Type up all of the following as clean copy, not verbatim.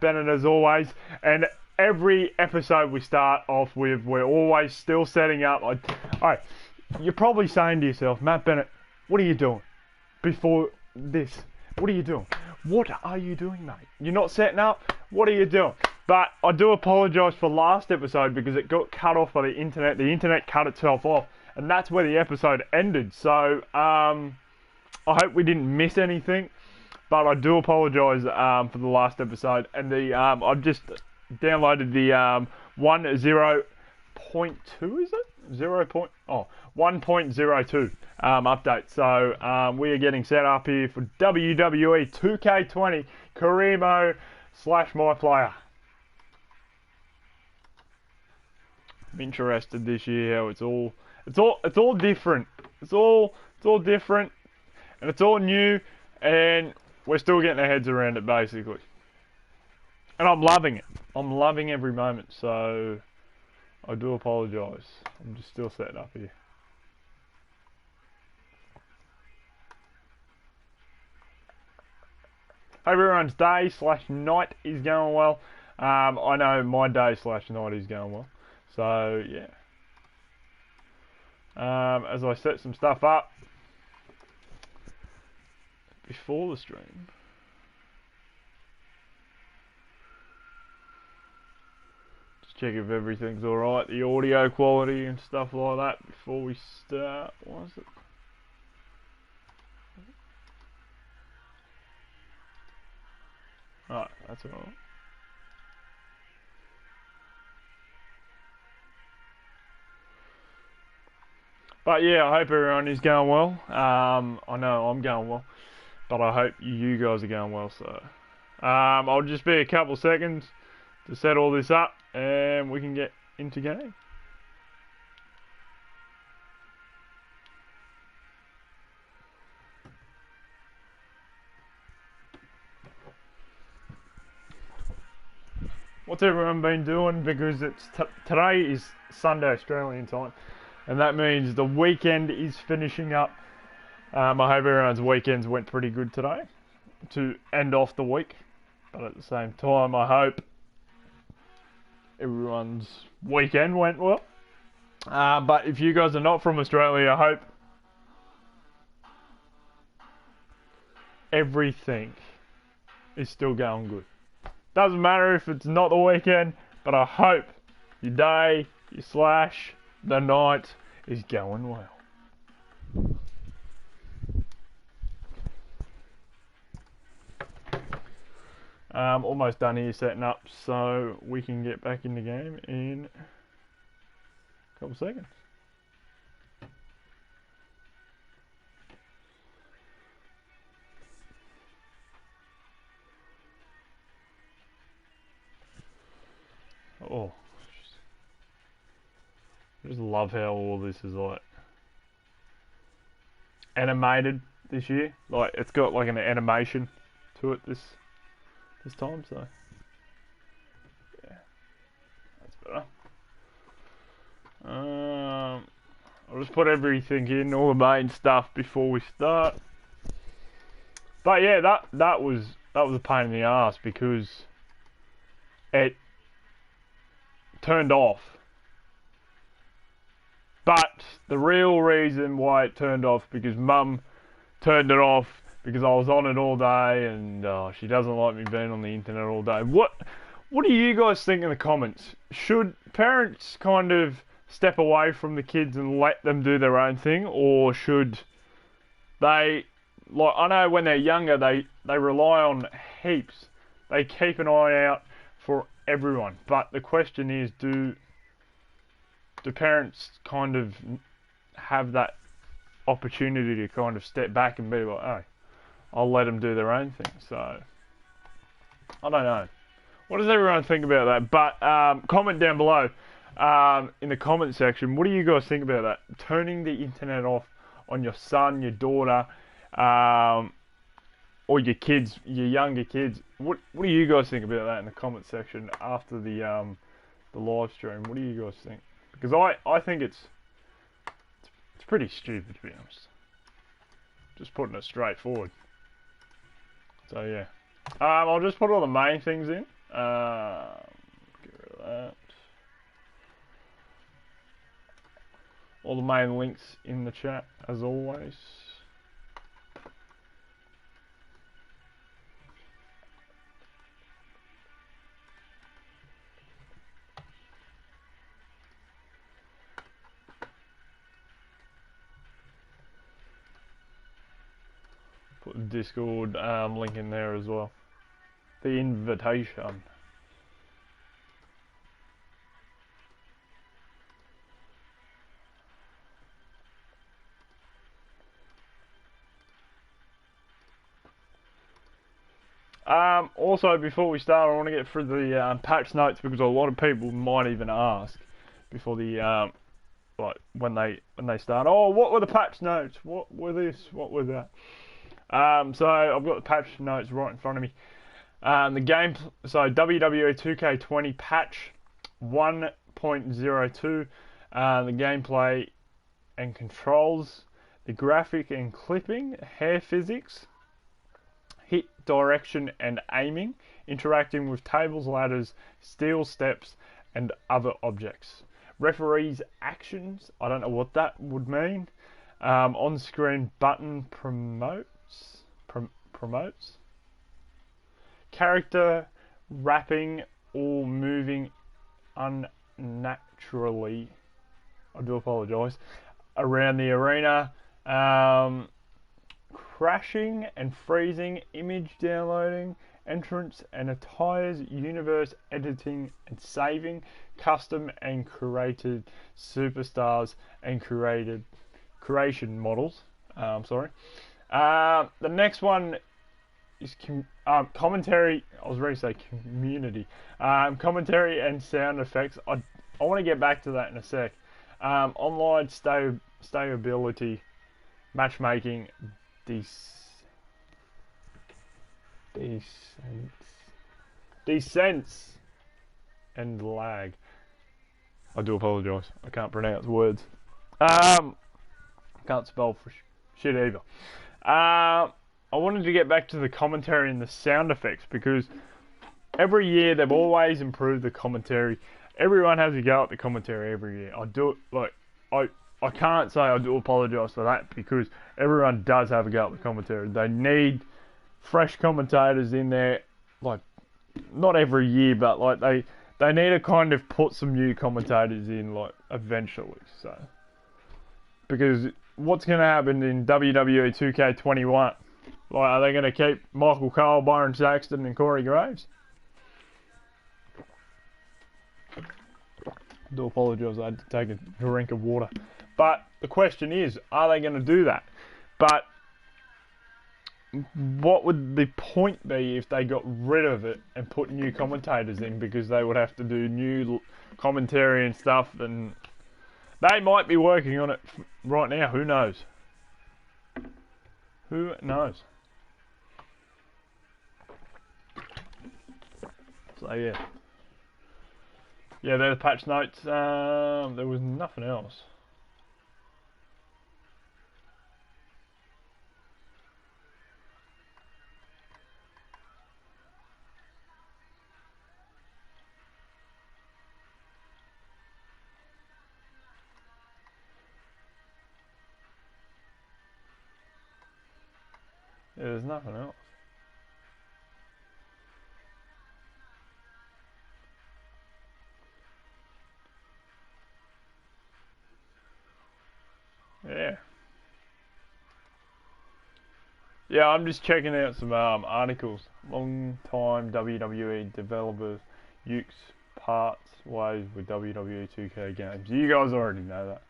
Bennett as always, and every episode we start off with, we're always still setting up. Alright, you're probably saying to yourself, Matt Bennett, what are you doing before this? What are you doing? What are you doing, mate? You're not setting up? What are you doing? But I do apologise for last episode because it got cut off by the internet. The internet cut itself off, and that's where the episode ended. So, I hope we didn't miss anything, but I do apologise for the last episode. And I've just downloaded the 1.0.2, is it? 1.02 update. So we are getting set up here for WWE2K20 career mode / my player. I'm interested this year how it's all different. It's all different, and it's all new, and we're still getting our heads around it basically. And I'm loving it. I'm loving every moment. So I do apologise. I'm just still setting up here. Hope everyone's day / night is going well. I know my day / night is going well. So yeah. As I set some stuff up before the stream. Just check if everything's alright, the audio quality and stuff like that before we start. What is it? Alright, that's alright. But yeah, I hope everyone is going well. I know I'm going well, but I hope you guys are going well. So I'll just be a couple seconds to set all this up, and we can get into game. What's everyone been doing? Because it's today is Sunday Australian time, and that means the weekend is finishing up. I hope everyone's weekends went pretty good today to end off the week, but at the same time I hope everyone's weekend went well. But if you guys are not from Australia, I hope everything is still going good. Doesn't matter if it's not the weekend, but I hope your day, your / the night is going well. Almost done here setting up, so we can get back in the game in a couple seconds. Oh, I just love how all this is like animated this year. Like it's got like an animation to it this time, so yeah, that's better. I'll just put everything in, all the main stuff before we start. But yeah, that was a pain in the ass because it turned off. But the real reason why it turned off, because Mum turned it off because I was on it all day, and she doesn't like me being on the internet all day. What do you guys think in the comments? Should parents kind of step away from the kids and let them do their own thing, or should they, like, I know when they're younger they rely on heaps. They keep an eye out for everyone. But the question is, do parents kind of have that opportunity to kind of step back and be like, oh, I'll let them do their own thing? So I don't know. What does everyone think about that? But comment down below in the comment section. What do you guys think about that? Turning the internet off on your son, your daughter, or your kids, your younger kids. What do you guys think about that in the comment section after the live stream? What do you guys think? Because I think it's pretty stupid, to be honest. Just putting it straight forward. So yeah, I'll just put all the main things in. Get rid of that. All the main links in the chat, as always. Put the Discord link in there as well. The invitation. Also, before we start, I want to get through the patch notes because a lot of people might even ask before the like when they start. Oh, what were the patch notes? What were this? What was that? So I've got the patch notes right in front of me. The game, so WWE2K20 patch 1.02. The gameplay and controls, the graphic and clipping, hair physics, hit direction and aiming, interacting with tables, ladders, steel steps, and other objects. Referees' actions, I don't know what that would mean. On-screen button promotes. Character rapping or moving unnaturally, I do apologise, around the arena. Crashing and freezing, image downloading, entrance and attires, universe editing and saving, custom and created superstars and creation models. The next one is commentary. I was ready to say community. Commentary and sound effects. I want to get back to that in a sec. Online stability, matchmaking, descents and lag. I do apologise. I can't pronounce words. Can't spell for shit either. I wanted to get back to the commentary and the sound effects because every year they've always improved the commentary. Everyone has a go at the commentary every year. I can't say I do apologise for that because everyone does have a go at the commentary. They need fresh commentators in there, like not every year, but like they need to kind of put some new commentators in, like eventually. So because what's going to happen in WWE 2K21? Like, are they going to keep Michael Cole, Byron Saxton, and Corey Graves? I do apologise, I had to take a drink of water. But the question is, are they going to do that? But what would the point be if they got rid of it and put new commentators in? Because they would have to do new commentary and stuff, and they might be working on it right now. Who knows? Who knows? So yeah. Yeah, they're the patch notes. There was nothing else. Yeah, there's nothing else. Yeah. Yeah, I'm just checking out some articles. Long-time WWE developers, Ukes parts ways with WWE 2K games. You guys already know that.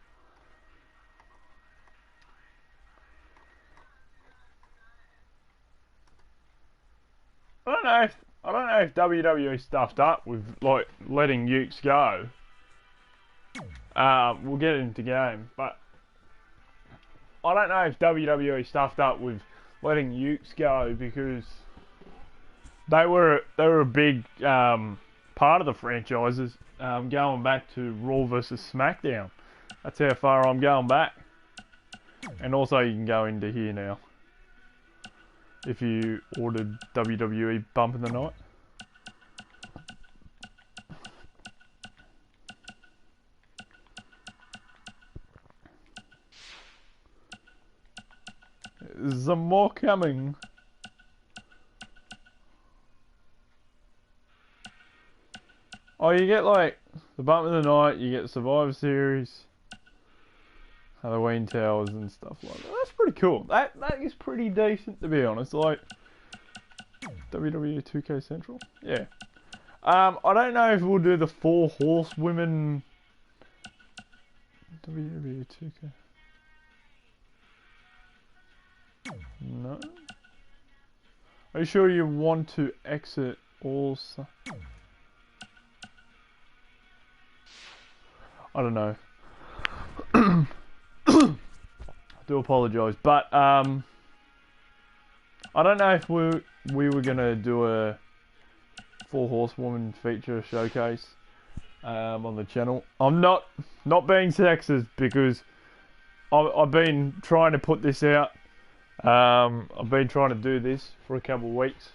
I don't know if WWE stuffed up with like letting Ukes go. We'll get into game, but I don't know if WWE stuffed up with letting Ukes go because they were a big part of the franchises going back to Raw versus SmackDown. That's how far I'm going back. And also you can go into here now if you ordered WWE Bump in the Night. some more coming. Oh, you get like the Bump of the Night, you get Survivor Series, Halloween Towers and stuff like that. That's pretty cool. That is pretty decent, to be honest. Like WWE2K Central, yeah. I don't know if we'll do the 4 horsewomen WWE2K. No. Are you sure you want to exit also? I don't know. I do apologise, but I don't know if we were gonna do a 4 horsewoman feature showcase on the channel. I'm not being sexist because I've been trying to put this out. I've been trying to do this for a couple of weeks,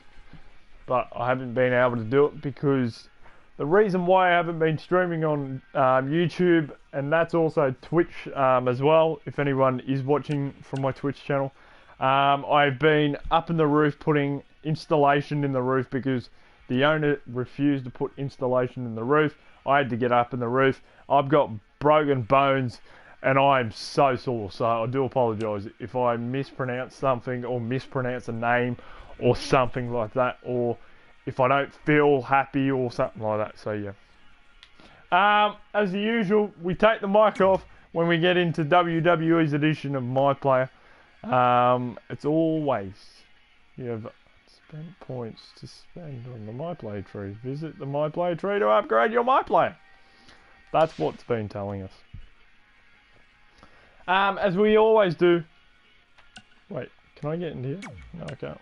but I haven't been able to do it because the reason why I haven't been streaming on YouTube, and that's also Twitch as well, if anyone is watching from my Twitch channel, I've been up in the roof putting installation in the roof because the owner refused to put installation in the roof. I had to get up in the roof. I've got broken bones and I'm so sore, so I do apologise if I mispronounce something or mispronounce a name or something like that, or if I don't feel happy or something like that. So yeah. As usual, we take the mic off when we get into WWE's edition of My Player. It's always you have spent points to spend on the My Player tree. Visit the My Player tree to upgrade your My Player. That's what's been telling us. As we always do. Wait, can I get in here? No, I can't.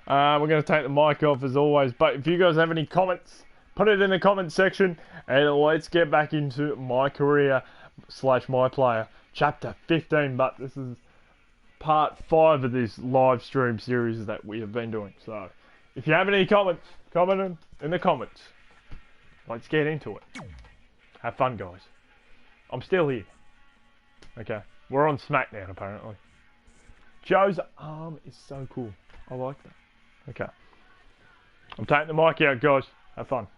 We're going to take the mic off as always, but if you guys have any comments, put it in the comment section, and let's get back into my career / my player, chapter 15. But this is part 5 of this live stream series that we have been doing. So if you have any comments, comment them in the comments. Let's get into it. Have fun, guys. I'm still here. Okay, we're on SmackDown apparently. Joe's arm is so cool. I like that. Okay. I'm taking the mic out, guys. Have fun.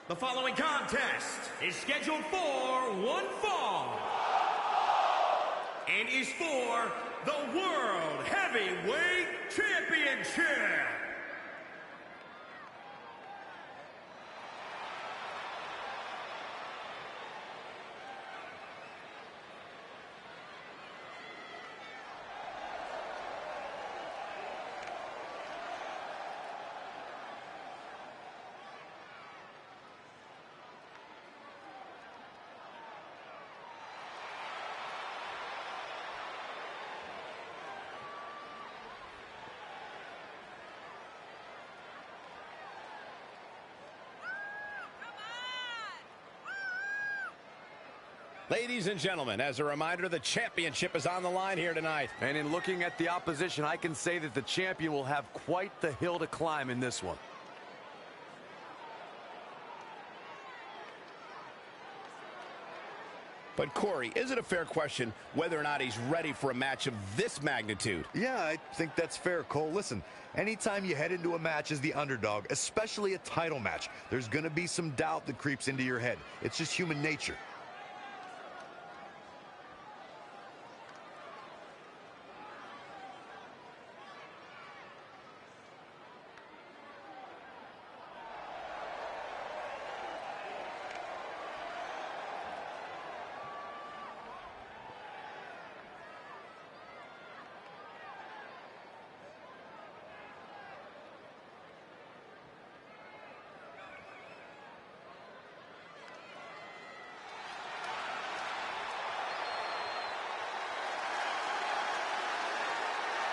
The following contest is scheduled for one fall and is for the World Heavyweight Championship. Ladies and gentlemen, as a reminder, the championship is on the line here tonight. And in looking at the opposition, I can say that the champion will have quite the hill to climb in this one. But Corey, is it a fair question whether or not he's ready for a match of this magnitude? Yeah, I think that's fair, Cole. Listen, anytime you head into a match as the underdog, especially a title match, there's going to be some doubt that creeps into your head. It's just human nature.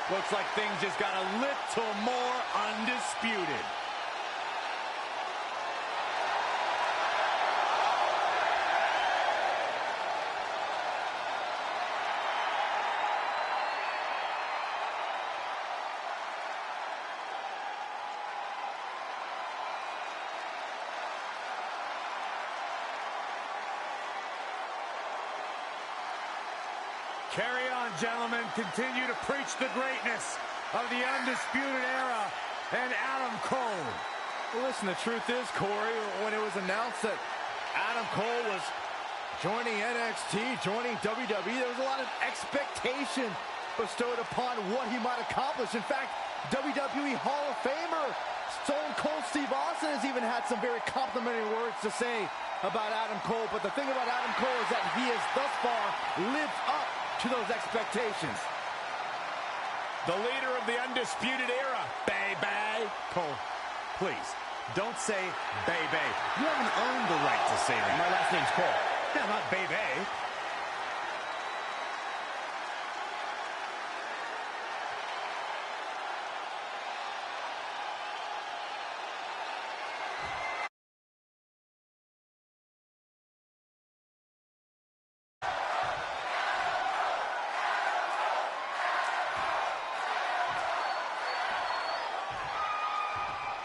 Looks like things just got a little more undisputed. Carry on, gentlemen. Continue to preach the greatness of the Undisputed Era and Adam Cole. Well, listen, the truth is, Corey, when it was announced that Adam Cole was joining NXT, joining WWE, there was a lot of expectation bestowed upon what he might accomplish. In fact, WWE Hall of Famer Stone Cold Steve Austin has even had some very complimentary words to say about Adam Cole. But the thing about Adam Cole is that he has thus far lived up to those expectations. The leader of the Undisputed Era, baby. Cole, please, don't say baby. You haven't earned the right to say that. My last name's Cole. Yeah, not baby.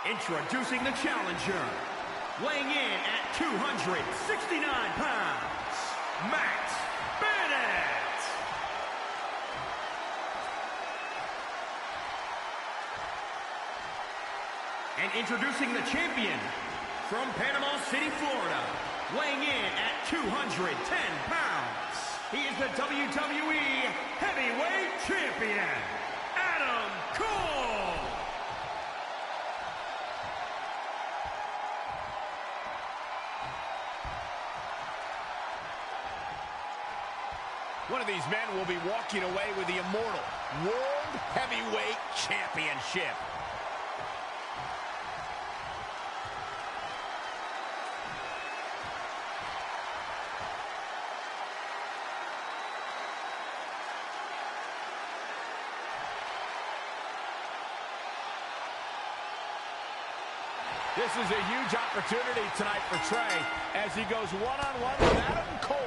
Introducing the challenger, weighing in at 269 pounds, Matt Bennett. And introducing the champion, from Panama City, Florida, weighing in at 210 pounds, he is the WWE Heavyweight Champion, Adam Cole. One of these men will be walking away with the immortal World Heavyweight Championship. This is a huge opportunity tonight for Trey as he goes one-on-one with Adam Cole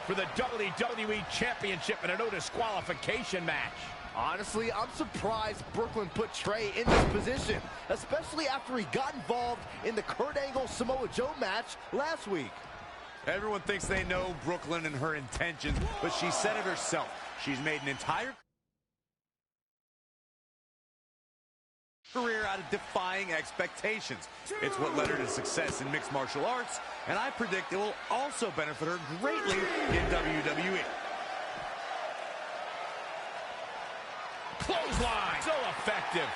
for the WWE Championship in a no disqualification match. Honestly, I'm surprised Brooklyn put Trey in this position, especially after he got involved in the Kurt Angle-Samoa Joe match last week. Everyone thinks they know Brooklyn and her intentions, but she said it herself. She's made an entire career out of defying expectations. It's what led her to success in mixed martial arts, and I predict it will also benefit her greatly in WWE. Clothesline, so effective.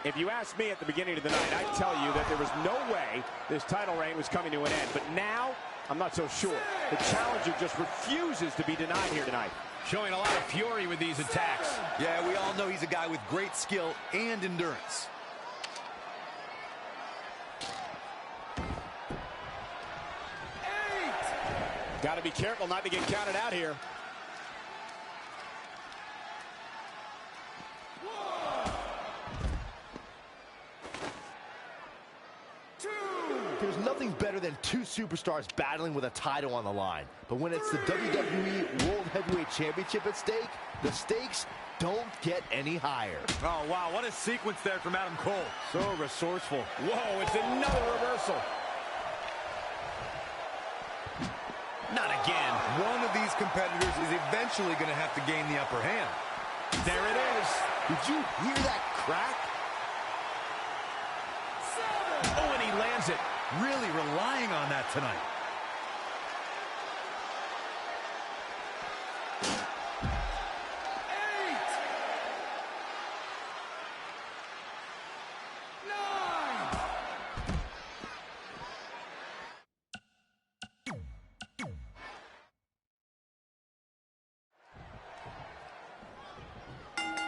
If you asked me at the beginning of the night, I'd tell you that there was no way this title reign was coming to an end. But now, I'm not so sure. The challenger just refuses to be denied here tonight. Showing a lot of fury with these attacks. Yeah, we all know he's a guy with great skill and endurance. Got to be careful not to get counted out here. There's nothing better than two superstars battling with a title on the line. But when it's the WWE World Heavyweight Championship at stake, the stakes don't get any higher. Oh, wow, what a sequence there from Adam Cole. So resourceful. Whoa, it's another reversal. Not again. One of these competitors is eventually going to have to gain the upper hand. There it is. Did you hear that crack? Oh, and he lands it. Really relying on that tonight.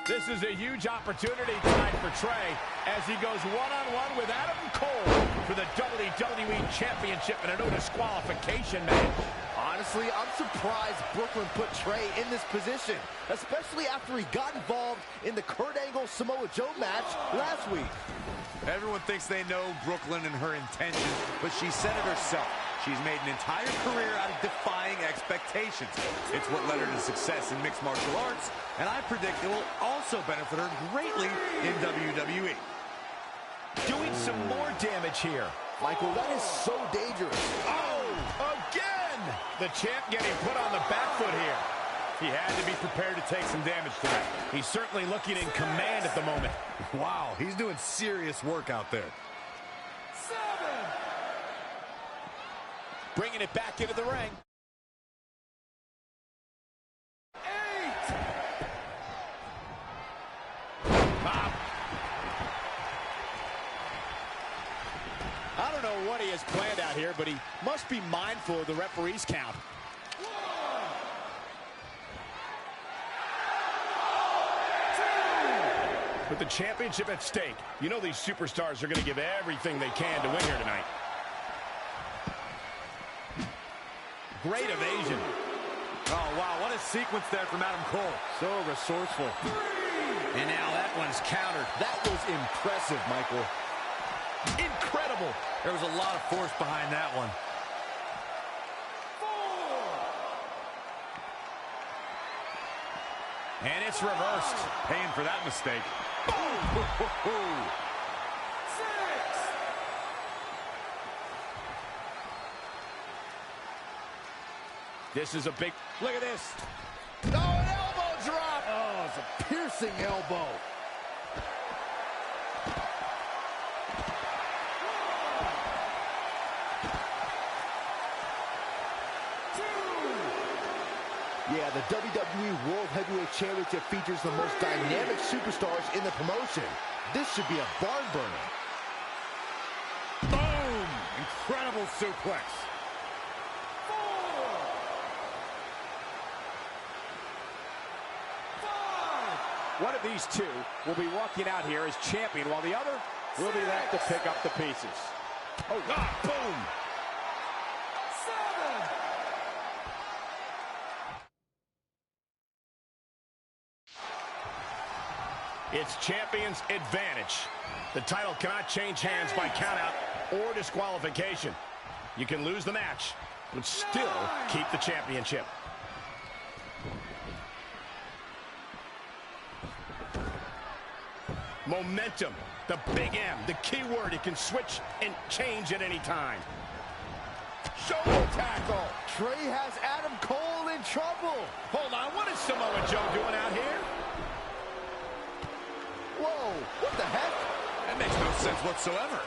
This This is a huge opportunity tonight for Trey as he goes one-on-one with Adam Cole for the WWE Championship in a no disqualification match. Honestly, I'm surprised Brooklyn put Trey in this position, especially after he got involved in the Kurt Angle Samoa Joe match last week. Everyone thinks they know Brooklyn and her intentions, but she said it herself. She's made an entire career out of defying expectations. It's what led her to success in mixed martial arts, and I predict it will also benefit her greatly in WWE. Doing some more damage here. Michael, that is so dangerous. Oh, again! The champ getting put on the back foot here. He had to be prepared to take some damage tonight. He's certainly looking in command at the moment. Wow, he's doing serious work out there. 7. Bringing it back into the ring. 8. Pop. I don't know what he has planned out here, but he must be mindful of the referee's count. With the championship at stake, you know these superstars are going to give everything they can to win here tonight. Great evasion. Oh, wow, what a sequence there from Adam Cole. So resourceful. 3. And now that one's countered. That was impressive, Michael. Incredible. There was a lot of force behind that one. 4. And it's reversed. Paying for that mistake. 6. This is a big... Look at this. Oh, an elbow drop. Oh, it's a piercing elbow. Yeah, the WWE World Heavyweight Championship features the most dynamic superstars in the promotion. This should be a barn burner. Boom! Incredible suplex. 4. 5. One of these two will be walking out here as champion, while the other will be left to pick up the pieces. Oh, God, boom! 7. It's champion's advantage. The title cannot change hands by countout or disqualification. You can lose the match, but still keep the championship. Momentum, the big M, the key word. It can switch and change at any time. Shoulder tackle. Trey has Adam Cole in trouble. Hold on, what is Samoa Joe doing out here? Whoa, what the heck? That makes no sense whatsoever.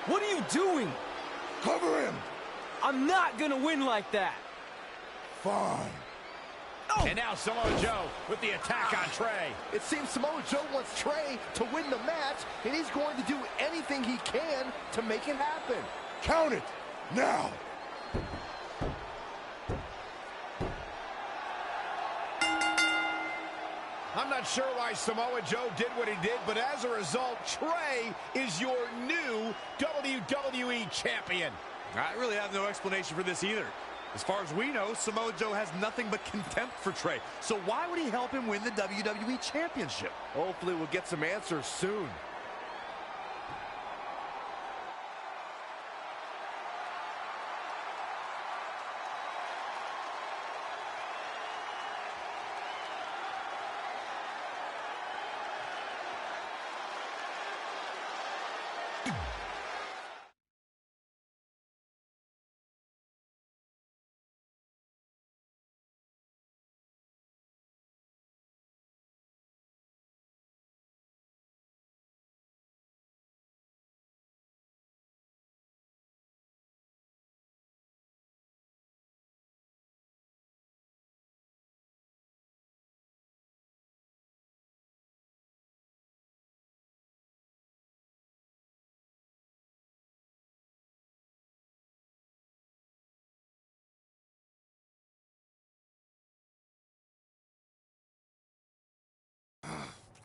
What are you doing? Cover him. I'm not gonna win like that. Fine. Oh. And now Samoa Joe with the attack on Trey. It seems Samoa Joe wants Trey to win the match, and he's going to do anything he can to make it happen. Count it. Now. I'm not sure why Samoa Joe did what he did, but as a result, Trey is your new WWE Champion. I really have no explanation for this either. As far as we know, Samoa Joe has nothing but contempt for Trey. So why would he help him win the WWE Championship? Hopefully we'll get some answers soon.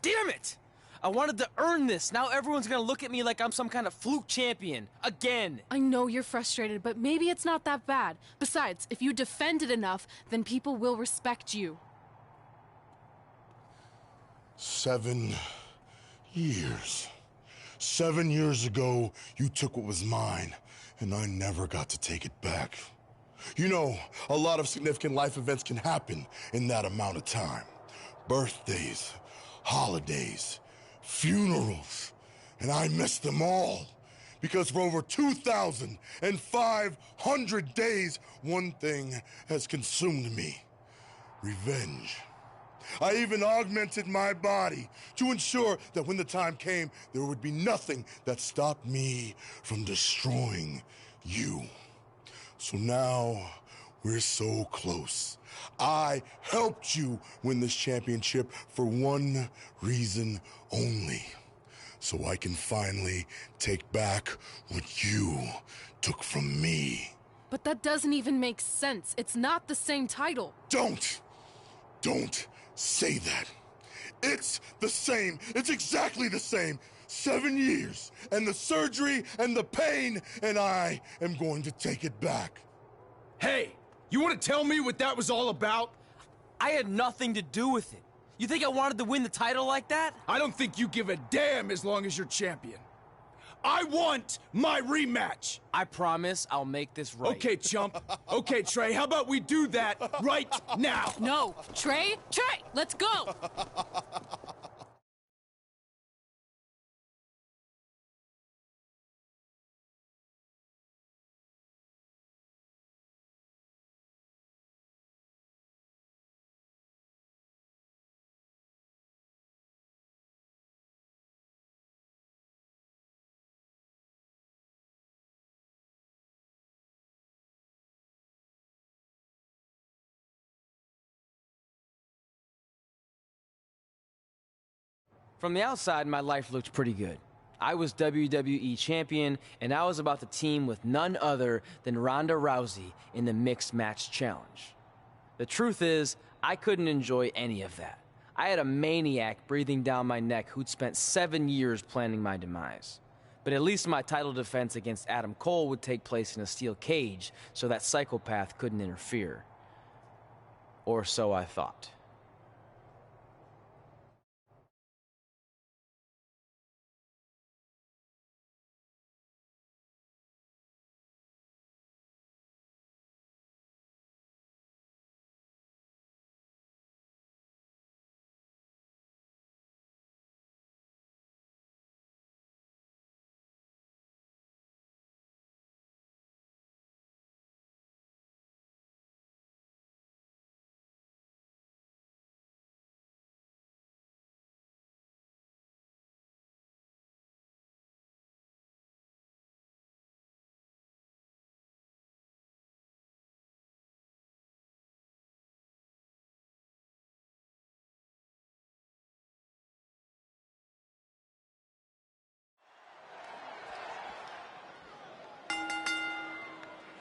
Damn it! I wanted to earn this. Now everyone's gonna look at me like I'm some kind of fluke champion. Again. I know you're frustrated, but maybe it's not that bad. Besides, if you defend it enough, then people will respect you. 7 years. 7 years ago, you took what was mine, and I never got to take it back. You know, a lot of significant life events can happen in that amount of time. Birthdays, holidays, funerals, and I missed them all. Because for over 2,500 days, one thing has consumed me: revenge. I even augmented my body to ensure that when the time came, there would be nothing that stopped me from destroying you. So now, we're so close. I helped you win this championship for one reason only: so I can finally take back what you took from me. But that doesn't even make sense. It's not the same title. Don't say that. It's the same. It's exactly the same. 7 years, and the surgery, and the pain, and I am going to take it back. Hey, you want to tell me what that was all about? I had nothing to do with it. You think I wanted to win the title like that? I don't think you give a damn as long as you're champion. I want my rematch. I promise I'll make this right. Okay, chump. Okay, Trey, how about we do that right now? No. Trey, let's go! From the outside, my life looked pretty good. I was WWE champion, and I was about to team with none other than Ronda Rousey in the Mixed Match Challenge. The truth is, I couldn't enjoy any of that. I had a maniac breathing down my neck who'd spent 7 years planning my demise. But at least my title defense against Adam Cole would take place in a steel cage, so that psychopath couldn't interfere. Or so I thought.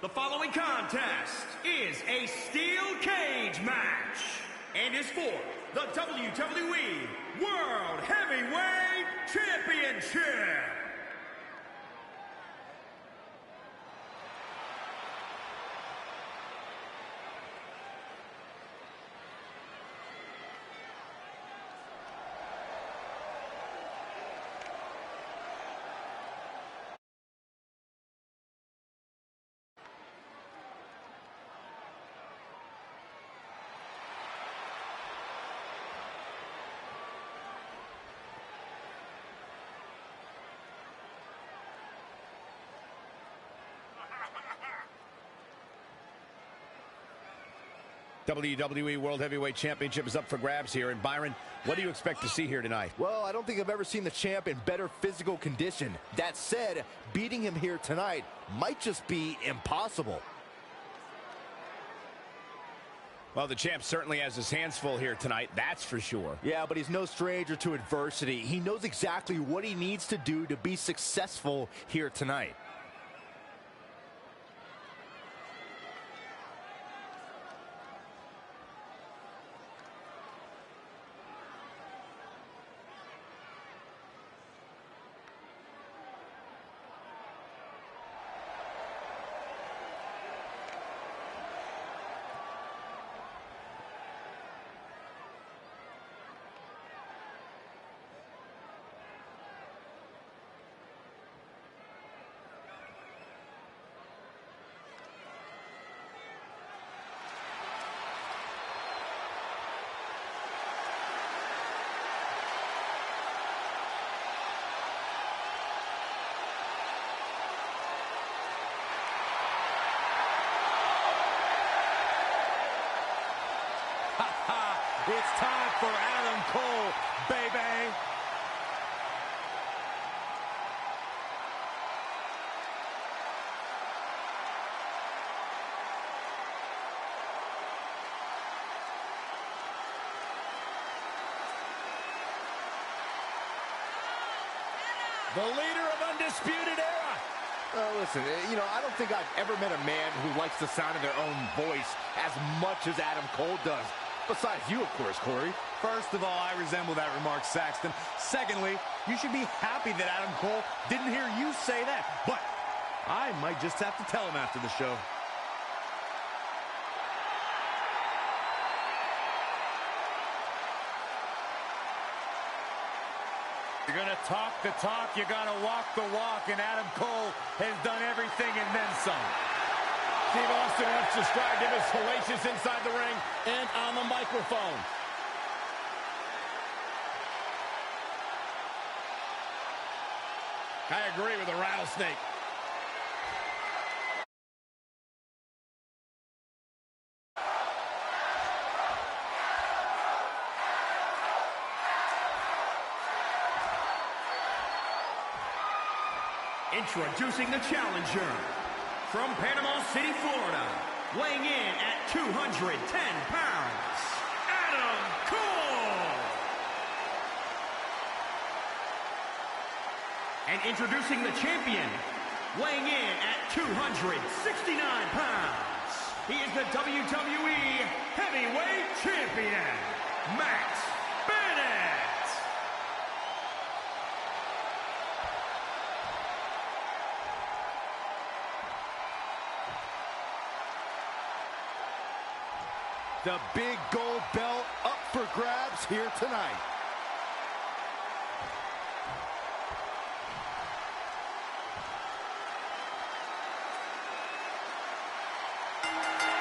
The following contest is a steel cage match and is for the WWE World Heavyweight Championship. WWE World Heavyweight Championship is up for grabs here. And Byron, what do you expect to see here tonight? Well, I don't think I've ever seen the champ in better physical condition. That said, beating him here tonight might just be impossible. Well, the champ certainly has his hands full here tonight, that's for sure. Yeah, but he's no stranger to adversity. He knows exactly what he needs to do to be successful here tonight. The leader of Undisputed Era. Listen, I don't think I've ever met a man who likes the sound of their own voice as much as Adam Cole does. Besides you, of course, Corey. First of all, I resemble that remark, Saxton. Secondly, you should be happy that Adam Cole didn't hear you say that. But I might just have to tell him after the show. You're going to talk the talk, you got to walk the walk, and Adam Cole has done everything and then some. Steve Austin once described him as hellacious inside the ring and on the microphone. I agree with the rattlesnake. Introducing the challenger from Panama City, Florida, weighing in at 210 pounds, Adam Cole. And introducing the champion, weighing in at 269 pounds, he is the WWE Heavyweight Champion, Matt Bennett. The big gold belt up for grabs here tonight.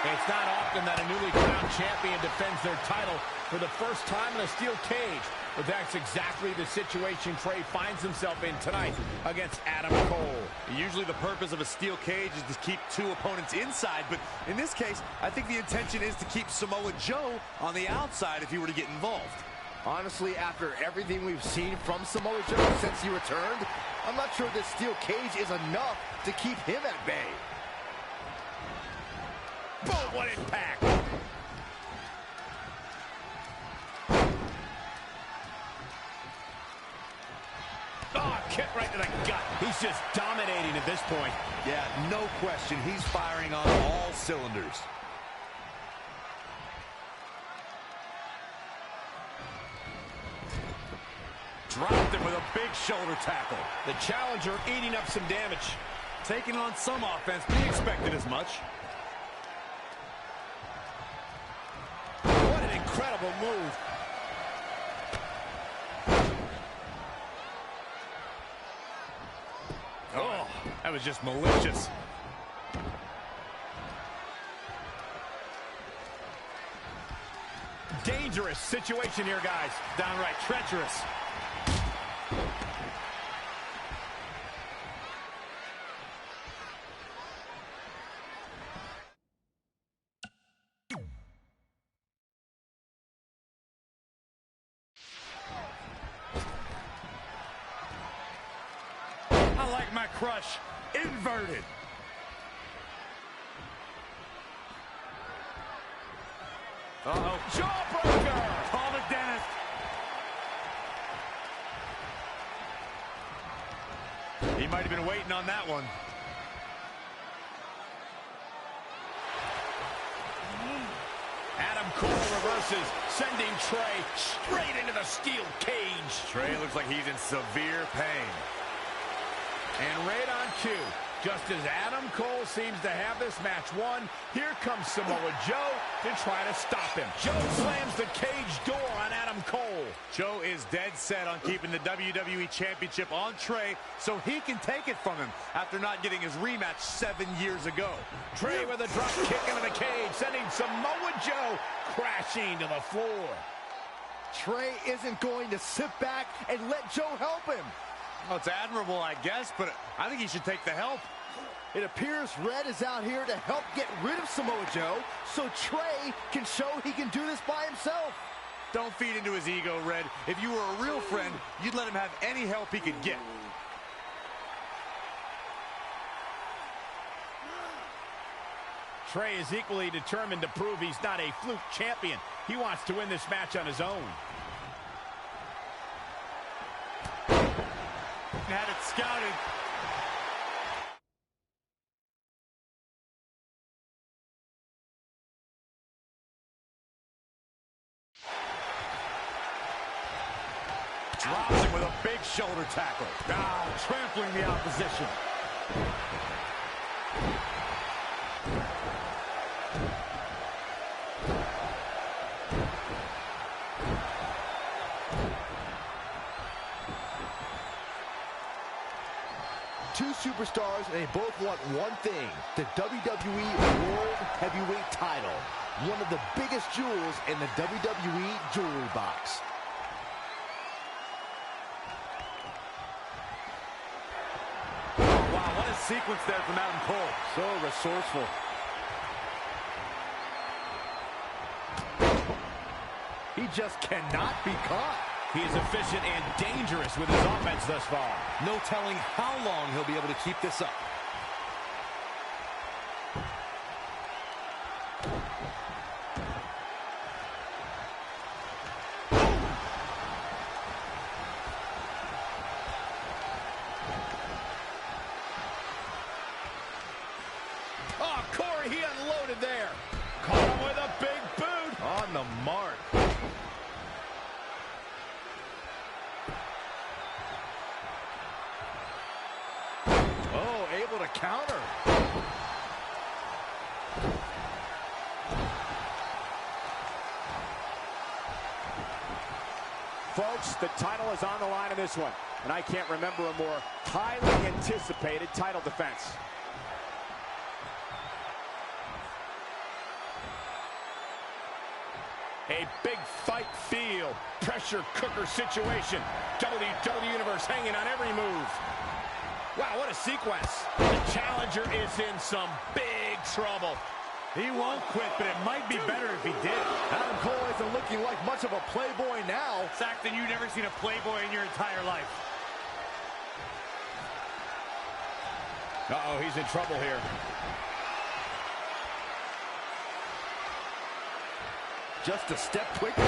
It's not often that a newly crowned champion defends their title for the first time in a steel cage, but that's exactly the situation Trey finds himself in tonight against Adam Cole. Usually the purpose of a steel cage is to keep two opponents inside, but in this case, I think the intention is to keep Samoa Joe on the outside if he were to get involved. Honestly, after everything we've seen from Samoa Joe since he returned, I'm not sure this steel cage is enough to keep him at bay. Boom, what impact! Oh, kick right to the gut. He's just dominating at this point. Yeah, no question. He's firing on all cylinders. Dropped him with a big shoulder tackle. The challenger eating up some damage. Taking on some offense, we expected as much. What an incredible move. Oh, that was just malicious. Dangerous situation here, guys. Downright treacherous. I like my crush inverted. Uh-oh. Jawbreaker! Call the dentist. He might have been waiting on that one. Adam Cole reverses, sending Trey straight into the steel cage. Trey looks like he's in severe pain. And right on cue, just as Adam Cole seems to have this match won, here comes Samoa Joe to try to stop him. Joe slams the cage door on Adam Cole. Joe is dead set on keeping the WWE Championship on Trey so he can take it from him after not getting his rematch 7 years ago. Trey with a drop kick into the cage, sending Samoa Joe crashing to the floor. Trey isn't going to sit back and let Joe help him. Well, it's admirable, I guess, but I think he should take the help. It appears Red is out here to help get rid of Samoa Joe so Trey can show he can do this by himself. Don't feed into his ego, Red. If you were a real friend, you'd let him have any help he could get. Trey is equally determined to prove he's not a fluke champion. He wants to win this match on his own. had it scouted. Drops him with a big shoulder tackle. Now trampling the opposition. Two superstars, and they both want one thing, the WWE World Heavyweight title. One of the biggest jewels in the WWE jewelry box. Wow, what a sequence there from Adam Cole. So resourceful. He just cannot be caught. He is efficient and dangerous with his offense thus far. No telling how long he'll be able to keep this up. Oh, Corey, he unloaded there. Caught him with a big boot. On the mark. Oh, able to counter. Folks, the title is on the line in this one, and I can't remember a more highly anticipated title defense. A big fight feel. Pressure cooker situation. WWE Universe hanging on every move. Wow, what a sequence. The challenger is in some big trouble. He won't quit, but it might be better if he did. Adam Cole isn't looking like much of a playboy now. Saxton, you've never seen a playboy in your entire life. Uh-oh, he's in trouble here. Just a step quicker.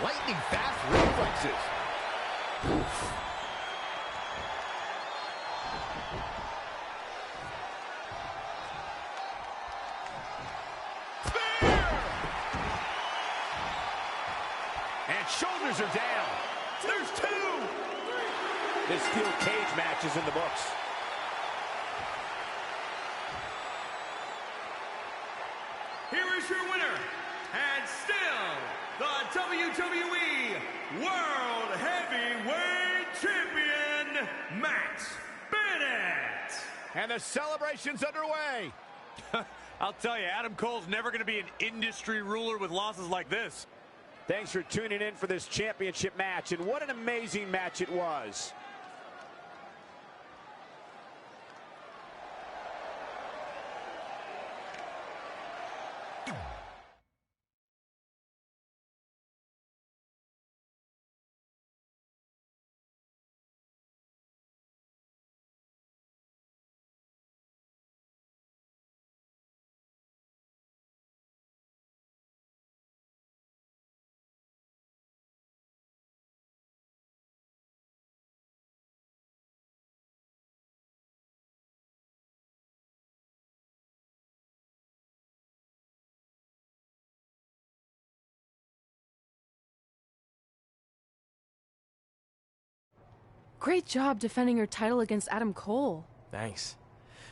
Lightning fast reflexes. And shoulders are down. There's two. This steel cage match is in the books. Here is your winner, and still the WWE World Heavyweight Champion, Matt Bennett. And the celebration's underway. I'll tell you, Adam Cole's never going to be an industry ruler with losses like this. Thanks for tuning in for this championship match, and what an amazing match it was. Great job defending your title against Adam Cole. Thanks.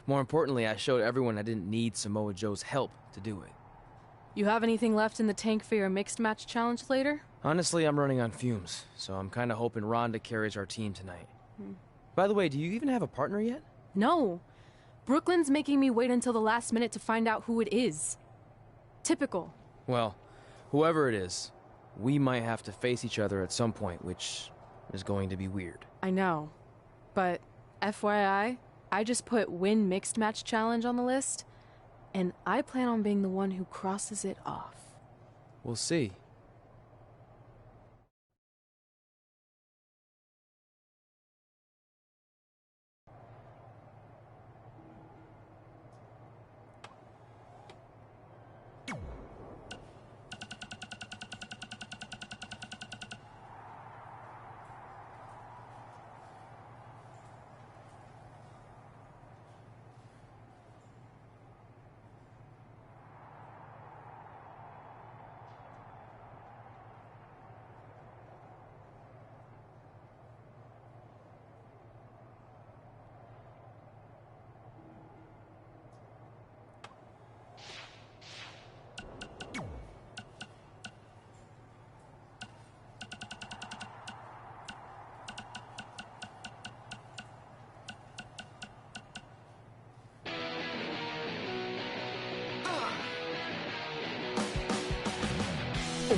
More importantly, I showed everyone I didn't need Samoa Joe's help to do it. You have anything left in the tank for your mixed match challenge later? Honestly, I'm running on fumes, so I'm kind of hoping Ronda carries our team tonight. By the way, do you even have a partner yet? No. Brooklyn's making me wait until the last minute to find out who it is. Typical. Well, whoever it is, we might have to face each other at some point, which is going to be weird. I know. But FYI, I just put win mixed match challenge on the list, and I plan on being the one who crosses it off. We'll see.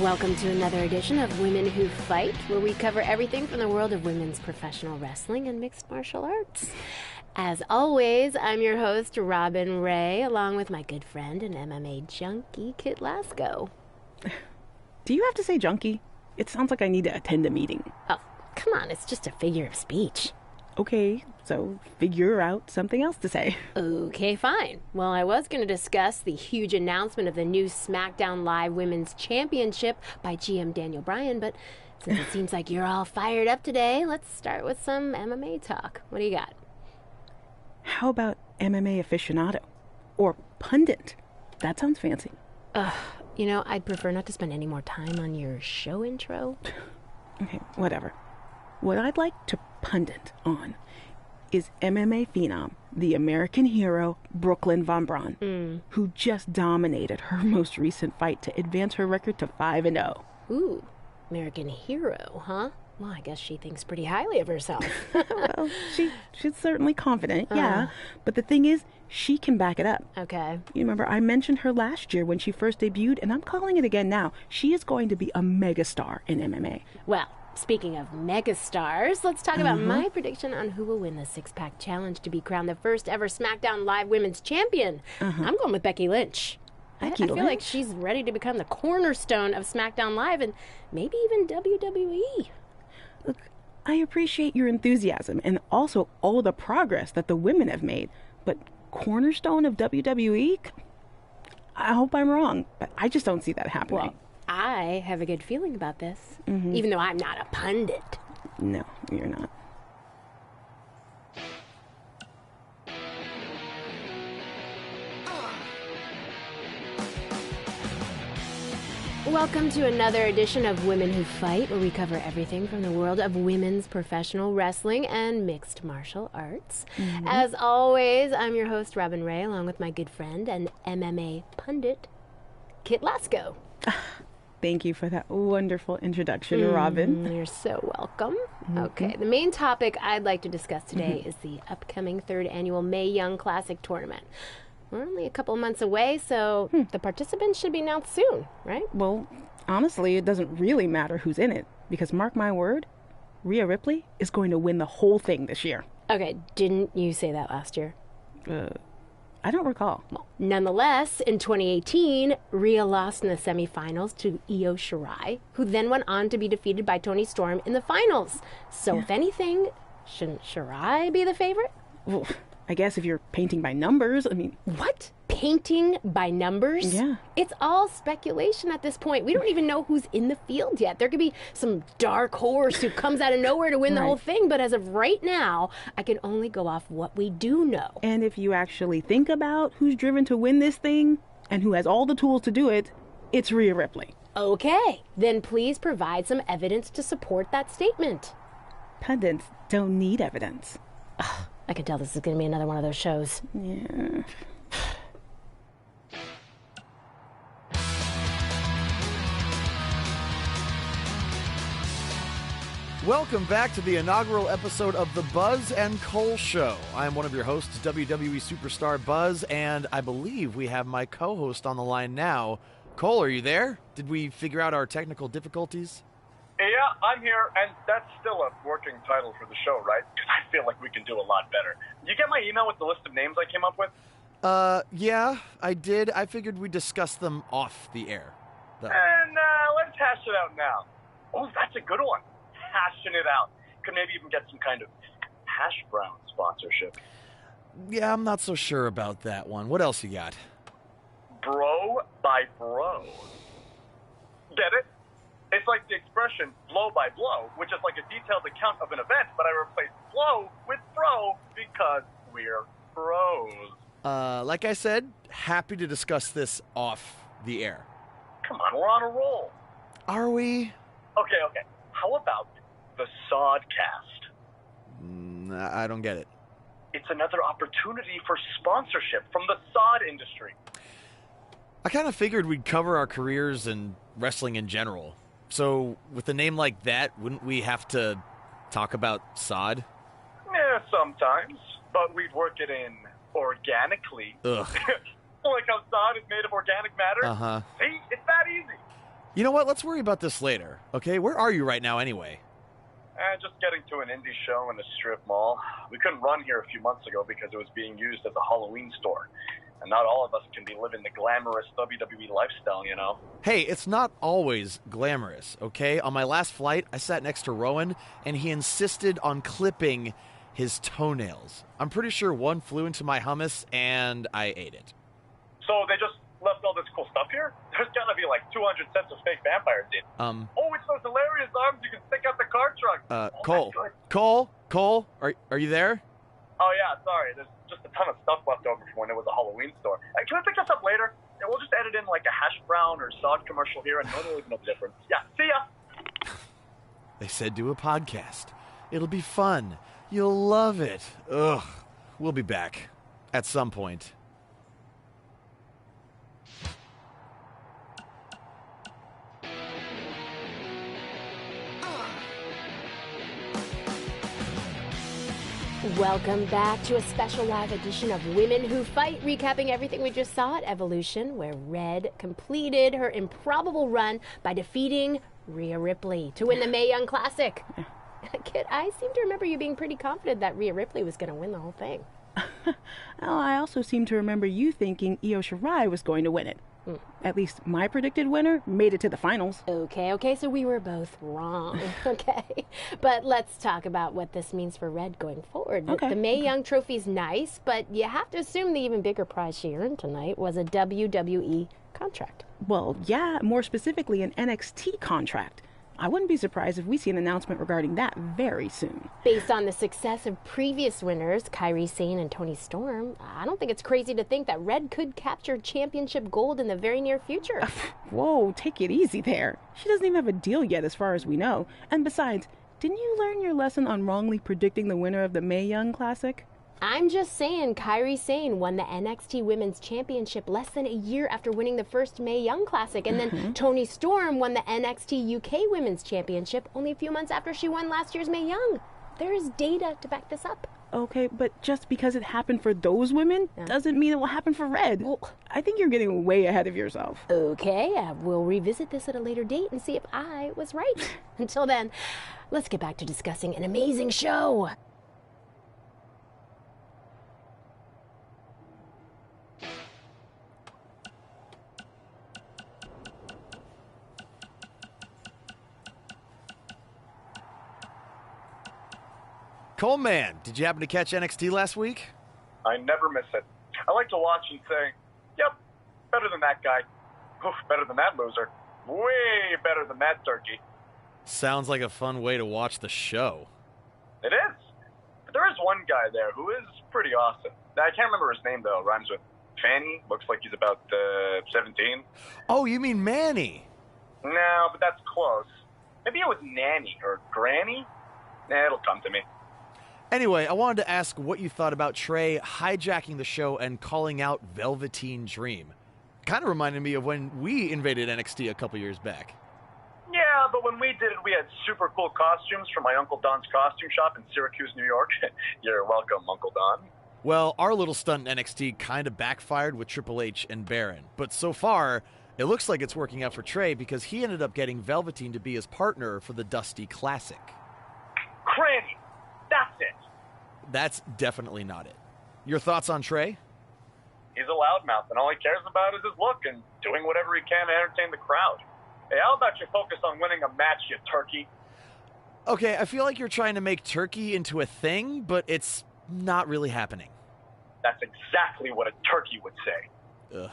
Welcome to another edition of Women Who Fight, where we cover everything from the world of women's professional wrestling and mixed martial arts. As always, I'm your host, Robin Ray, along with my good friend and MMA junkie, Kit Lasco. Do you have to say junkie? It sounds like I need to attend a meeting. Oh, come on, it's just a figure of speech. Okay, so figure out something else to say. Okay, fine. Well, I was going to discuss the huge announcement of the new SmackDown Live Women's Championship by GM Daniel Bryan, but since it seems like you're all fired up today, let's start with some MMA talk. What do you got? How about MMA aficionado? Or pundit? That sounds fancy. I'd prefer not to spend any more time on your show intro. Okay, whatever. What I'd like to pundit on is MMA phenom, the American hero, Brooklyn Von Braun, who just dominated her most recent fight to advance her record to 5-0. Ooh, American hero, huh? Well, I guess she thinks pretty highly of herself. Well, she's certainly confident, yeah. But the thing is, she can back it up. Okay. You remember, I mentioned her last year when she first debuted, and I'm calling it again now. She is going to be a megastar in MMA. Well, speaking of megastars, let's talk about my prediction on who will win the six-pack challenge to be crowned the first ever SmackDown Live Women's Champion. I'm going with Becky Lynch. I feel like she's ready to become the cornerstone of SmackDown Live and maybe even WWE. Look, I appreciate your enthusiasm and also all the progress that the women have made, but cornerstone of WWE? I hope I'm wrong, but I just don't see that happening. Well, I have a good feeling about this, even though I'm not a pundit. No, you're not. Welcome to another edition of Women Who Fight, where we cover everything from the world of women's professional wrestling and mixed martial arts. As always, I'm your host, Robin Ray, along with my good friend and MMA pundit, Kit Lasco. Thank you for that wonderful introduction, Robin. You're so welcome. Okay, the main topic I'd like to discuss today is the upcoming third annual Mae Young Classic tournament. We're only a couple months away, so the participants should be announced soon, right? Well, honestly, it doesn't really matter who's in it, because mark my word, Rhea Ripley is going to win the whole thing this year. Okay, didn't you say that last year? I don't recall. Well, nonetheless, in 2018, Rhea lost in the semifinals to Io Shirai, who then went on to be defeated by Toni Storm in the finals. So if anything, shouldn't Shirai be the favorite? Well, I guess if you're painting by numbers, I mean... What? Painting by numbers? Yeah. It's all speculation at this point. We don't even know who's in the field yet. There could be some dark horse who comes out of nowhere to win the whole thing, but as of right now, I can only go off what we do know. And if you actually think about who's driven to win this thing, and who has all the tools to do it, it's Rhea Ripley. Okay, then please provide some evidence to support that statement. Pundits don't need evidence. Ugh, I can tell this is going to be another one of those shows. Yeah. Welcome back to the inaugural episode of The Buzz and Cole Show. I am one of your hosts, WWE superstar Buzz, and I believe we have my co-host on the line now. Cole, are you there? Did we figure out our technical difficulties? Yeah, I'm here, and that's still a working title for the show, right? Because I feel like we can do a lot better. Did you get my email with the list of names I came up with? Yeah, I did. I figured we'd discuss them off the air. And let's hash it out now. Oh, that's a good one. Hashing it out. Could maybe even get some kind of hash brown sponsorship. Yeah, I'm not so sure about that one. What else you got? Bro by bro. Get it? It's like the expression blow by blow, which is like a detailed account of an event, but I replaced blow with bro because we're bros. Like I said, happy to discuss this off the air. Come on, we're on a roll. Are we? Okay. How about the Sodcast? I don't get it. It's another opportunity for sponsorship from the sod industry. I kind of figured we'd cover our careers and wrestling in general. So, with a name like that, wouldn't we have to talk about sod? Yeah, sometimes. But we'd work it in organically. Ugh. Like how sod is made of organic matter? Uh-huh. See? It's that easy. You know what? Let's worry about this later, okay? Where are you right now anyway? Just getting to an indie show in a strip mall. We couldn't run here a few months ago because it was being used as a Halloween store. And not all of us can be living the glamorous WWE lifestyle, you know? Hey, it's not always glamorous, okay? On my last flight, I sat next to Rowan, and he insisted on clipping his toenails. I'm pretty sure one flew into my hummus, and I ate it. So they just left all this cool stuff here? There's gotta be like 200 sets of fake vampires in. Oh, it's those hilarious arms you can stick out the car truck. Cole, are you there? Oh, yeah, sorry. There's just a ton of stuff left over from when it was a Halloween store. Can we pick this up later? Yeah, we'll just edit in like a hash brown or sod commercial here, and no one will even know the difference. Yeah, see ya! They said do a podcast. It'll be fun. You'll love it. Ugh. We'll be back. At some point. Welcome back to a special live edition of Women Who Fight, recapping everything we just saw at Evolution, where Red completed her improbable run by defeating Rhea Ripley to win the Mae Young Classic. Kit, I seem to remember you being pretty confident that Rhea Ripley was going to win the whole thing. I also seem to remember you thinking Io Shirai was going to win it. At least my predicted winner made it to the finals. Okay, so we were both wrong. Okay, but let's talk about what this means for Red going forward. The Mae Young Trophy's nice, but you have to assume the even bigger prize she earned tonight was a WWE contract. Well, yeah, more specifically an NXT contract. I wouldn't be surprised if we see an announcement regarding that very soon. Based on the success of previous winners, Kairi Sane and Toni Storm, I don't think it's crazy to think that Red could capture championship gold in the very near future. Whoa, take it easy there. She doesn't even have a deal yet as far as we know. And besides, didn't you learn your lesson on wrongly predicting the winner of the Mae Young Classic? I'm just saying Kairi Sane won the NXT Women's Championship less than a year after winning the first Mae Young Classic, and then Toni Storm won the NXT UK Women's Championship only a few months after she won last year's Mae Young. There is data to back this up. Okay, but just because it happened for those women doesn't mean it will happen for Red. Well, I think you're getting way ahead of yourself. Okay, we'll revisit this at a later date and see if I was right. Until then, let's get back to discussing an amazing show. Coleman, did you happen to catch NXT last week? I never miss it. I like to watch and say, yep, better than that guy. Oof, better than that loser. Way better than that turkey. Sounds like a fun way to watch the show. It is. But there is one guy there who is pretty awesome. I can't remember his name, though. Rhymes with Fanny. Looks like he's about 17. Oh, you mean Manny? No, but that's close. Maybe it was Nanny or Granny? Nah, it'll come to me. Anyway, I wanted to ask what you thought about Trey hijacking the show and calling out Velveteen Dream. Kind of reminded me of when we invaded NXT a couple years back. Yeah, but when we did it, we had super cool costumes from my Uncle Don's costume shop in Syracuse, New York. You're welcome, Uncle Don. Well, our little stunt in NXT kind of backfired with Triple H and Baron. But so far, it looks like it's working out for Trey because he ended up getting Velveteen to be his partner for the Dusty Classic. Cranny! That's it! That's definitely not it. Your thoughts on Trey? He's a loudmouth, and all he cares about is his look and doing whatever he can to entertain the crowd. Hey, how about you focus on winning a match, you turkey? Okay, I feel like you're trying to make turkey into a thing, but it's not really happening. That's exactly what a turkey would say. Ugh.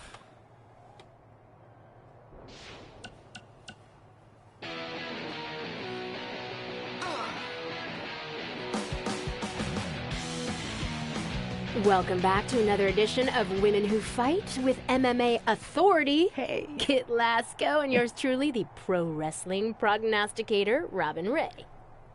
Welcome back to another edition of Women Who Fight with MMA Authority. Hey, Kit Lasco, and yours truly, the pro wrestling prognosticator, Robin Ray.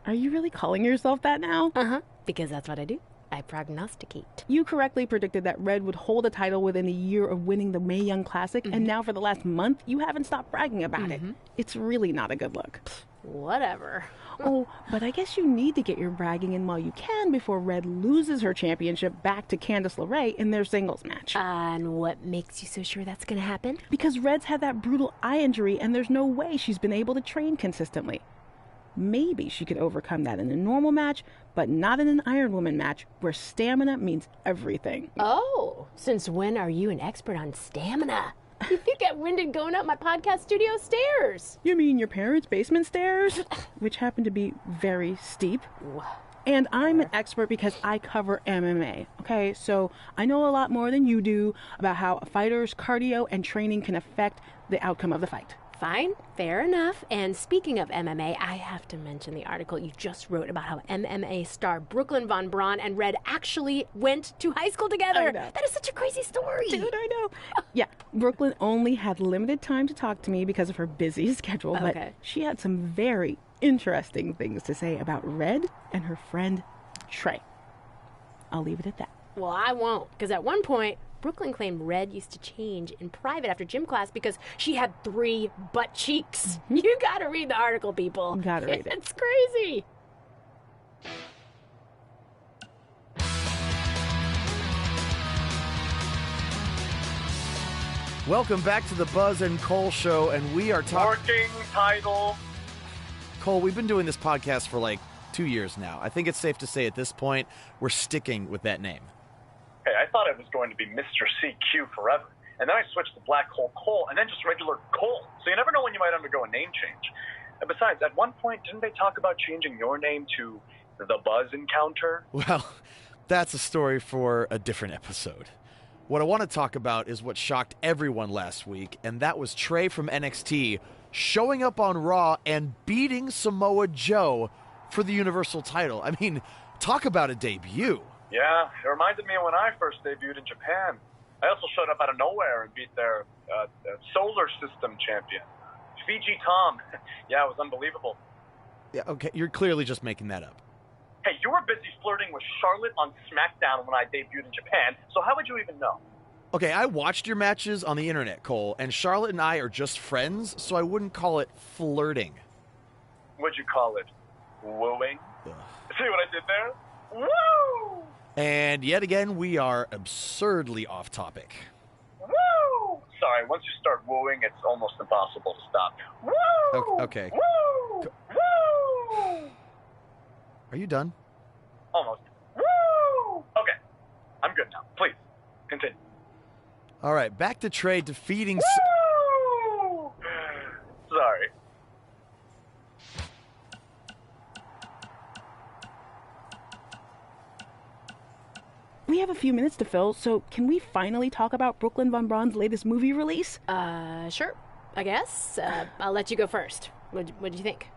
Are you really calling yourself that now? Because that's what I do. I prognosticate. You correctly predicted that Red would hold a title within a year of winning the Mae Young Classic, and now for the last month, you haven't stopped bragging about it. It's really not a good look. Whatever. Oh, but I guess you need to get your bragging in while you can before Red loses her championship back to Candice LeRae in their singles match. And what makes you so sure that's going to happen? Because Red's had that brutal eye injury and there's no way she's been able to train consistently. Maybe she could overcome that in a normal match, but not in an Iron Woman match where stamina means everything. Oh, since when are you an expert on stamina? You think I winded going up my podcast studio stairs? You mean your parents' basement stairs? Which happen to be very steep. And I'm an expert because I cover MMA, okay? So I know a lot more than you do about how a fighter's cardio and training can affect the outcome of the fight. Fine, fair enough. And speaking of MMA, I have to mention the article you just wrote about how MMA star Brooklyn Von Braun and Red actually went to high school together. That is such a crazy story. Dude, I know. Yeah, Brooklyn only had limited time to talk to me because of her busy schedule, but she had some very interesting things to say about Red and her friend Trey. I'll leave it at that. Well, I won't, because at one point, Brooklyn claimed Red used to change in private after gym class because she had 3 butt cheeks. You gotta read the article, people. Gotta read it. It's crazy. Welcome back to the Buzz and Cole Show, and we are talking... Working title. Cole, we've been doing this podcast for like 2 years now. I think it's safe to say at this point, we're sticking with that name. Hey, I thought it was going to be Mr. CQ forever. And then I switched to Black Hole Cole and then just regular Cole. So you never know when you might undergo a name change. And besides, at one point, didn't they talk about changing your name to The Buzz Encounter? Well, that's a story for a different episode. What I want to talk about is what shocked everyone last week, and that was Trey from NXT showing up on Raw and beating Samoa Joe for the Universal title. I mean, talk about a debut. Yeah, it reminded me of when I first debuted in Japan. I also showed up out of nowhere and beat their solar system champion, Fiji Tom. Yeah, it was unbelievable. Yeah, okay, you're clearly just making that up. Hey, you were busy flirting with Charlotte on SmackDown when I debuted in Japan, so how would you even know? Okay, I watched your matches on the internet, Cole, and Charlotte and I are just friends, so I wouldn't call it flirting. What'd you call it? Wooing? Ugh. See what I did there? Woo! And yet again, we are absurdly off topic. Woo! Sorry, once you start wooing, it's almost impossible to stop. Woo! Okay. Woo! Woo! Are you done? Almost. Woo! Okay, I'm good now. Please, continue. All right, back to Trey defeating... Woo! Sorry. We have a few minutes to fill, so can we finally talk about Brooklyn Von Braun's latest movie release? Sure, I guess. I'll let you go first. What'd you think?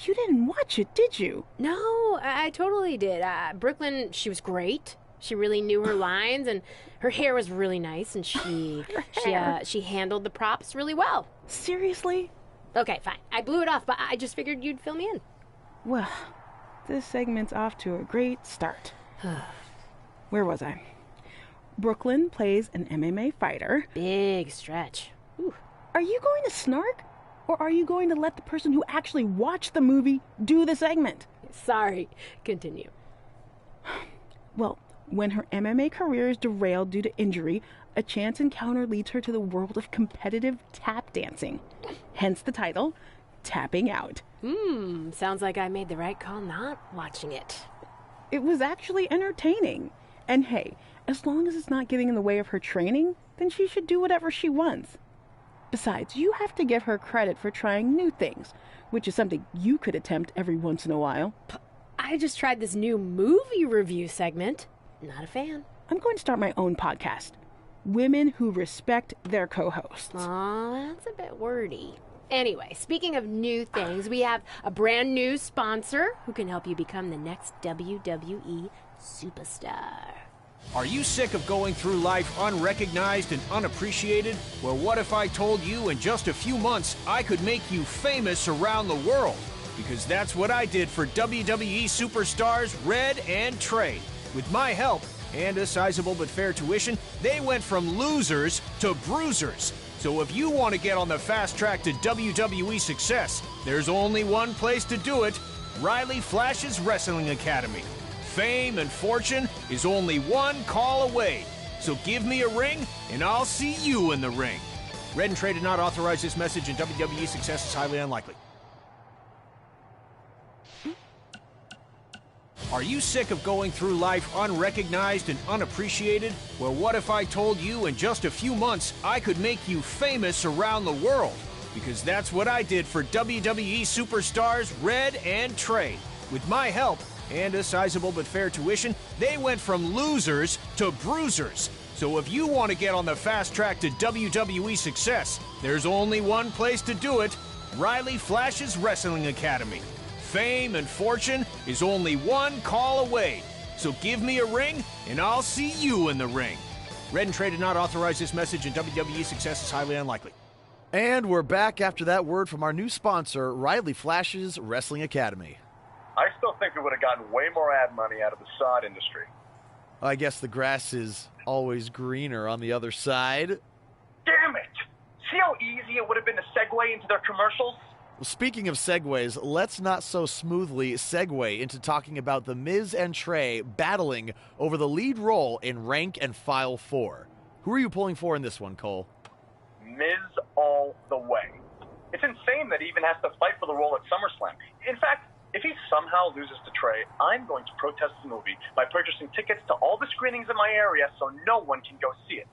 You didn't watch it, did you? No, I totally did. Brooklyn, she was great. She really knew her lines, and her hair was really nice, and she handled the props really well. Seriously? Okay, fine. I blew it off, but I just figured you'd fill me in. Well, this segment's off to a great start. Where was I? Brooklyn plays an MMA fighter. Big stretch. Ooh. Are you going to snark? Or are you going to let the person who actually watched the movie do the segment? Sorry. Continue. Well, when her MMA career is derailed due to injury, a chance encounter leads her to the world of competitive tap dancing. Hence the title, Tapping Out. Sounds like I made the right call not watching it. It was actually entertaining. And hey, as long as it's not getting in the way of her training, then she should do whatever she wants. Besides, you have to give her credit for trying new things, which is something you could attempt every once in a while. I just tried this new movie review segment. Not a fan. I'm going to start my own podcast. Women Who Respect Their Co-Hosts. Aw, that's a bit wordy. Anyway, speaking of new things, we have a brand new sponsor who can help you become the next WWE superstar. Are you sick of going through life unrecognized and unappreciated? Well, what if I told you in just a few months I could make you famous around the world? Because that's what I did for WWE superstars Red and Trey. With my help and a sizable but fair tuition, they went from losers to bruisers. So if you want to get on the fast track to WWE success, there's only one place to do it: Riley Flash's Wrestling Academy. Fame and fortune is only one call away. So give me a ring, and I'll see you in the ring. Red and Trey did not authorize this message, and WWE success is highly unlikely. Are you sick of going through life unrecognized and unappreciated? Well, what if I told you in just a few months I could make you famous around the world? Because that's what I did for WWE superstars Red and Trey. With my help and a sizable but fair tuition, they went from losers to bruisers. So if you want to get on the fast track to WWE success, there's only one place to do it: Riley Flash's Wrestling Academy. Fame and fortune is only one call away. So give me a ring, and I'll see you in the ring. Red and Trey did not authorize this message, and WWE success is highly unlikely. And we're back after that word from our new sponsor, Riley Flash's Wrestling Academy. I still think we would have gotten way more ad money out of the sod industry. I guess the grass is always greener on the other side. Damn it! See how easy it would have been to segue into their commercials? Well, speaking of segues, let's not so smoothly segue into talking about The Miz and Trey battling over the lead role in Rank and File 4. Who are you pulling for in this one, Cole? Miz all the way. It's insane that he even has to fight for the role at SummerSlam. In fact, if he somehow loses to Trey, I'm going to protest the movie by purchasing tickets to all the screenings in my area so no one can go see it.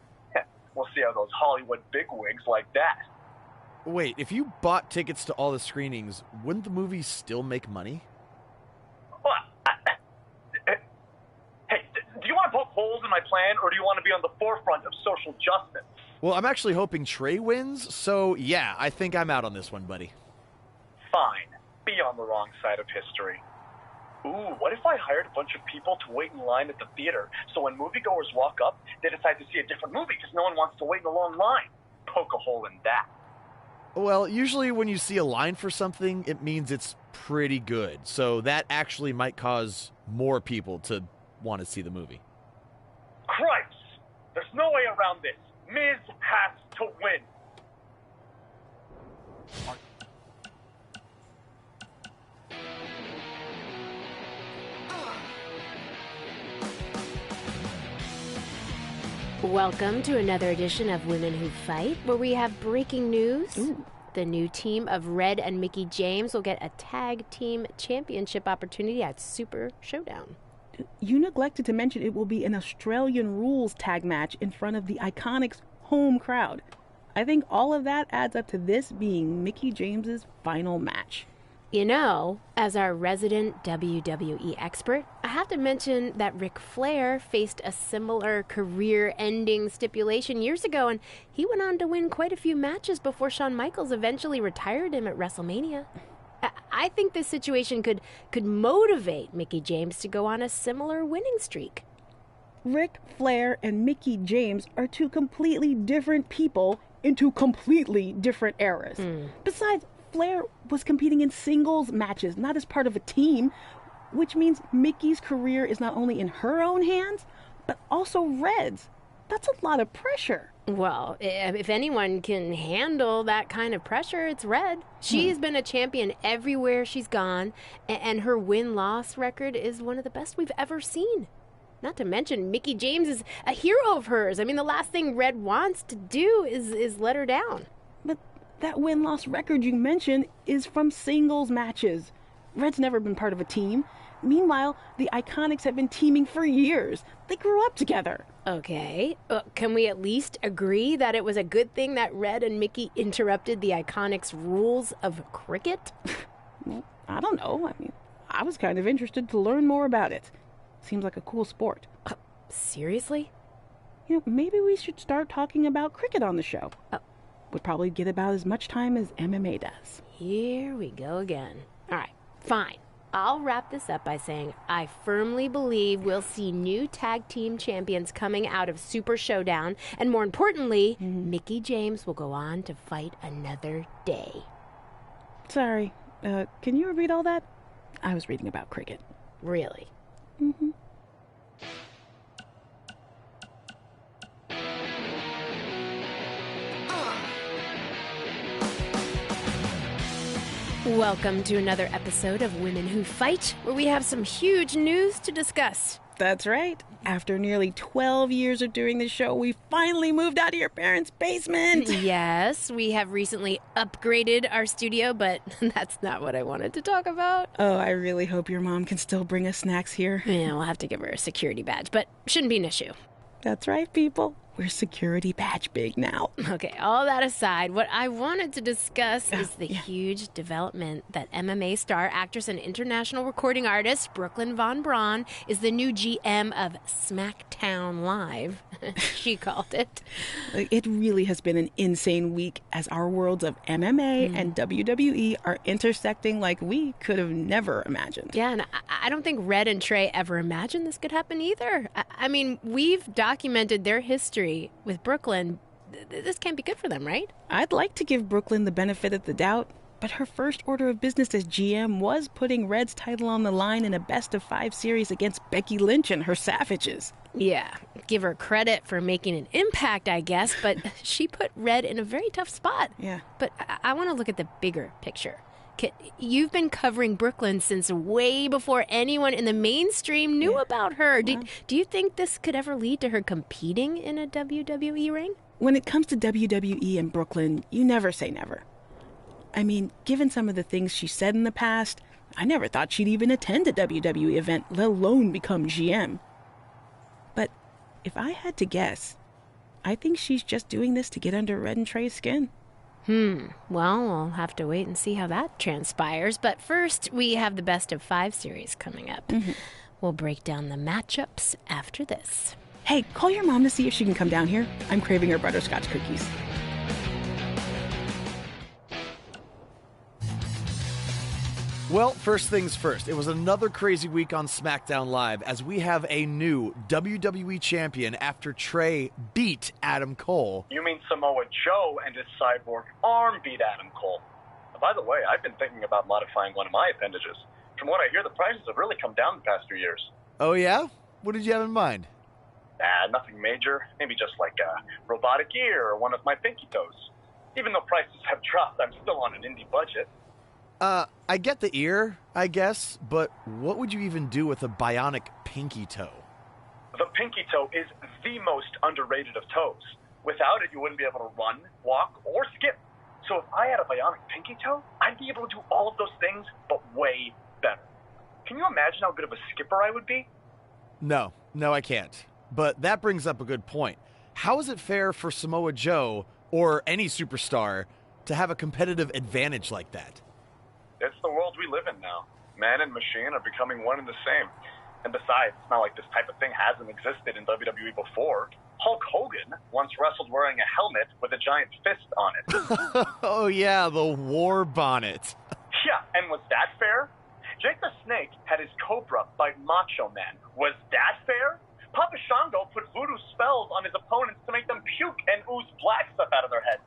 We'll see how those Hollywood bigwigs like that. Wait, if you bought tickets to all the screenings, wouldn't the movie still make money? Hey, do you want to poke holes in my plan, or do you want to be on the forefront of social justice? Well, I'm actually hoping Trey wins, so yeah, I think I'm out on this one, buddy. Fine. Be on the wrong side of history. Ooh, what if I hired a bunch of people to wait in line at the theater, so when moviegoers walk up, they decide to see a different movie because no one wants to wait in a long line? Poke a hole in that. Well, usually when you see a line for something, it means it's pretty good. So that actually might cause more people to want to see the movie. Christ! There's no way around this. Miz has to win. Welcome to another edition of Women Who Fight, where we have breaking news. Ooh. The new team of Red and Mickie James will get a tag team championship opportunity at Super Showdown. You neglected to mention it will be an Australian rules tag match in front of the Iconics' home crowd. I think all of that adds up to this being Mickie James's final match. You know, as our resident WWE expert, I have to mention that Ric Flair faced a similar career-ending stipulation years ago, and he went on to win quite a few matches before Shawn Michaels eventually retired him at WrestleMania. I think this situation could motivate Mickie James to go on a similar winning streak. Ric Flair and Mickie James are two completely different people in two completely different eras. Besides, Flair was competing in singles matches, not as part of a team, which means Mickey's career is not only in her own hands, but also Red's. That's a lot of pressure. Well, if anyone can handle that kind of pressure, it's Red. She's been a champion everywhere she's gone, and her win-loss record is one of the best we've ever seen. Not to mention, Mickie James is a hero of hers. I mean, the last thing Red wants to do is let her down. But that win-loss record you mentioned is from singles matches. Red's never been part of a team. Meanwhile, the Iconics have been teaming for years. They grew up together. Okay. Can we at least agree that it was a good thing that Red and Mickie interrupted the Iconics' rules of cricket? Well, I don't know. I mean, I was kind of interested to learn more about it. Seems like a cool sport. Seriously? You know, maybe we should start talking about cricket on the show. Would probably get about as much time as MMA does. Here we go again. All right, fine. I'll wrap this up by saying I firmly believe we'll see new tag team champions coming out of Super Showdown, and more importantly, Mickie James will go on to fight another day. Sorry, can you read all that? I was reading about cricket. Really? Mm-hmm. Welcome to another episode of Women Who Fight, where we have some huge news to discuss. That's right. After nearly 12 years of doing the show, we finally moved out of your parents' basement. Yes, we have recently upgraded our studio, but that's not what I wanted to talk about. Oh, I really hope your mom can still bring us snacks here. Yeah, we'll have to give her a security badge, but shouldn't be an issue. That's right, people. We're security badge big now. Okay, all that aside, what I wanted to discuss is the huge development that MMA star, actress, and international recording artist Brooklyn Von Braun is the new GM of SmackDown Live, she called it. It really has been an insane week as our worlds of MMA and WWE are intersecting like we could have never imagined. Yeah, and I don't think Red and Trey ever imagined this could happen either. I mean, we've documented their history with Brooklyn. This can't be good for them, right? I'd like to give Brooklyn the benefit of the doubt, but her first order of business as GM was putting Red's title on the line in a best-of-5 series against Becky Lynch and her Savages. Yeah, give her credit for making an impact, I guess, but she put Red in a very tough spot. Yeah. But I want to look at the bigger picture. You've been covering Brooklyn since way before anyone in the mainstream knew about her. Do you think this could ever lead to her competing in a WWE ring? When it comes to WWE and Brooklyn, you never say never. I mean, given some of the things she said in the past, I never thought she'd even attend a WWE event, let alone become GM. But if I had to guess, I think she's just doing this to get under Red and Trey's skin. Well, we'll have to wait and see how that transpires. But first, we have the best-of-5 series coming up. We'll break down the matchups after this. Hey, call your mom to see if she can come down here. I'm craving her butterscotch cookies. Well, first things first, it was another crazy week on SmackDown Live as we have a new WWE champion after Trey beat Adam Cole. You mean Samoa Joe and his cyborg arm beat Adam Cole? By the way, I've been thinking about modifying one of my appendages. From what I hear, the prices have really come down the past few years. Oh, yeah? What did you have in mind? Nothing major. Maybe just like a robotic ear or one of my pinky toes. Even though prices have dropped, I'm still on an indie budget. I get the ear, I guess, but what would you even do with a bionic pinky toe? The pinky toe is the most underrated of toes. Without it, you wouldn't be able to run, walk, or skip. So if I had a bionic pinky toe, I'd be able to do all of those things, but way better. Can you imagine how good of a skipper I would be? No, I can't. But that brings up a good point. How is it fair for Samoa Joe, or any superstar, to have a competitive advantage like that? It's the world we live in now. Man and machine are becoming one and the same. And besides, it's not like this type of thing hasn't existed in WWE before. Hulk Hogan once wrestled wearing a helmet with a giant fist on it. Oh yeah, the war bonnet. Yeah, and was that fair? Jake the Snake had his Cobra bite Macho Man. Was that fair? Papa Shango put voodoo spells on his opponents to make them puke and ooze black stuff out of their heads.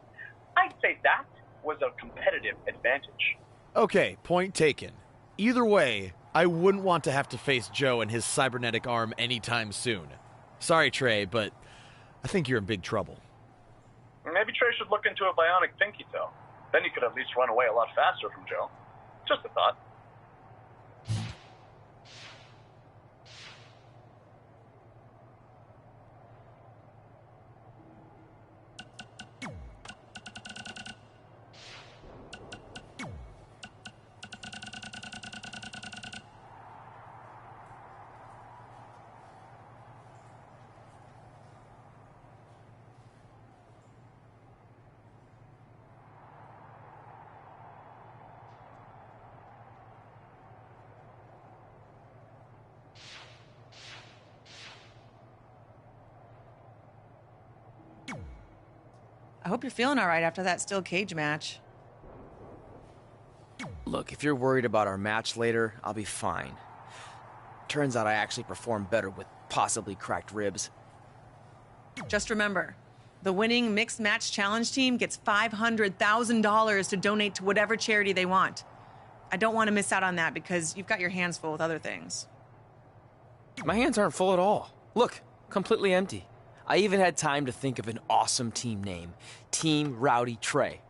I'd say that was a competitive advantage. Okay, point taken. Either way, I wouldn't want to have to face Joe and his cybernetic arm anytime soon. Sorry, Trey, but I think you're in big trouble. Maybe Trey should look into a bionic pinky toe. Then you could at least run away a lot faster from Joe. Just a thought. I hope you're feeling all right after that steel cage match. Look, if you're worried about our match later, I'll be fine. Turns out I actually performed better with possibly cracked ribs. Just remember, the winning Mixed Match Challenge team gets $500,000 to donate to whatever charity they want. I don't want to miss out on that because you've got your hands full with other things. My hands aren't full at all. Look, completely empty. I even had time to think of an awesome team name. Team Rowdy Trey.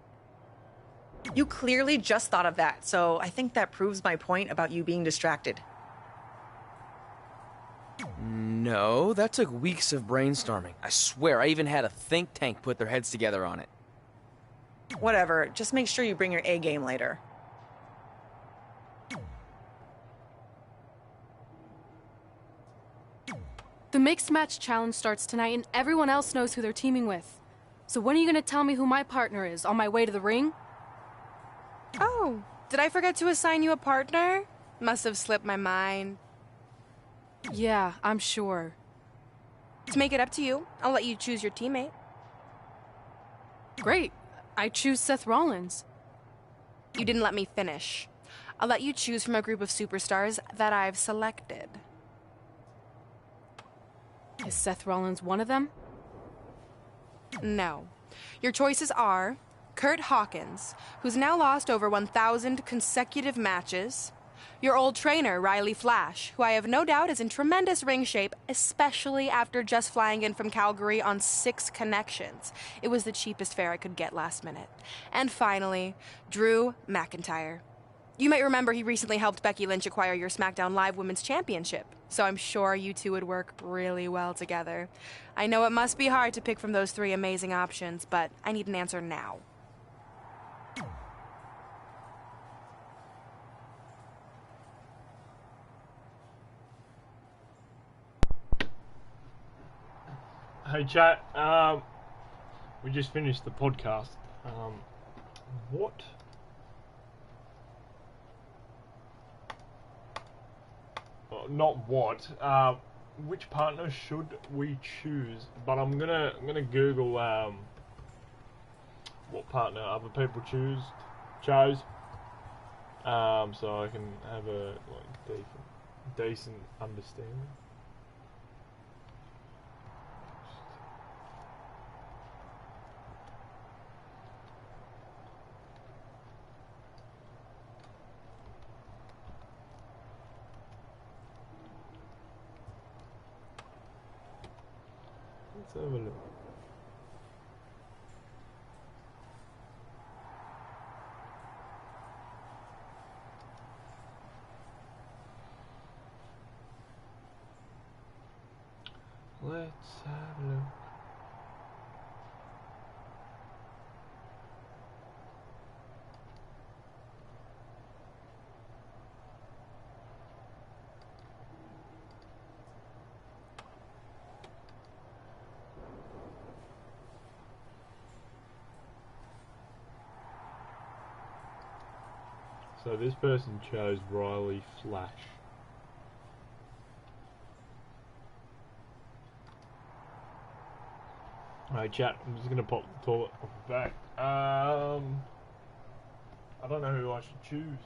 You clearly just thought of that, so I think that proves my point about you being distracted. No, that took weeks of brainstorming. I swear, I even had a think tank put their heads together on it. Whatever, just make sure you bring your A game later. The Mixed Match Challenge starts tonight and everyone else knows who they're teaming with. So when are you gonna tell me who my partner is on my way to the ring? Oh, did I forget to assign you a partner? Must have slipped my mind. Yeah, I'm sure. To make it up to you, I'll let you choose your teammate. Great. I choose Seth Rollins. You didn't let me finish. I'll let you choose from a group of superstars that I've selected. Is Seth Rollins one of them? No. Your choices are Kurt Hawkins, who's now lost over 1,000 consecutive matches. Your old trainer, Riley Flash, who I have no doubt is in tremendous ring shape, especially after just flying in from Calgary on 6 connections. It was the cheapest fare I could get last minute. And finally, Drew McIntyre. You might remember he recently helped Becky Lynch acquire your SmackDown Live Women's Championship, so I'm sure you two would work really well together. I know it must be hard to pick from those 3 amazing options, but I need an answer now. Hey chat, we just finished the podcast. What? Not what. Which partner should we choose? But I'm gonna Google what partner other people chose. So I can have a decent understanding. Let's have a look. Let's have a look. So this person chose Riley Flash. Alright chat, I'm just gonna pop the toilet off the back. I don't know who I should choose.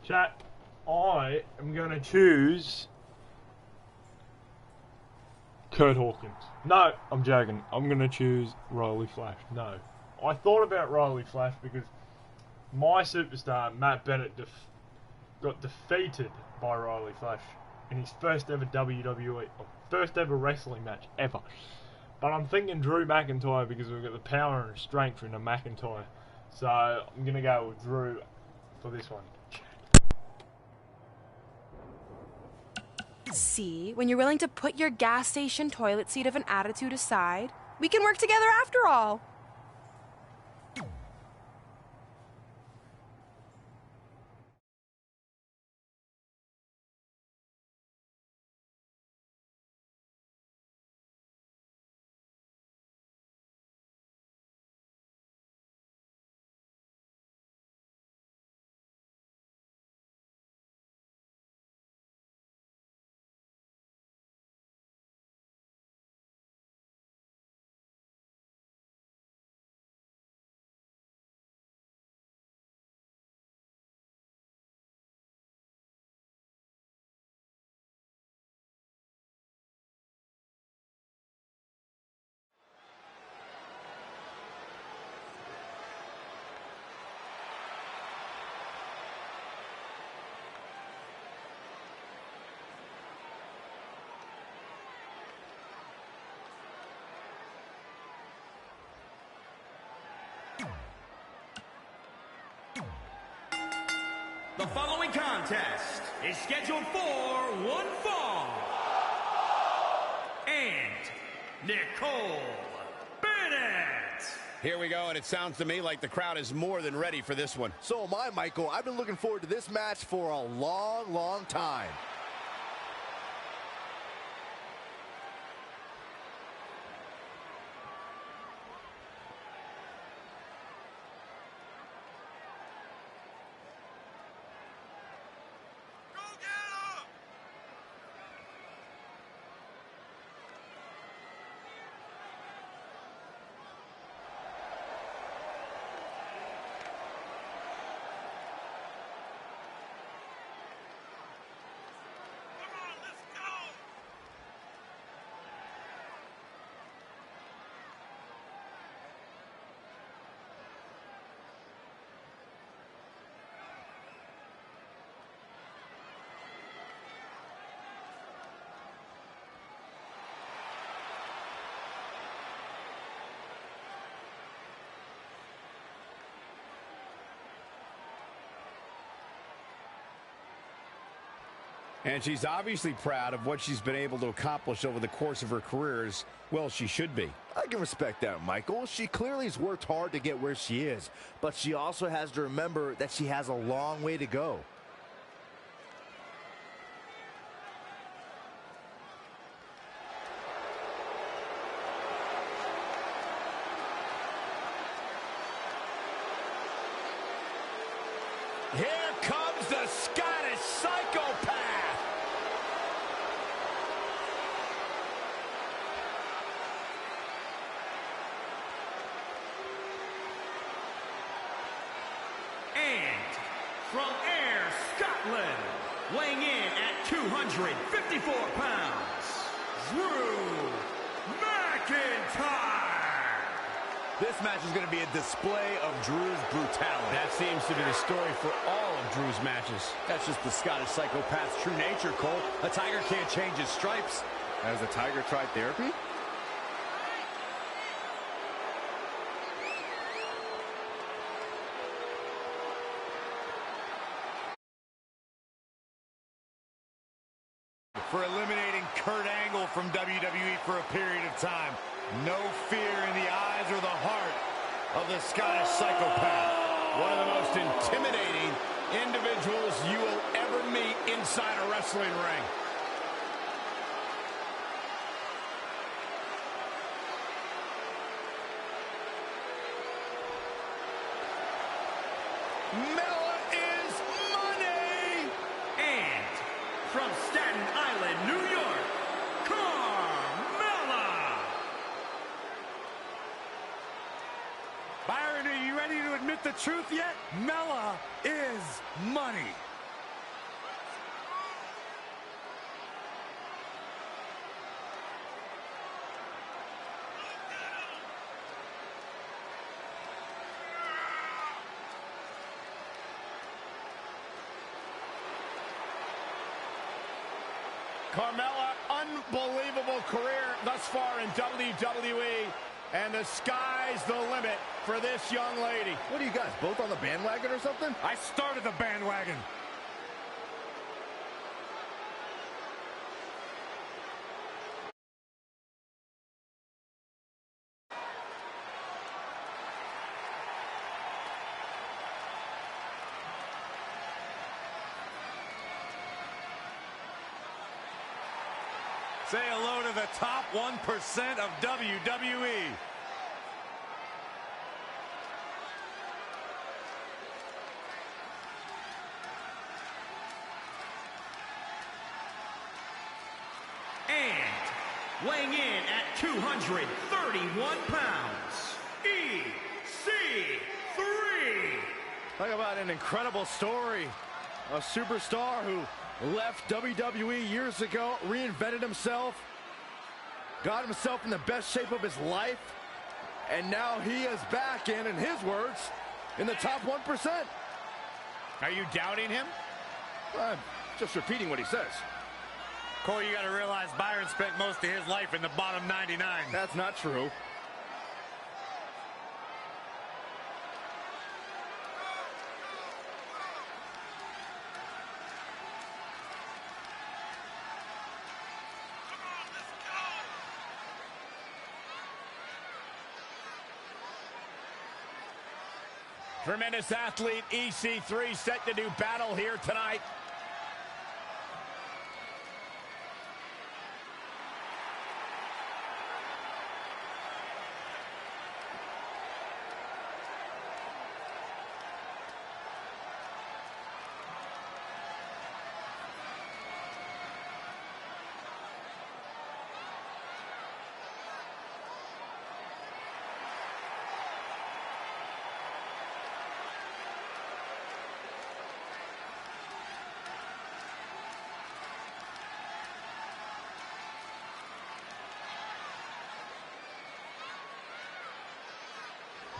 Chat, I am going to choose Kurt Hawkins. No, I'm joking. I'm going to choose Riley Flash. No. I thought about Riley Flash because my superstar, Matt Bennett, got defeated by Riley Flash in his first ever WWE, first ever wrestling match ever. But I'm thinking Drew McIntyre because we've got the power and strength in a McIntyre. So I'm going to go with Drew for this one. See, when you're willing to put your gas station toilet seat of an attitude aside, we can work together after all. The following contest is scheduled for one fall. And Nicole Bennett. Here we go, and it sounds to me like the crowd is more than ready for this one. So am I, Michael. I've been looking forward to this match for a long, long time. And she's obviously proud of what she's been able to accomplish over the course of her career, as well she should be. I can respect that, Michael. She clearly has worked hard to get where she is, but she also has to remember that she has a long way to go. Here comes the Scottish Psychopath. And from Ayr, Scotland, weighing in at 254 pounds, Drew McIntyre. This match is going to be a display of Drew's brutality. That seems to be the story for all of Drew's matches. That's just the Scottish Psychopath's true nature, Cole. A tiger can't change his stripes. Has the tiger tried therapy? For eliminating Kurt Angle from WWE for a period of time. No fear in the eyes or the heart of the Scottish Psychopath. One of the most intimidating individuals you will ever meet inside a wrestling ring. Mella is money! And from Staten Island, New York, Carmella! Byron, are you ready to admit the truth yet? Mella is money. Carmella, unbelievable career thus far in WWE, and the sky's the limit for this young lady. What are you guys, both on the bandwagon or something? I started the bandwagon. Say hello to the top 1% of WWE. And weighing in at 231 pounds, EC3. Talk about an incredible story. A superstar who left WWE years ago, reinvented himself, got himself in the best shape of his life, and now he is back in his words, in the top 1%. Are you doubting him? I'm just repeating what he says. Corey, you got to realize Byron spent most of his life in the bottom 99. That's not true. Tremendous athlete EC3 set to do battle here tonight.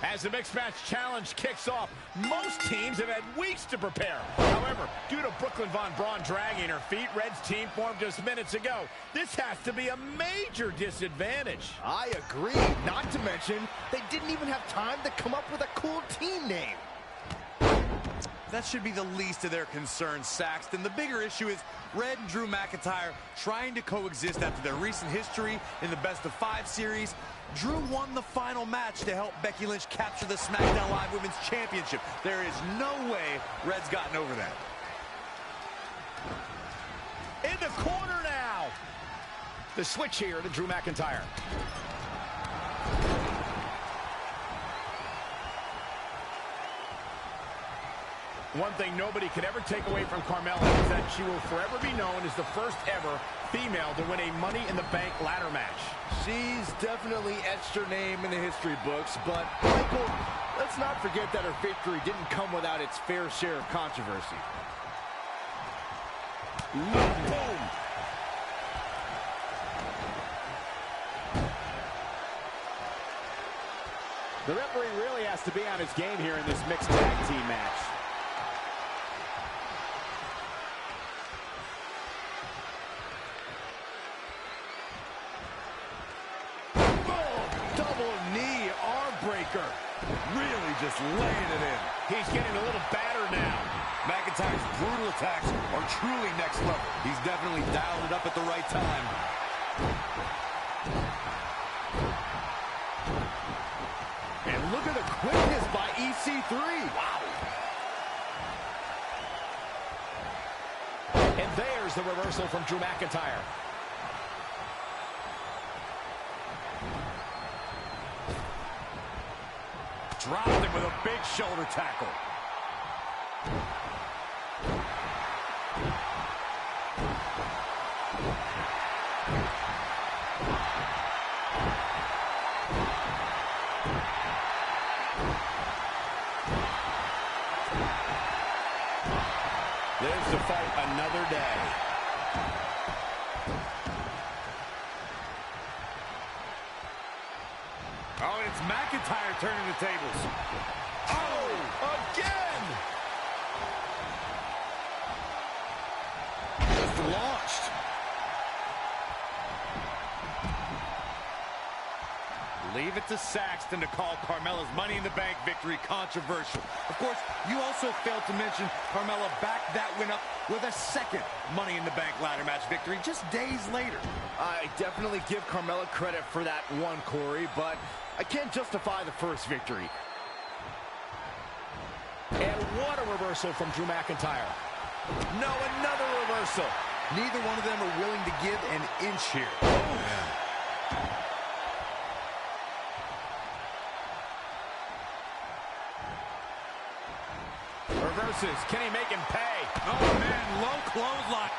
As the Mixed Match Challenge kicks off, most teams have had weeks to prepare. However, due to Brooklyn Von Braun dragging her feet, Red's team formed just minutes ago. This has to be a major disadvantage. I agree. Not to mention, they didn't even have time to come up with a cool team name. That should be the least of their concerns, Saxton. The bigger issue is Red and Drew McIntyre trying to coexist after their recent history in the best-of-5 series. Drew won the final match to help Becky Lynch capture the SmackDown Live Women's Championship. There is no way Red's gotten over that. In the corner now. The switch here to Drew McIntyre. One thing nobody could ever take away from Carmella is that she will forever be known as the first ever female to win a Money in the Bank ladder match. She's definitely etched her name in the history books, but Michael, let's not forget that her victory didn't come without its fair share of controversy. Boom! The referee really has to be on his game here in this mixed tag team match. Really just laying it in. He's getting a little battered now. McIntyre's brutal attacks are truly next level. He's definitely dialed it up at the right time. And look at the quickness by EC3. Wow. And there's the reversal from Drew McIntyre. Dropped him with a big shoulder tackle. Lives to fight another day. Oh, and it's McIntyre turning the tables. Oh, again! Just launched. Leave it to Saxton to call Carmella's Money in the Bank victory controversial. Of course, you also failed to mention Carmella backed that win up with a second Money in the Bank ladder match victory just days later. I definitely give Carmella credit for that one, Corey, but I can't justify the first victory. And what a reversal from Drew McIntyre. No, another reversal. Neither one of them are willing to give an inch here. Reverses. Can he make him pay? Oh, man, low clothesline.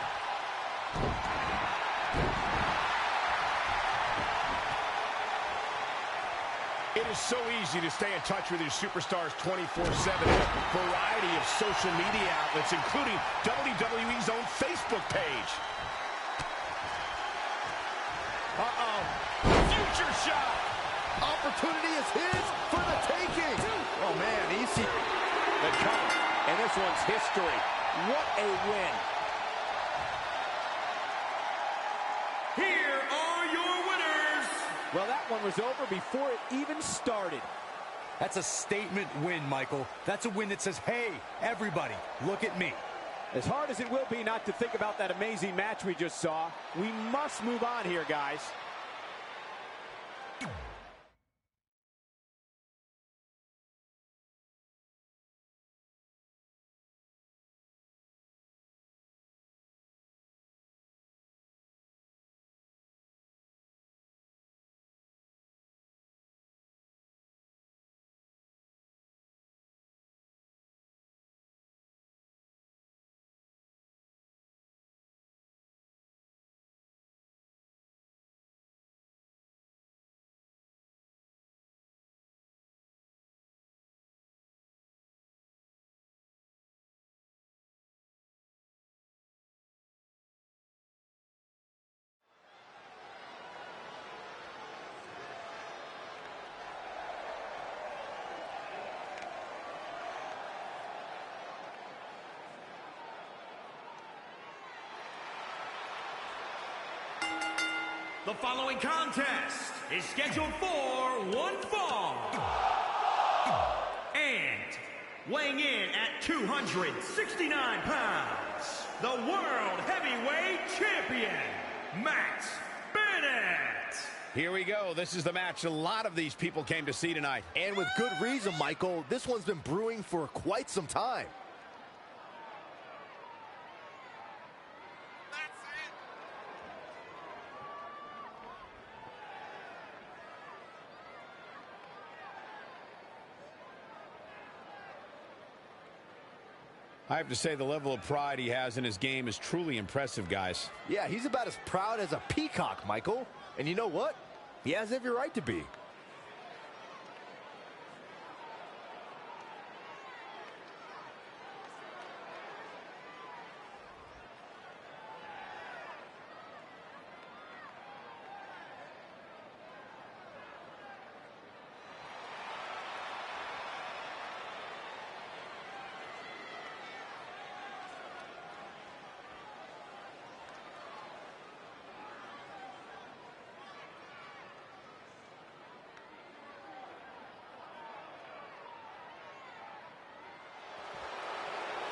It is so easy to stay in touch with your superstars 24/7 in a variety of social media outlets, including WWE's own Facebook page. Uh-oh. Future shot. Opportunity is his for the taking. Oh, man, easy. The cover, and this one's history. What a win. Here are your winners. Well, that one was over before it even started. That's a statement win, Michael. That's a win that says, hey, everybody, look at me. As hard as it will be not to think about that amazing match we just saw, we must move on here, guys. The following contest is scheduled for one fall. And weighing in at 269 pounds, the World Heavyweight Champion, Matt Bennett. Here we go. This is the match a lot of these people came to see tonight. And with good reason, Michael. This one's been brewing for quite some time. I have to say the level of pride he has in his game is truly impressive, guys. Yeah, he's about as proud as a peacock, Michael. And you know what? He has every right to be.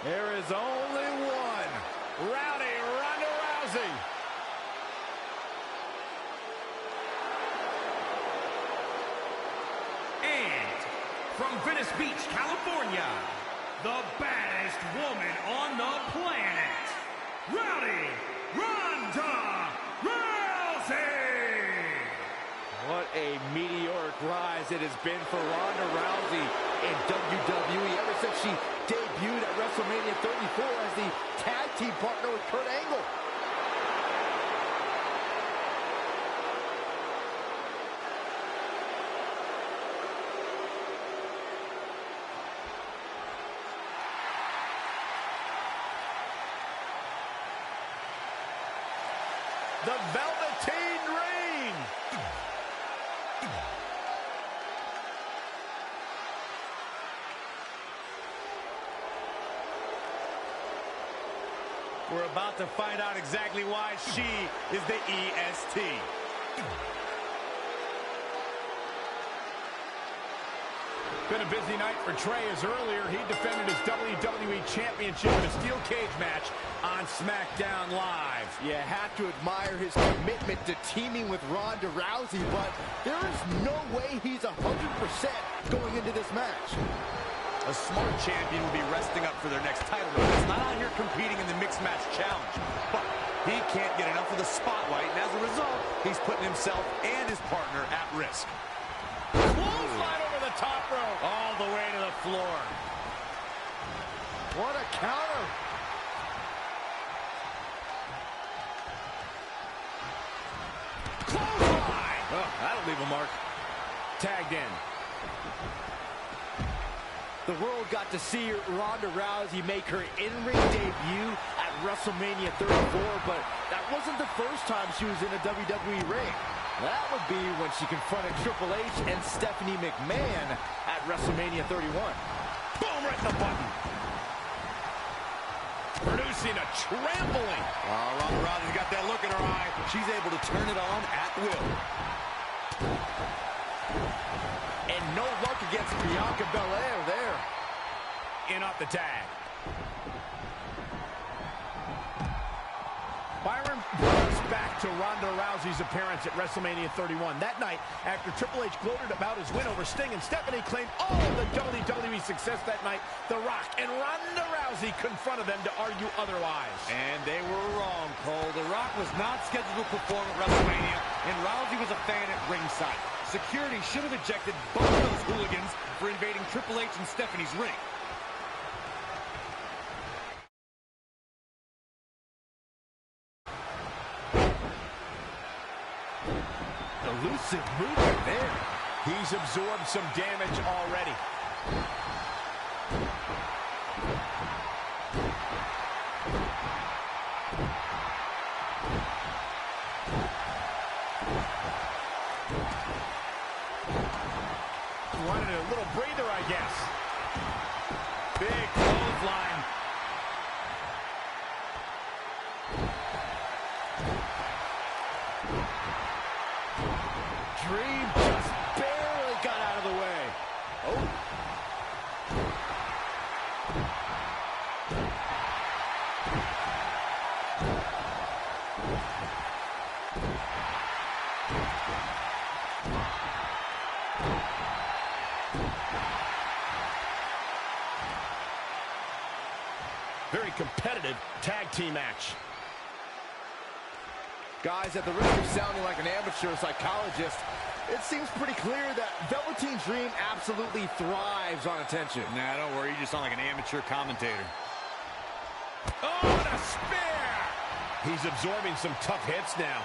There is only one. Rowdy Ronda Rousey. And from Venice Beach, California, the baddest woman on the planet, Rowdy Ronda Rousey. What a meteoric rise it has been for Ronda Rousey in WWE ever since she debuted at WrestleMania 34 as the tag team partner with Kurt Angle. The Velveteen Dream. We're about to find out exactly why she is the EST. Been a busy night for Trey, as earlier he defended his WWE Championship in a steel cage match on SmackDown Live. You have to admire his commitment to teaming with Ronda Rousey, but there is no way he's 100% going into this match. A smart champion will be resting up for their next title run. It's not out here competing in the mixed match challenge, but He can't get enough of the spotlight, and as a result, he's putting himself and his partner at risk. Clothesline over the top rope. All the way to the floor. What a counter. Clothesline. Oh, that'll leave a mark. Tagged in. The world got to see Ronda Rousey make her in-ring debut at WrestleMania 34, but that wasn't the first time she was in a WWE ring. That would be when she confronted Triple H and Stephanie McMahon at WrestleMania 31. Boom, right in the button. Producing a trampling. Ronda Rousey's got that look in her eye. She's able to turn it on at will. And no luck against Bianca Belair there. In off the tag. Byron brings back to Ronda Rousey's appearance at WrestleMania 31. That night, after Triple H gloated about his win over Sting and Stephanie claimed all of the WWE success that night, The Rock and Ronda Rousey confronted them to argue otherwise. And they were wrong, Cole. The Rock was not scheduled to perform at WrestleMania, and Rousey was a fan at ringside. Security should have ejected both of those hooligans for invading Triple H and Stephanie's ring. Elusive movement there. He's absorbed some damage already. Wanted a little breather, I guess. Big clothesline. Dream just barely got out of the way. Oh. Very competitive tag team match. Guys, at the risk of sounding like an amateur psychologist, it seems pretty clear that Velveteen Dream absolutely thrives on attention. Nah, don't worry. You just sound like an amateur commentator. Oh, and a spear! He's absorbing some tough hits now.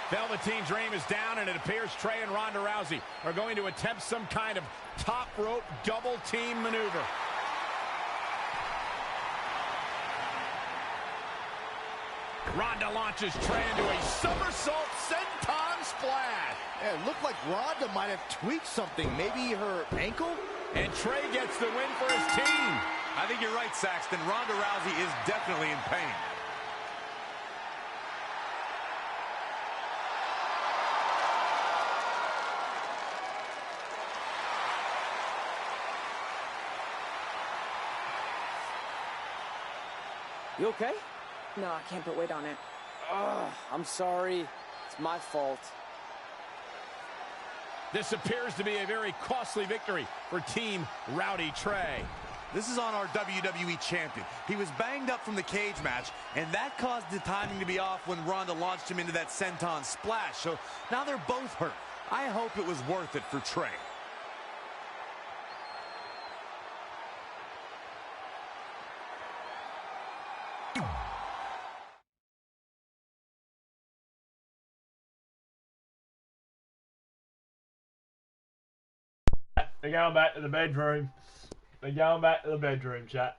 Velveteen Dream is down, and it appears Trey and Ronda Rousey are going to attempt some kind of top rope double team maneuver. Ronda launches Trey into a somersault senton splash. Yeah, it looked like Ronda might have tweaked something, maybe her ankle? And Trey gets the win for his team. I think you're right, Saxton. Ronda Rousey is definitely in pain. You okay? No, I can't put weight on it. Ugh, I'm sorry. It's my fault. This appears to be a very costly victory for Team Rowdy Trey. This is on our WWE champion. He was banged up from the cage match, and that caused the timing to be off when Ronda launched him into that senton splash. So now they're both hurt. I hope it was worth it for Trey. They're going back to the bedroom. They're going back to the bedroom, chat.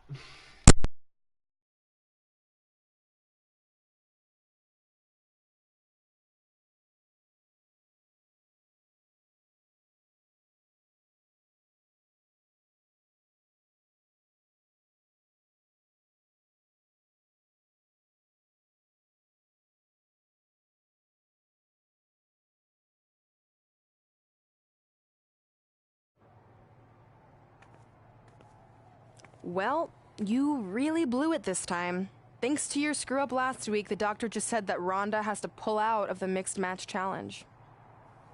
Well, you really blew it this time. Thanks to your screw-up last week, the doctor just said that Ronda has to pull out of the Mixed Match Challenge.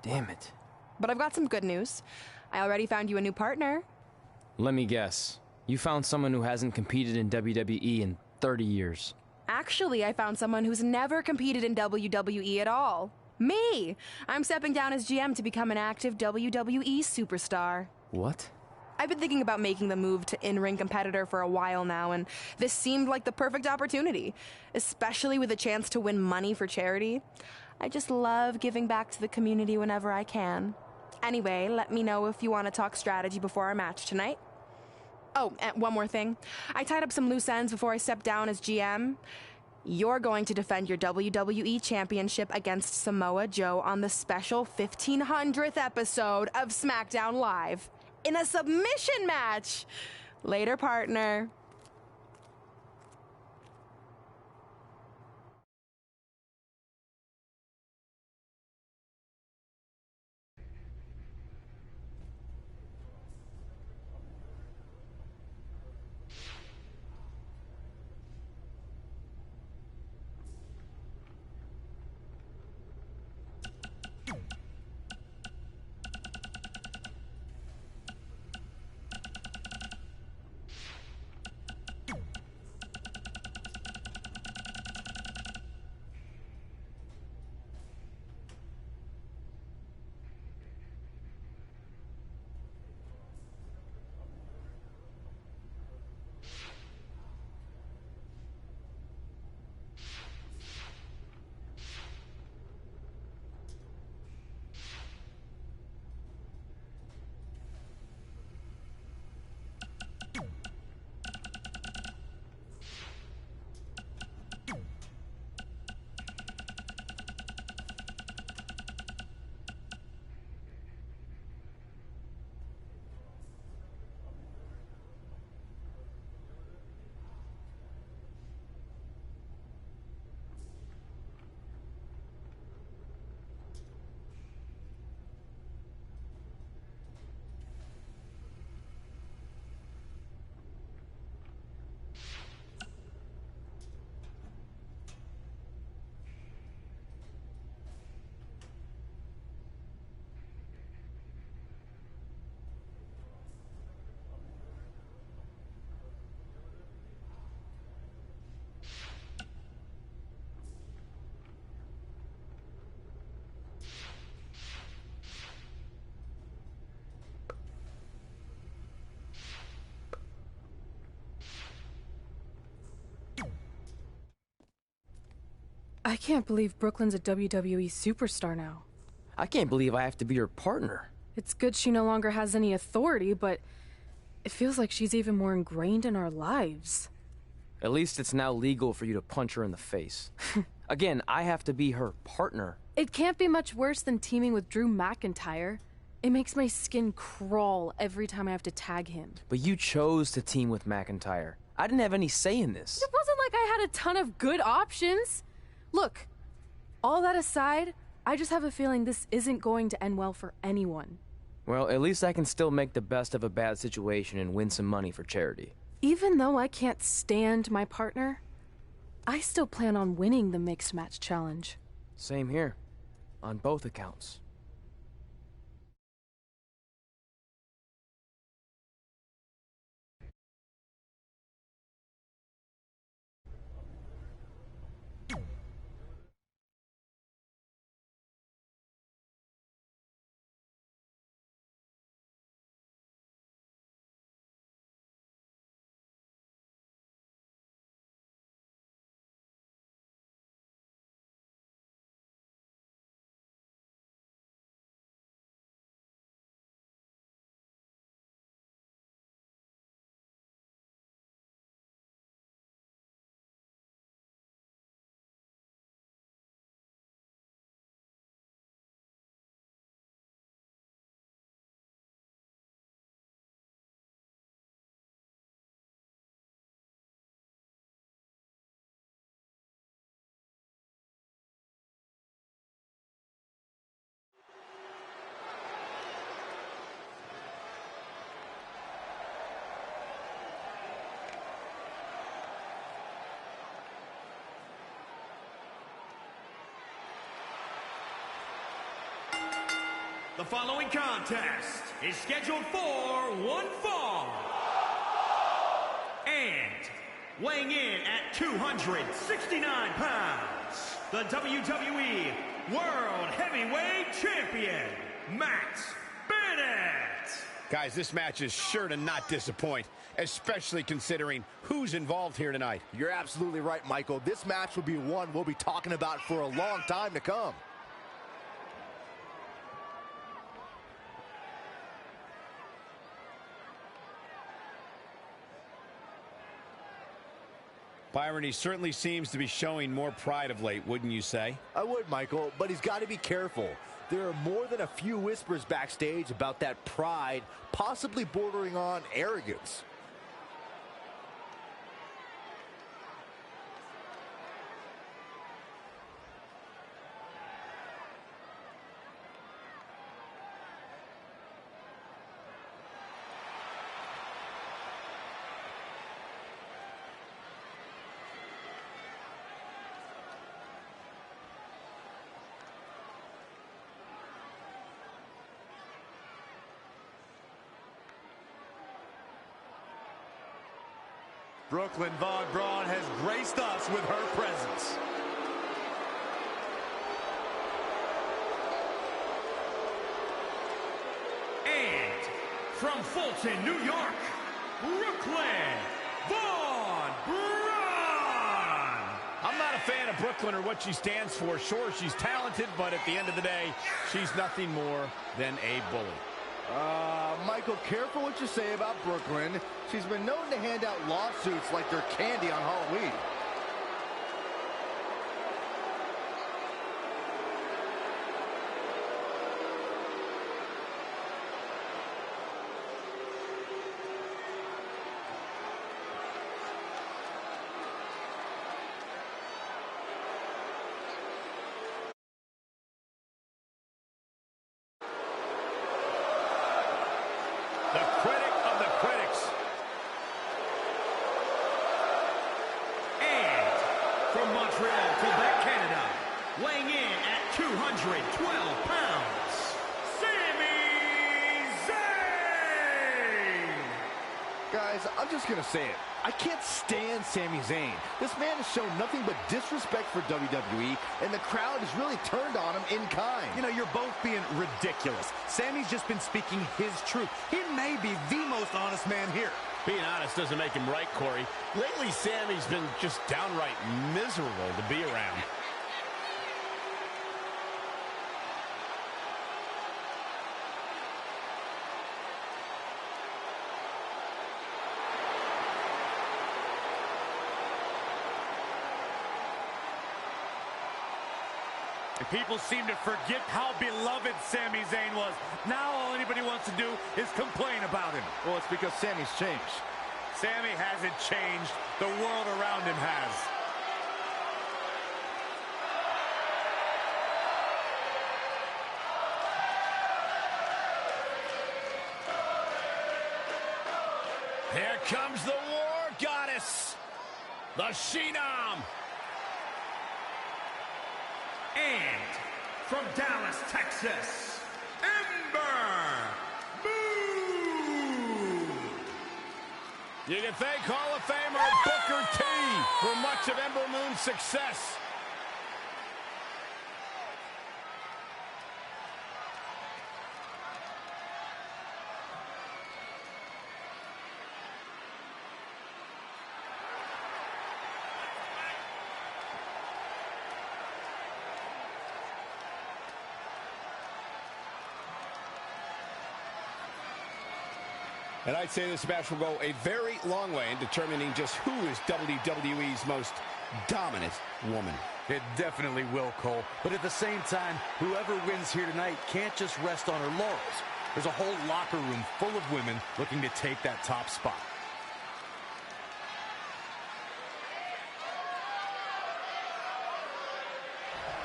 Damn it. But I've got some good news. I already found you a new partner. Let me guess. You found someone who hasn't competed in WWE in 30 years. Actually, I found someone who's never competed in WWE at all. Me! I'm stepping down as GM to become an active WWE superstar. What? I've been thinking about making the move to in-ring competitor for a while now, and this seemed like the perfect opportunity, especially with a chance to win money for charity. I just love giving back to the community whenever I can. Anyway, let me know if you want to talk strategy before our match tonight. Oh, and one more thing. I tied up some loose ends before I stepped down as GM. You're going to defend your WWE Championship against Samoa Joe on the special 1500th episode of SmackDown Live in a submission match. Later, partner. I can't believe Brooklyn's a WWE superstar now. I can't believe I have to be her partner. It's good she no longer has any authority, but it feels like she's even more ingrained in our lives. At least it's now legal for you to punch her in the face. Again, I have to be her partner. It can't be much worse than teaming with Drew McIntyre. It makes my skin crawl every time I have to tag him. But you chose to team with McIntyre. I didn't have any say in this. It wasn't like I had a ton of good options. Look, all that aside, I just have a feeling this isn't going to end well for anyone. Well, at least I can still make the best of a bad situation and win some money for charity. Even though I can't stand my partner, I still plan on winning the Mixed Match Challenge. Same here, on both accounts. The following contest is scheduled for one fall. And weighing in at 269 pounds, the WWE World Heavyweight Champion, Matt Bennett. Guys, this match is sure to not disappoint, especially considering who's involved here tonight. You're absolutely right, Michael. This match will be one we'll be talking about for a long time to come. Byron, he certainly seems to be showing more pride of late, wouldn't you say? I would, Michael, but he's got to be careful. There are more than a few whispers backstage about that pride, possibly bordering on arrogance. Brooklyn Von Braun has graced us with her presence. And from Fulton, New York, Brooklyn Von Braun. I'm not a fan of Brooklyn or what she stands for. Sure, she's talented, but at the end of the day, she's nothing more than a bully. Michael, careful what you say about Brooklyn. She's been known to hand out lawsuits like they're candy on Halloween. The critic of the critics. And from Montreal, Quebec, Canada, weighing in at 212 pounds, Sami Zayn. Guys, I'm just going to say it. I can't stand Sami Zayn. This man has shown nothing but disrespect for WWE, and the crowd has really turned on him in kind. You know, you're both being ridiculous. Sami's just been speaking his truth. He may be the most honest man here. Being honest doesn't make him right, Corey. Lately, Sami's been just downright miserable to be around. And people seem to forget how beloved Sami Zayn was. Now all anybody wants to do is complain about him. Well, it's because Sami's changed. Sami hasn't changed. The world around him has. Here comes the war goddess, the Phenom. And from Dallas, Texas, Ember Moon. You can thank Hall of Famer Booker T for much of Ember Moon's success. And I'd say this match will go a very long way in determining just who is WWE's most dominant woman. It definitely will, Cole. But at the same time, whoever wins here tonight can't just rest on her laurels. There's a whole locker room full of women looking to take that top spot.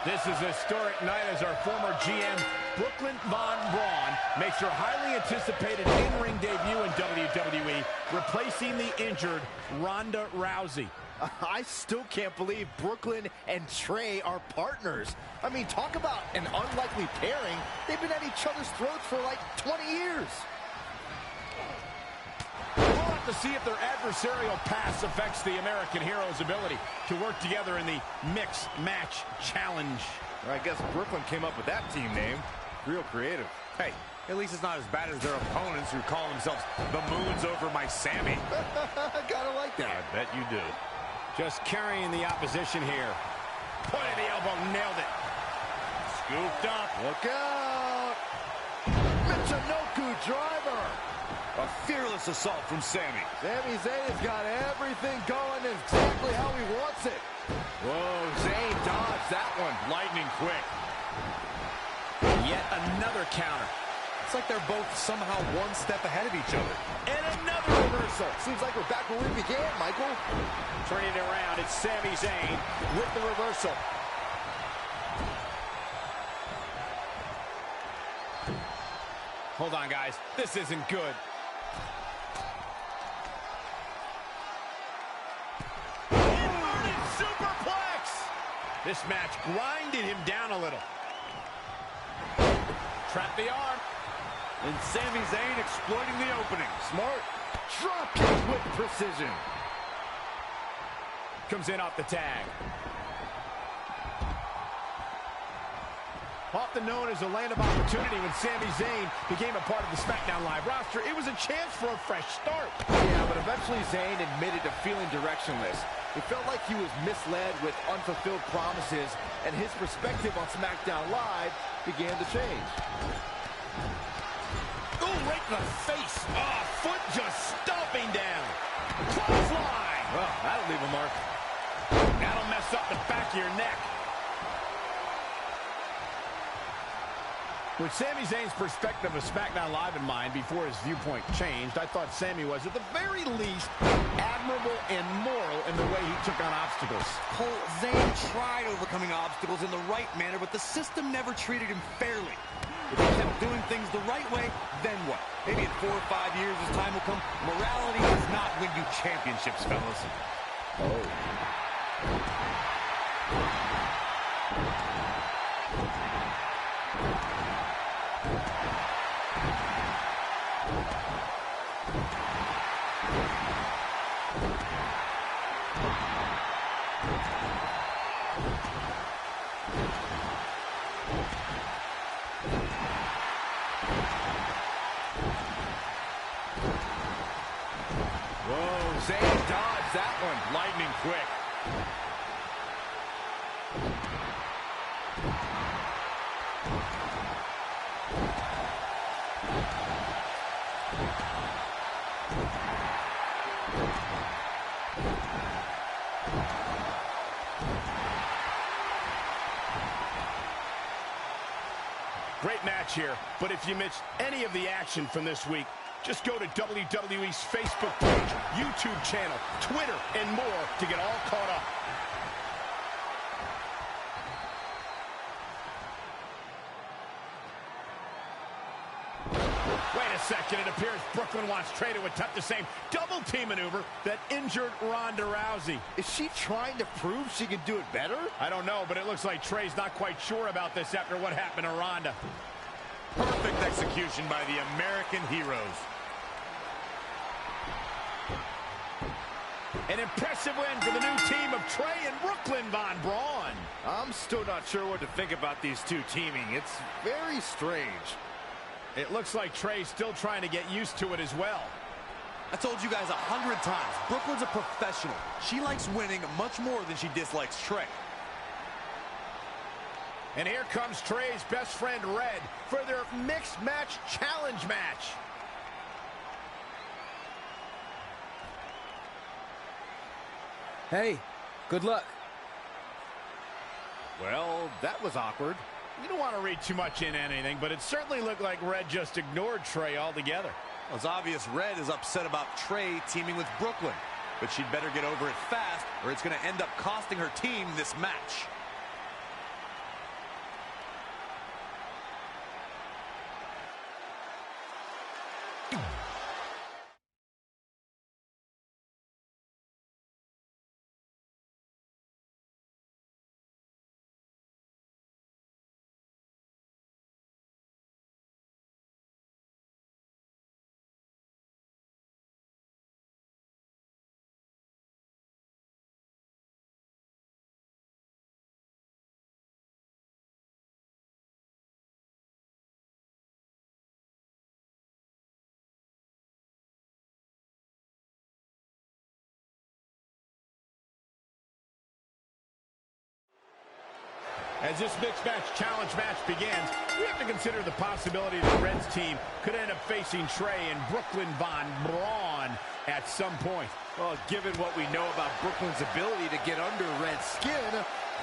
This is a historic night as our former GM, Brooklyn Von Braun, makes her highly anticipated in-ring debut in WWE, replacing the injured Ronda Rousey. I still can't believe Brooklyn and Trey are partners. I mean, talk about an unlikely pairing. They've been at each other's throats for like 20 years. We'll have to see if their adversarial past affects the American Hero's ability to work together in the Mixed Match Challenge. I guess Brooklyn came up with that team name. Real creative. Hey, at least it's not as bad as their opponents who call themselves the Moons over my Sammy. Gotta like that. I bet you do. Just carrying the opposition here. Point of the elbow, nailed it. Scooped up. Look out. Michinoku driver. A fearless assault from Sammy. Sami Zayn has got everything going exactly how he wants it. Whoa, Zayn dodged that one. Lightning quick. Yet another counter. It's like they're both somehow one step ahead of each other. And another reversal. Seems like we're back where we began, Michael. Turning it around, it's Sami Zayn with the reversal. Hold on, guys. This isn't good. Inverted superplex. This match grinded him down a little. Trap the arm. And Sami Zayn exploiting the opening. Smart. Drop kick with precision. Comes in off the tag. Often known as a land of opportunity, when Sami Zayn became a part of the SmackDown Live roster, it was a chance for a fresh start. Yeah, but eventually Zayn admitted to feeling directionless. It felt like he was misled with unfulfilled promises, and his perspective on SmackDown Live began to change. Oh, right in the face. Oh, foot just stomping down. Clothesline. Well, that'll leave a mark. That'll mess up the back of your neck. With Sami Zayn's perspective of SmackDown Live in mind before his viewpoint changed, I thought Sami was, at the very least, admirable and moral in the way he took on obstacles. Cole, Zayn tried overcoming obstacles in the right manner, but the system never treated him fairly. If he kept doing things the right way, then what? Maybe in 4 or 5 years, as time will come, morality does not win you championships, fellas. Oh. Whoa, Zayn dodged that one. Lightning quick. Great match here, but if you missed any of the action from this week, just go to WWE's Facebook page, YouTube channel, Twitter, and more to get all caught up. Wait a second, it appears Brooklyn wants Trey to attempt the same double team maneuver that injured Ronda Rousey. Is she trying to prove she can do it better? I don't know, but it looks like Trey's not quite sure about this after what happened to Ronda. Perfect execution by the American Heroes. An impressive win for the new team of Trey and Brooklyn Von Braun. I'm still not sure what to think about these two teaming. It's very strange. It looks like Trey's still trying to get used to it as well. I told you guys 100 times, Brooklyn's a professional. She likes winning much more than she dislikes Trey. And here comes Trey's best friend, Red, for their Mixed Match Challenge match. Hey, good luck. Well, that was awkward. You don't want to read too much into anything, but it certainly looked like Red just ignored Trey altogether. Well, it's obvious Red is upset about Trey teaming with Brooklyn, but she'd better get over it fast, or it's going to end up costing her team this match. As this mixed match challenge match begins, we have to consider the possibility that Red's team could end up facing Trey and Brooklyn Von Braun at some point. Well, given what we know about Brooklyn's ability to get under Red's skin,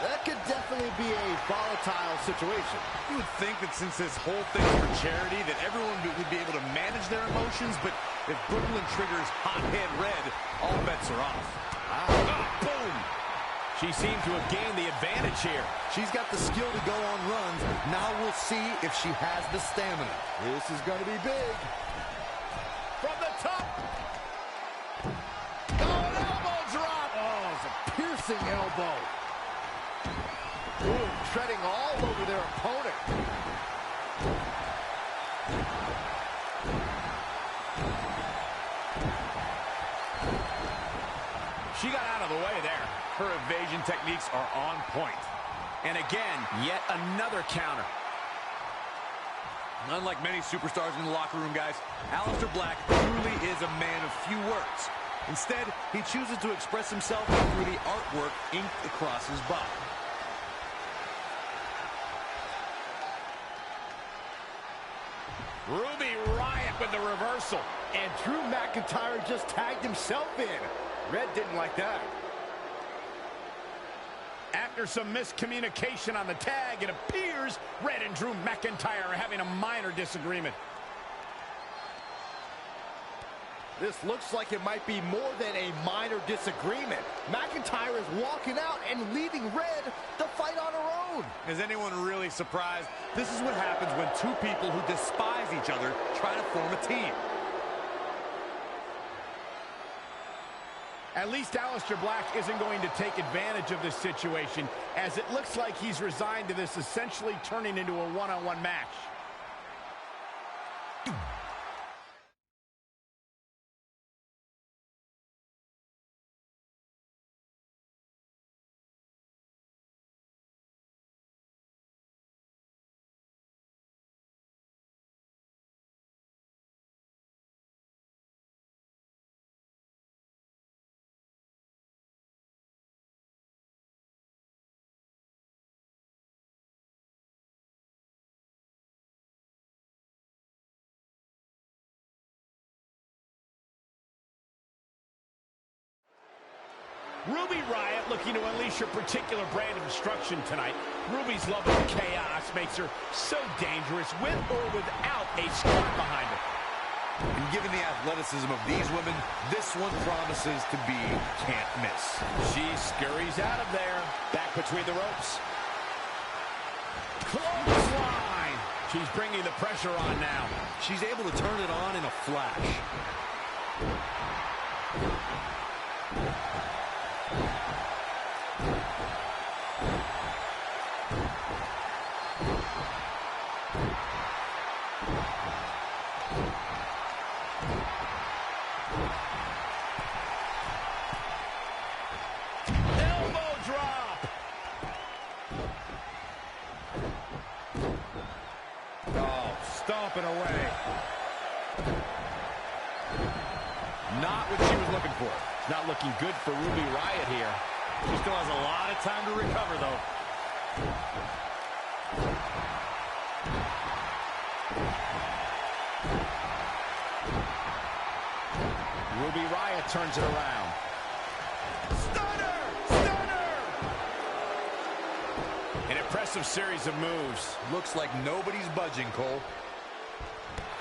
that could definitely be a volatile situation. You would think that since this whole thing's for charity, that everyone would be able to manage their emotions, but if Brooklyn triggers hot-head Red, all bets are off. Boom! She seemed to have gained the advantage here. She's got the skill to go on runs. Now we'll see if she has the stamina. This is going to be big. From the top. Oh, an elbow drop. Oh, it's a piercing elbow. Ooh, treading all over their opponent. She got out of the way there. Her evasion techniques are on point. And again, yet another counter. Unlike many superstars in the locker room, guys, Aleister Black truly is a man of few words. Instead, he chooses to express himself through the artwork inked across his body. Ruby Riott with the reversal. And Drew McIntyre just tagged himself in. Red didn't like that. After some miscommunication on the tag, it appears Red and Drew McIntyre are having a minor disagreement. This looks like it might be more than a minor disagreement. McIntyre is walking out and leaving Red to fight on her own. Is anyone really surprised? This is what happens when two people who despise each other try to form a team. At least Aleister Black isn't going to take advantage of this situation, as it looks like he's resigned to this essentially turning into a one-on-one match. Ruby Riott looking to unleash her particular brand of destruction tonight. Ruby's love of chaos makes her so dangerous with or without a squad behind her. And given the athleticism of these women, this one promises to be can't miss. She scurries out of there. Back between the ropes. Clothesline. She's bringing the pressure on now. She's able to turn it on in a flash. Elbow drop. Oh, stomping away. Not what she was looking for. Not looking good for Ruby Riott here. She still has a lot of time to recover, though. Ruby Riott turns it around. Stunner! Stunner! An impressive series of moves. Looks like nobody's budging, Cole.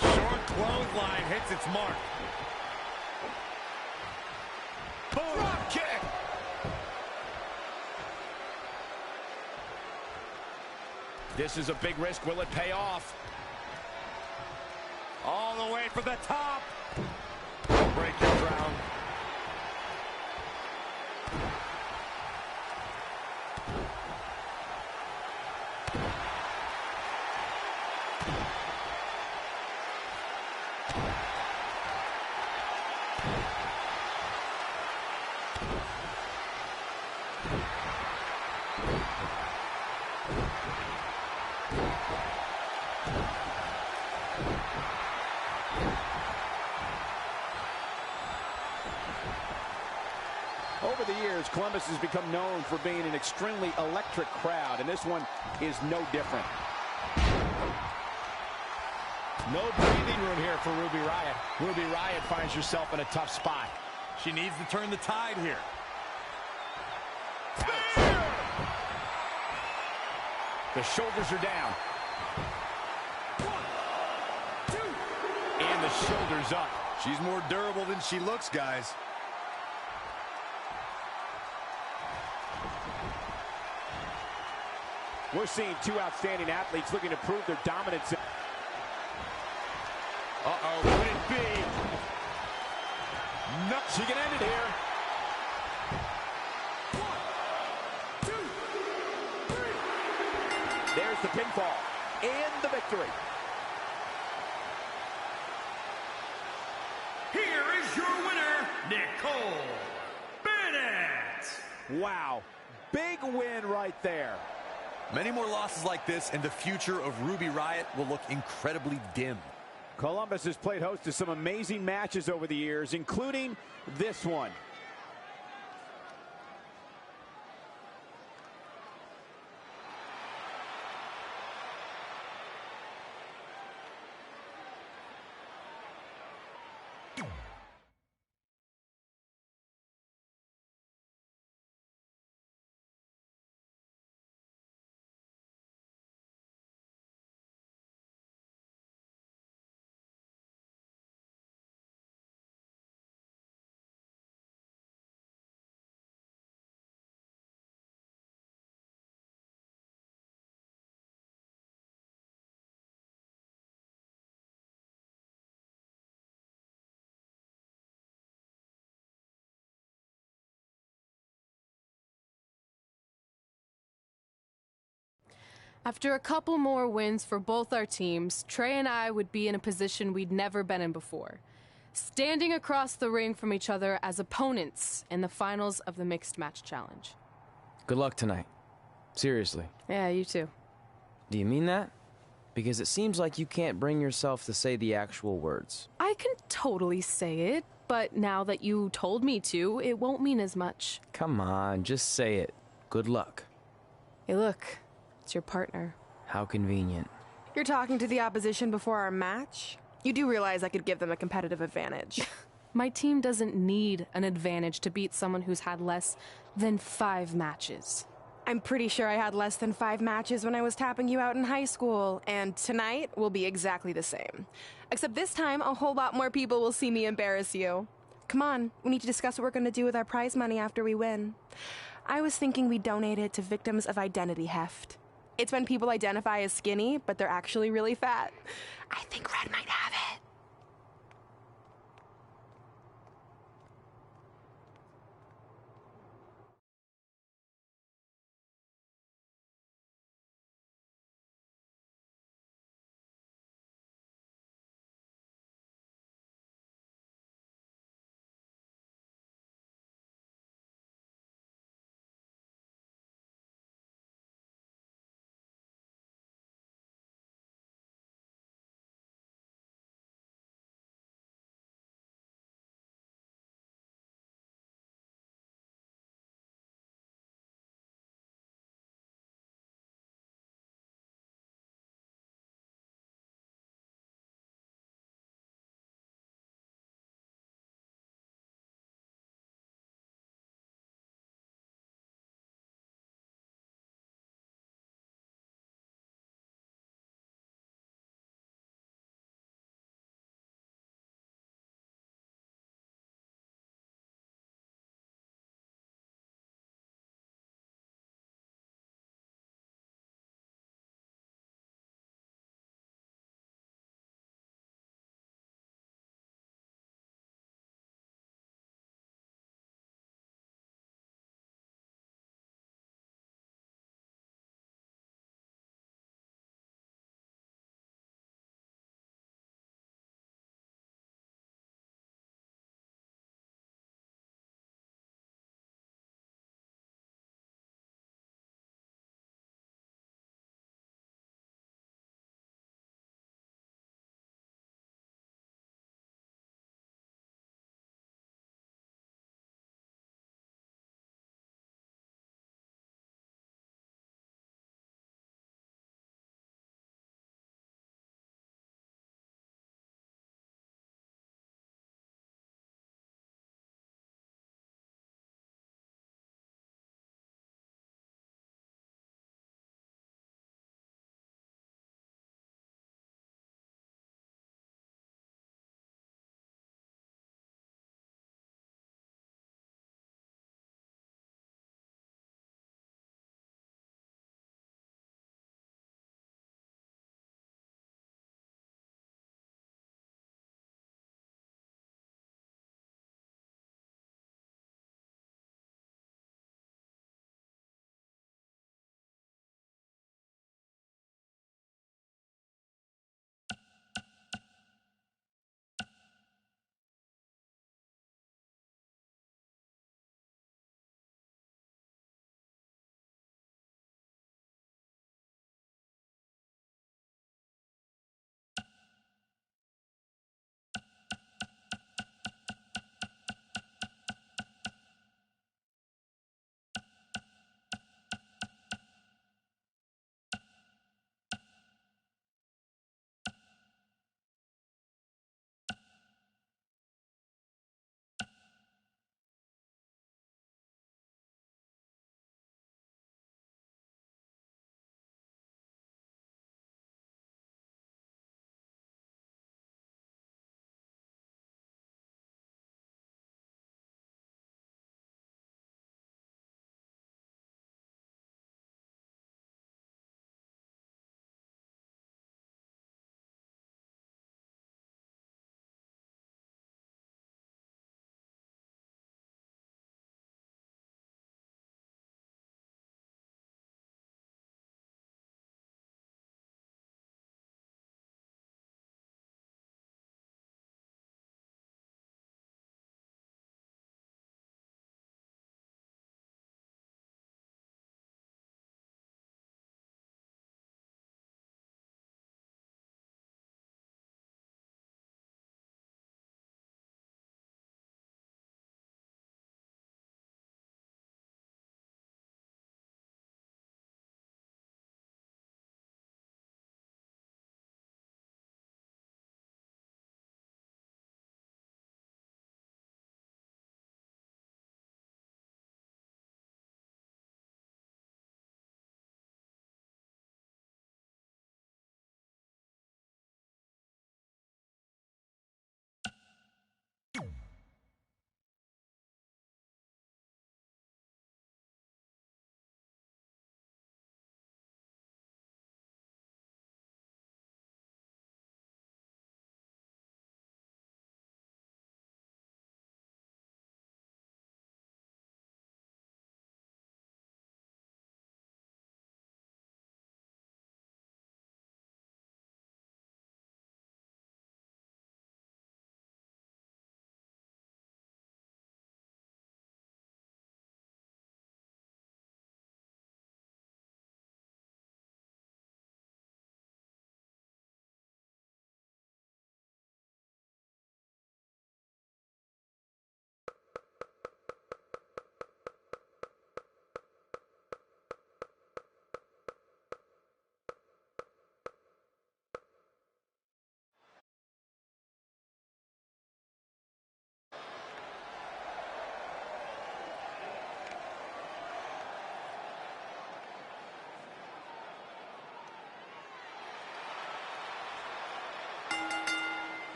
Short clothesline hits its mark. Boom! Drop kick! This is a big risk. Will it pay off? All the way for the top. Don't break your ground. Over the years, Columbus has become known for being an extremely electric crowd, and this one is no different. No breathing room here for Ruby Riott. Ruby Riott finds herself in a tough spot. She needs to turn the tide here. The shoulders are down. 1, 2. And the shoulders up. She's more durable than she looks, guys. We're seeing two outstanding athletes looking to prove their dominance. Uh-oh, could it be? No, she can end it here. 1, 2, 3. There's the pinfall and the victory. Here is your winner, Nicole Bennett. Wow, big win right there. Many more losses like this, and the future of Ruby Riott will look incredibly dim. Columbus has played host to some amazing matches over the years, including this one. After a couple more wins for both our teams, Trey and I would be in a position we'd never been in before. Standing across the ring from each other as opponents in the finals of the Mixed Match Challenge. Good luck tonight. Seriously. Yeah, you too. Do you mean that? Because it seems like you can't bring yourself to say the actual words. I can totally say it, but now that you told me to, it won't mean as much. Come on, just say it. Good luck. Hey, look. It's your partner. How convenient. You're talking to the opposition before our match? You do realize I could give them a competitive advantage. My team doesn't need an advantage to beat someone who's had less than 5 matches. I'm pretty sure I had less than 5 matches when I was tapping you out in high school, and tonight will be exactly the same. Except this time, a whole lot more people will see me embarrass you. Come on, we need to discuss what we're going to do with our prize money after we win. I was thinking we donate it to victims of identity heft. It's when people identify as skinny, but they're actually really fat. I think Red might have it.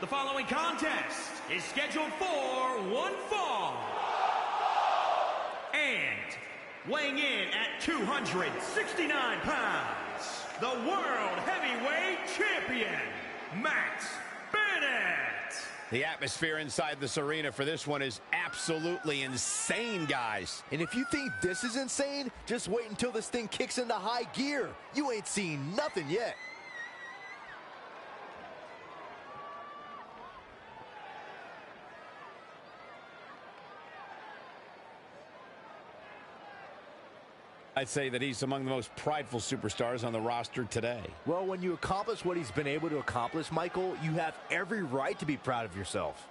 The following contest is scheduled for one fall. And weighing in at 269 pounds, the World Heavyweight Champion, Matt Bennett. The atmosphere inside this arena for this one is absolutely insane, guys. And if you think this is insane, just wait until this thing kicks into high gear. You ain't seen nothing yet. I'd say that he's among the most prideful superstars on the roster today. Well, when you accomplish what he's been able to accomplish, Michael, you have every right to be proud of yourself.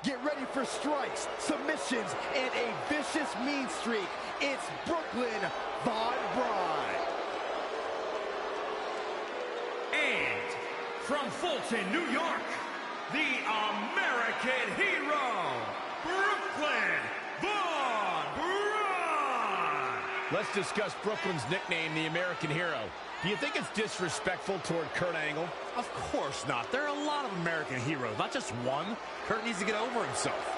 Get ready for strikes, submissions, and a vicious mean streak. It's Brooklyn Von Braun. And from Fulton, New York, the American hero, Brooklyn Von Braun. Let's discuss Brooklyn's nickname, the American Hero. Do you think it's disrespectful toward Kurt Angle? Of course not. There are a lot of American heroes, not just one. Kurt needs to get over himself.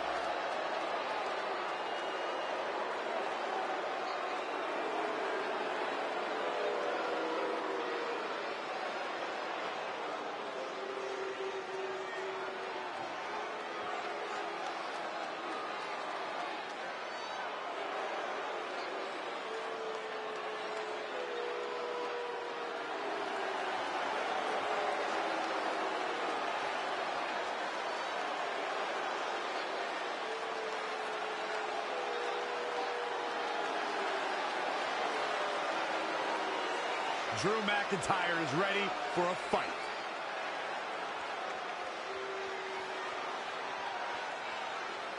Drew McIntyre is ready for a fight.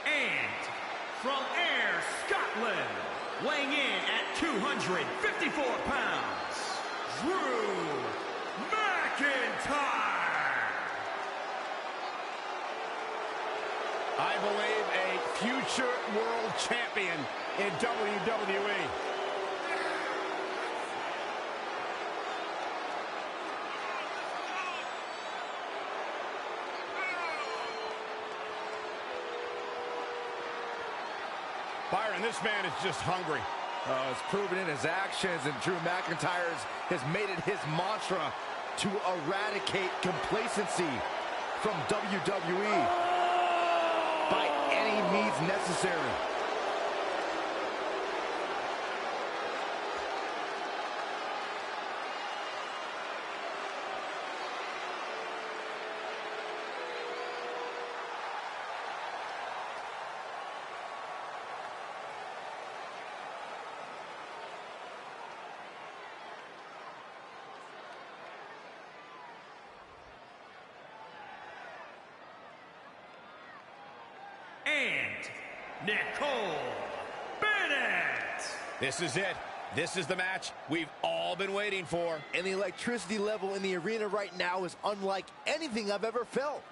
And from Ayr, Scotland, weighing in at 254 pounds, Drew McIntyre. I believe a future world champion in WWE. Byron, this man is just hungry. It's proven in his actions, and Drew McIntyre has made it his mantra to eradicate complacency from WWE by any means necessary. And Nicole Bennett. This is it. This is the match we've all been waiting for. And the electricity level in the arena right now is unlike anything I've ever felt.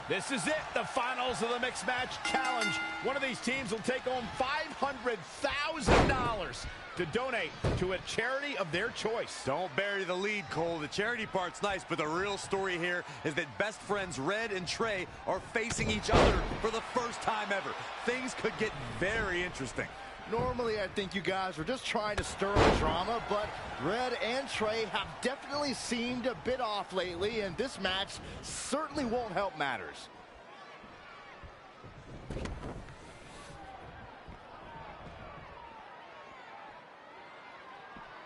This is it, the finals of the Mixed Match Challenge. One of these teams will take home $500,000 to donate to a charity of their choice. Don't bury the lead, Cole. The charity part's nice, but the real story here is that best friends Red and Trey are facing each other for the first time ever. Things could get very interesting. Normally, I think you guys are just trying to stir up drama, but Red and Trey have definitely seemed a bit off lately, and this match certainly won't help matters.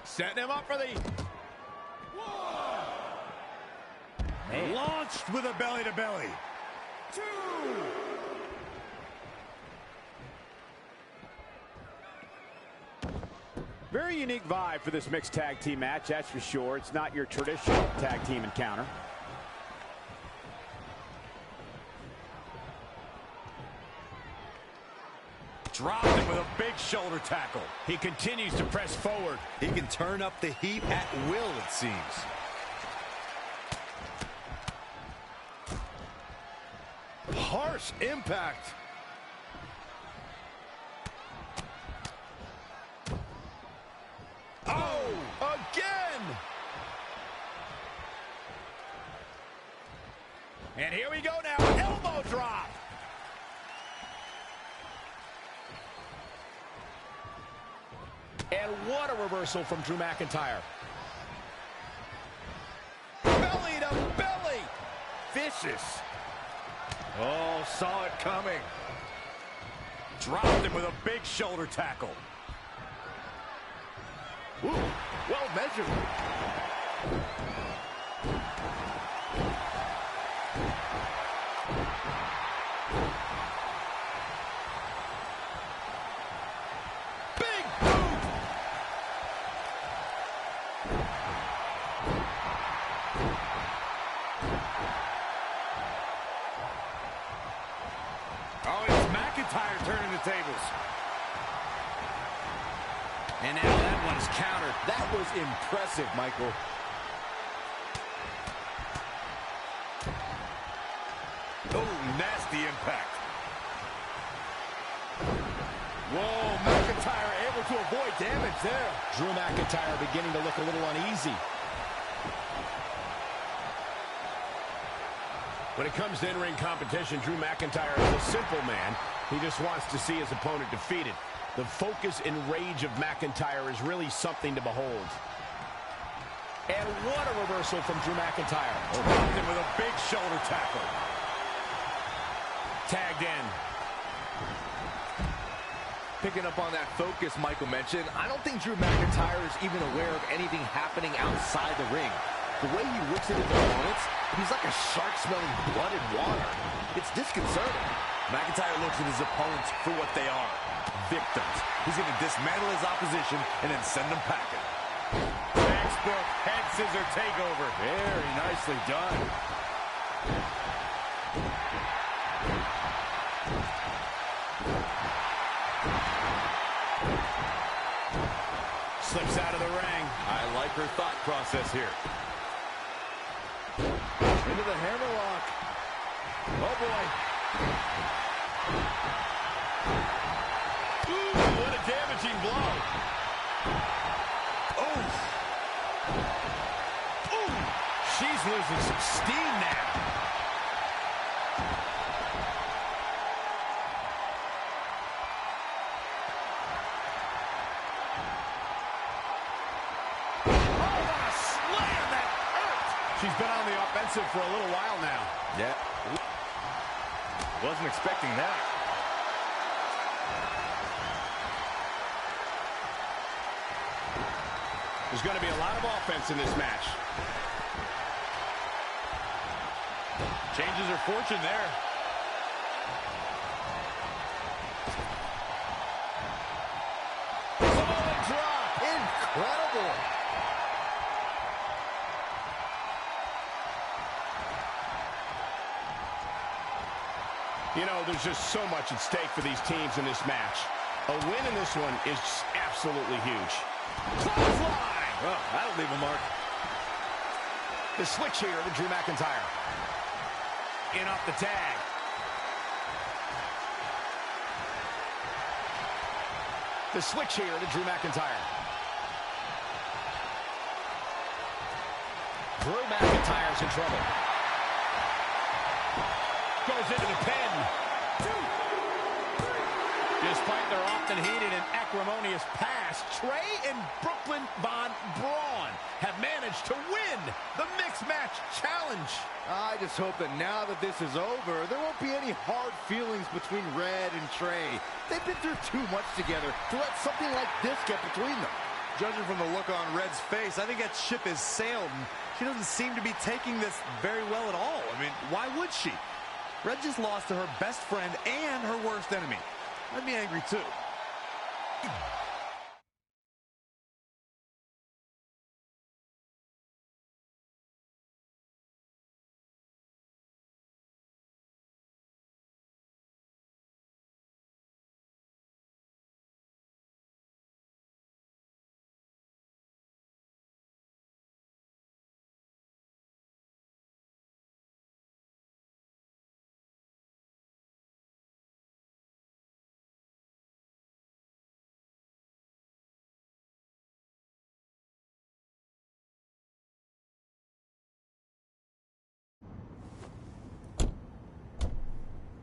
Setting him up for the... One. Launched with a belly-to-belly. Two. Very unique vibe for this mixed tag team match, that's for sure. It's not your traditional tag team encounter. Dropped him with a big shoulder tackle. He continues to press forward. He can turn up the heat at will, it seems. Harsh impact. Oh, again! And here we go now, elbow drop. And what a reversal from Drew McIntyre. Belly to belly. Vicious. Oh, saw it coming. Dropped him with a big shoulder tackle. Ooh, well measured. Big boot! Oh, it's McIntyre turning the tables. And now that one's countered. That was impressive, Michael. Oh, nasty impact. Whoa, McIntyre able to avoid damage there. Drew McIntyre beginning to look a little uneasy. When it comes to in-ring competition, Drew McIntyre is a simple man. He just wants to see his opponent defeated. The focus and rage of McIntyre is really something to behold. And what a reversal from Drew McIntyre. Dropped him with a big shoulder tackle. Tagged in. Picking up on that focus Michael mentioned, I don't think Drew McIntyre is even aware of anything happening outside the ring. The way he looks at his opponents, he's like a shark smelling blood and water. It's disconcerting. McIntyre looks at his opponents for what they are. Victims. He's going to dismantle his opposition and then send them packing. Textbook head scissor takeover. Very nicely done. Slips out of the ring. I like her thought process here. Into the hammerlock. Oh, boy. Ooh, what a damaging blow. Oh. Ooh. She's losing some steam now. She's been on the offensive for a little while now. Yeah. Wasn't expecting that. There's going to be a lot of offense in this match. Changes her fortune there. Solid drop. Incredible. You know, there's just so much at stake for these teams in this match. A win in this one is just absolutely huge. Clothesline! Well, that'll leave a mark. The switch here to Drew McIntyre. in off the tag. The switch here to Drew McIntyre. Drew McIntyre's in trouble. Goes into the pin. Despite their often heated and acrimonious past, Trey and Brooklyn Von Braun have managed to win the Mixed Match Challenge. I just hope that now that this is over, there won't be any hard feelings between Red and Trey. They've been through too much together to let something like this get between them. Judging from the look on Red's face, I think that ship has sailed, and she doesn't seem to be taking this very well at all. I mean, why would she? Red just lost to her best friend and her worst enemy. I'd be angry too.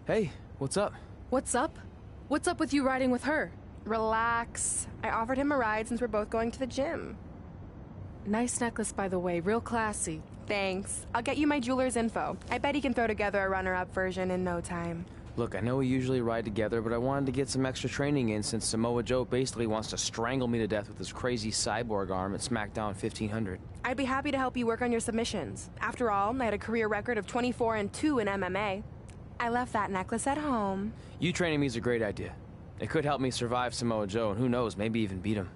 Hey, what's up? What's up? What's up with you riding with her? Relax. I offered him a ride since we're both going to the gym. Nice necklace, by the way. Real classy. Thanks. I'll get you my jeweler's info. I bet he can throw together a runner-up version in no time. Look, I know we usually ride together, but I wanted to get some extra training in since Samoa Joe basically wants to strangle me to death with his crazy cyborg arm at SmackDown 1500. I'd be happy to help you work on your submissions. After all, I had a career record of 24-2 in MMA. I left that necklace at home. You training me is a great idea. It could help me survive Samoa Joe, and who knows, maybe even beat him.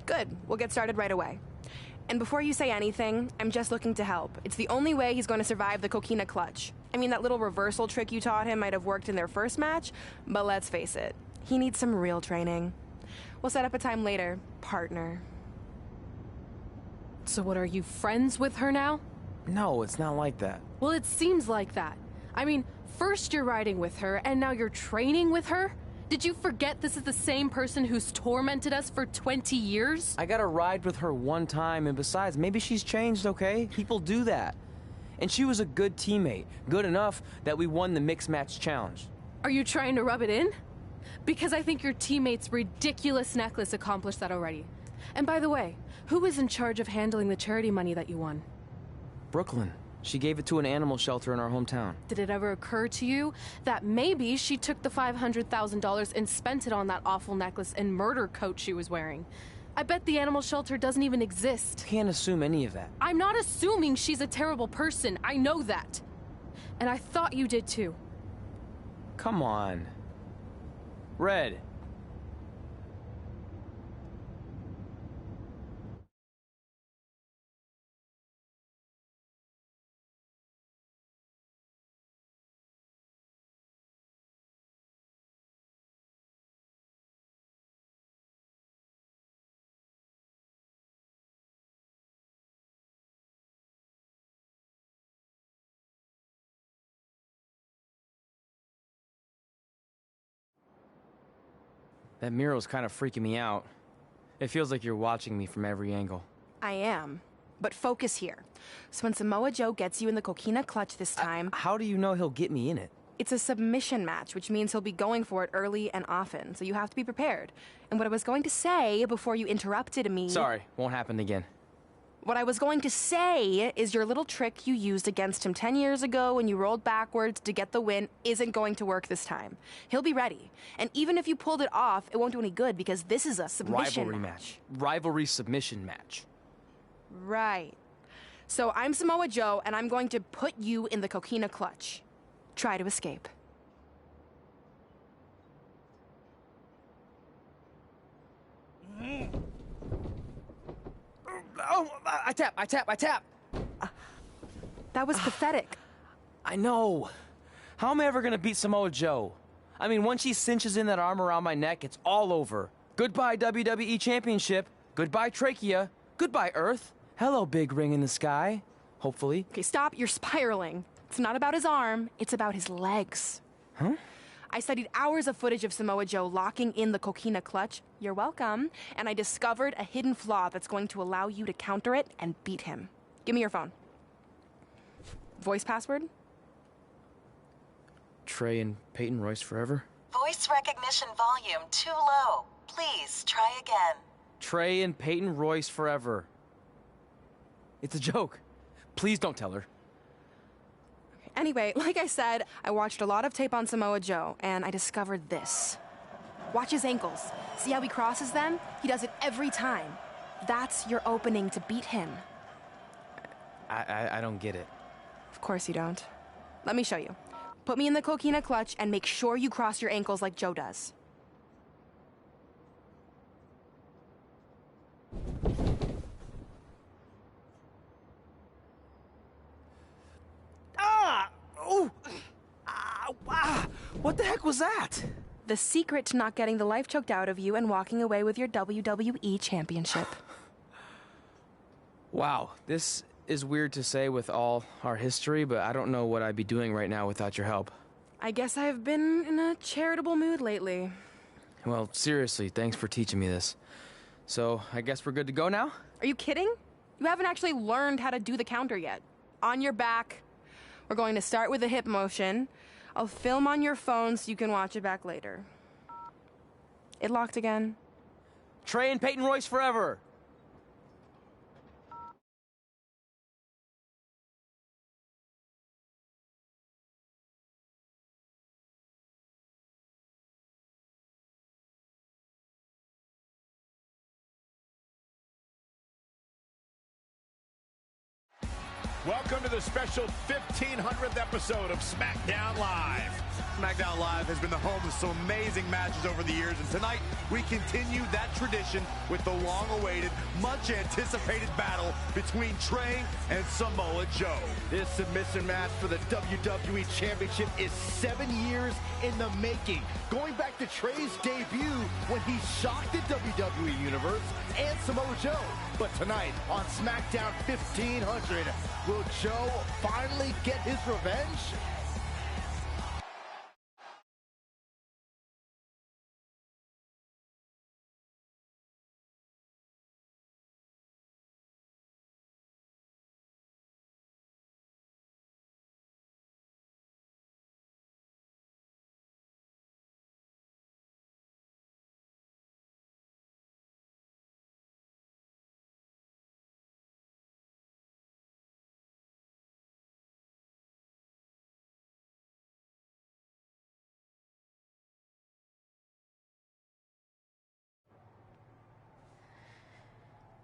Good. We'll get started right away. And before you say anything, I'm just looking to help. It's the only way he's going to survive the coquina clutch. I mean, that little reversal trick you taught him might have worked in their first match, but let's face it, he needs some real training. We'll set up a time later, partner. So what, are you friends with her now? No, it's not like that. Well, it seems like that. I mean, first you're riding with her, and now you're training with her? Did you forget this is the same person who's tormented us for 20 years? I got to ride with her one time, and besides, maybe she's changed, okay? People do that. And she was a good teammate. Good enough that we won the Mixed Match Challenge. Are you trying to rub it in? Because I think your teammate's ridiculous necklace accomplished that already. And by the way, who is in charge of handling the charity money that you won? Brooklyn. She gave it to an animal shelter in our hometown. Did it ever occur to you that maybe she took the $500,000 and spent it on that awful necklace and murder coat she was wearing? I bet the animal shelter doesn't even exist. Can't assume any of that. I'm not assuming she's a terrible person. I know that. And I thought you did too. Come on. Red. That mural's kind of freaking me out. It feels like you're watching me from every angle. I am. But focus here. So when Samoa Joe gets you in the coquina clutch this time... How do you know he'll get me in it? It's a submission match, which means he'll be going for it early and often, so you have to be prepared. And what I was going to say before you interrupted me... Sorry, won't happen again. What I was going to say is your little trick you used against him 10 years ago when you rolled backwards to get the win isn't going to work this time. He'll be ready. And even if you pulled it off, it won't do any good because this is a submission Rivalry match. Rivalry submission match. Right. So I'm Samoa Joe, and I'm going to put you in the coquina clutch. Try to escape. Oh, I tap. That was pathetic. I know. How am I ever gonna beat Samoa Joe? I mean, once she cinches in that arm around my neck, it's all over. Goodbye, WWE Championship. Goodbye, Trachea. Goodbye, Earth. Hello, big ring in the sky. Hopefully. Okay, stop. You're spiraling. It's not about his arm, it's about his legs. Huh? I studied hours of footage of Samoa Joe locking in the coquina clutch. You're welcome. And I discovered a hidden flaw that's going to allow you to counter it and beat him. Give me your phone. Voice password? Trey and Peyton Royce forever? Voice recognition volume too low. Please try again. Trey and Peyton Royce forever. It's a joke. Please don't tell her. Anyway, like I said, I watched a lot of tape on Samoa Joe, and I discovered this. Watch his ankles. See how he crosses them? He does it every time. That's your opening to beat him. I don't get it. Of course you don't. Let me show you. Put me in the coquina clutch and make sure you cross your ankles like Joe does. What the heck was that? The secret to not getting the life choked out of you and walking away with your WWE Championship. Wow, this is weird to say with all our history, but I don't know what I'd be doing right now without your help. I guess I've been in a charitable mood lately. Well, seriously, thanks for teaching me this. So, I guess we're good to go now? Are you kidding? You haven't actually learned how to do the counter yet. On your back. We're going to start with a hip motion. I'll film on your phone so you can watch it back later. It locked again. Trey and Peyton Royce forever! Welcome to the special 1500th episode of SmackDown Live. SmackDown Live has been the home of some amazing matches over the years, and tonight we continue that tradition with the long-awaited, much-anticipated battle between Trey and Samoa Joe. This submission match for the WWE Championship is 7 years in the making, going back to Trey's debut when he shocked the WWE Universe and Samoa Joe. But tonight on SmackDown 1500, will Joe finally get his revenge?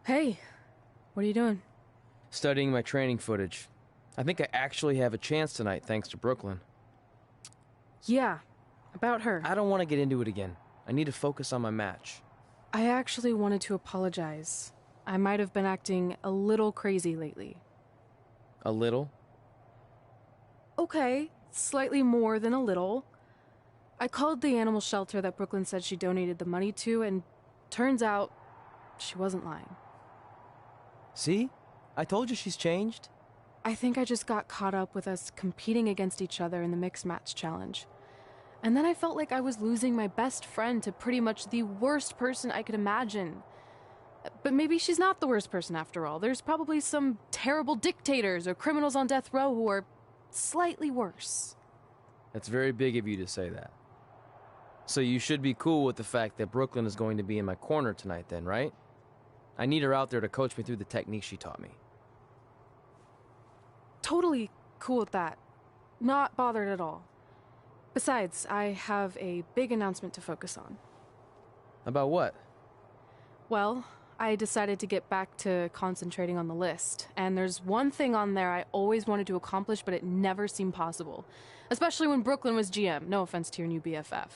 Hey, what are you doing? Studying my training footage. I think I actually have a chance tonight thanks to Brooklyn. Yeah, about her. I don't want to get into it again. I need to focus on my match. I actually wanted to apologize. I might have been acting a little crazy lately. A little? Okay, slightly more than a little. I called the animal shelter that Brooklyn said she donated the money to, and turns out she wasn't lying. See? I told you she's changed. I think I just got caught up with us competing against each other in the mixed match challenge. And then I felt like I was losing my best friend to pretty much the worst person I could imagine. But maybe she's not the worst person after all. There's probably some terrible dictators or criminals on death row who are slightly worse. That's very big of you to say that. So you should be cool with the fact that Brooklyn is going to be in my corner tonight then, right? I need her out there to coach me through the technique she taught me. Totally cool with that. Not bothered at all. Besides, I have a big announcement to focus on. About what? Well, I decided to get back to concentrating on the list, and there's one thing on there I always wanted to accomplish, but it never seemed possible. Especially when Brooklyn was GM, no offense to your new BFF.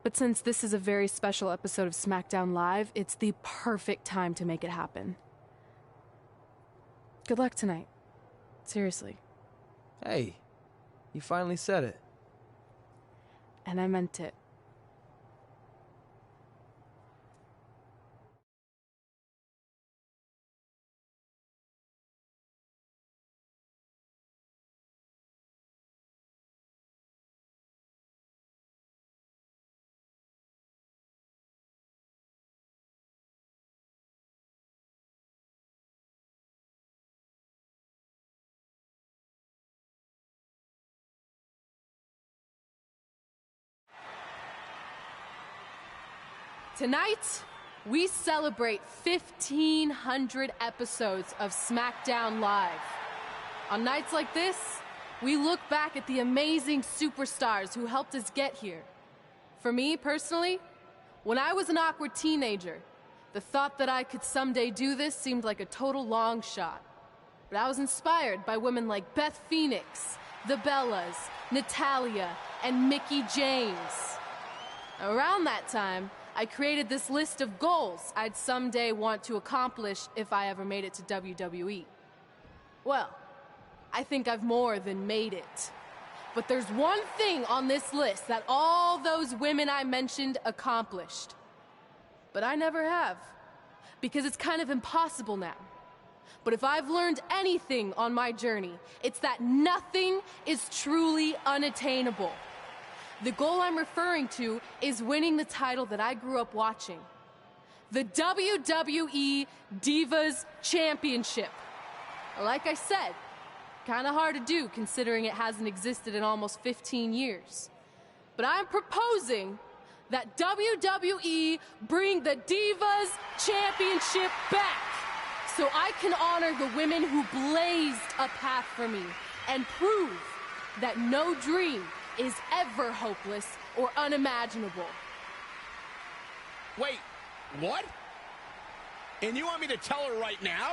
But since this is a very special episode of SmackDown Live, it's the perfect time to make it happen. Good luck tonight. Seriously. Hey, you finally said it. And I meant it. Tonight, we celebrate 1,500 episodes of SmackDown Live. On nights like this, we look back at the amazing superstars who helped us get here. For me, personally, when I was an awkward teenager, the thought that I could someday do this seemed like a total long shot. But I was inspired by women like Beth Phoenix, the Bellas, Natalia, and Mickie James. Around that time, I created this list of goals I'd someday want to accomplish if I ever made it to WWE. Well, I think I've more than made it. But there's one thing on this list that all those women I mentioned accomplished. But I never have, because it's kind of impossible now. But if I've learned anything on my journey, it's that nothing is truly unattainable. The goal I'm referring to is winning the title that I grew up watching. The WWE Divas Championship. Like I said, kind of hard to do considering it hasn't existed in almost 15 years. But I'm proposing that WWE bring the Divas Championship back so I can honor the women who blazed a path for me and prove that no dream is ever hopeless or unimaginable. Wait, what? And you want me to tell her right now?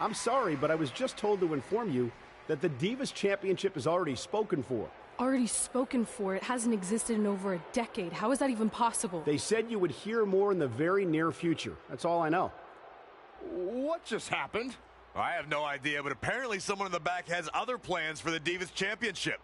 I'm sorry, but I was just told to inform you that the Divas Championship is already spoken for. Already spoken for? It hasn't existed in over a decade. How is that even possible? They said you would hear more in the very near future. That's all I know. What just happened? I have no idea, but apparently someone in the back has other plans for the Divas Championship.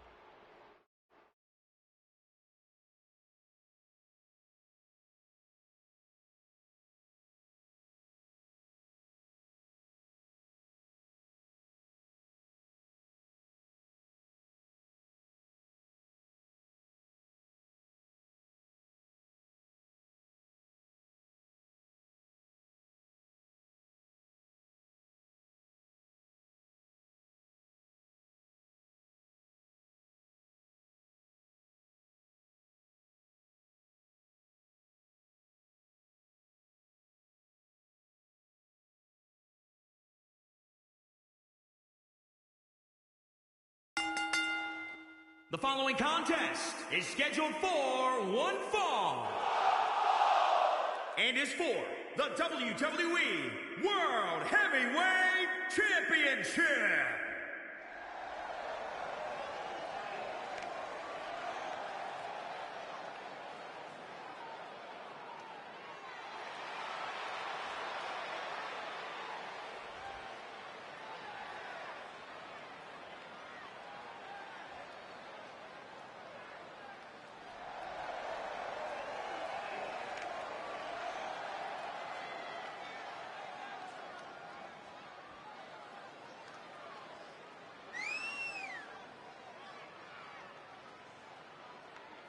The following contest is scheduled for one fall and is for the WWE World Heavyweight Championship.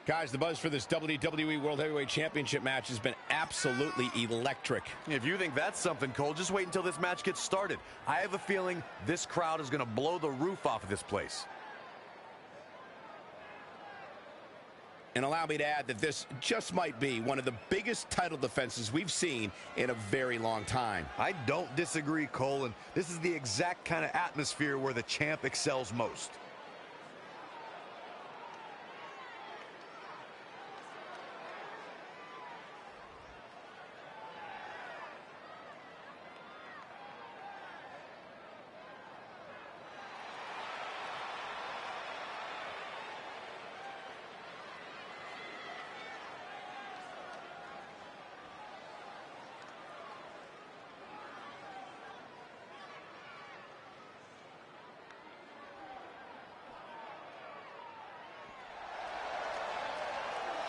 Guys, the buzz for this WWE World Heavyweight Championship match has been absolutely electric. If you think that's something, Cole, just wait until this match gets started. I have a feeling this crowd is going to blow the roof off of this place. And allow me to add that this just might be one of the biggest title defenses we've seen in a very long time. I don't disagree, Cole, and this is the exact kind of atmosphere where the champ excels most.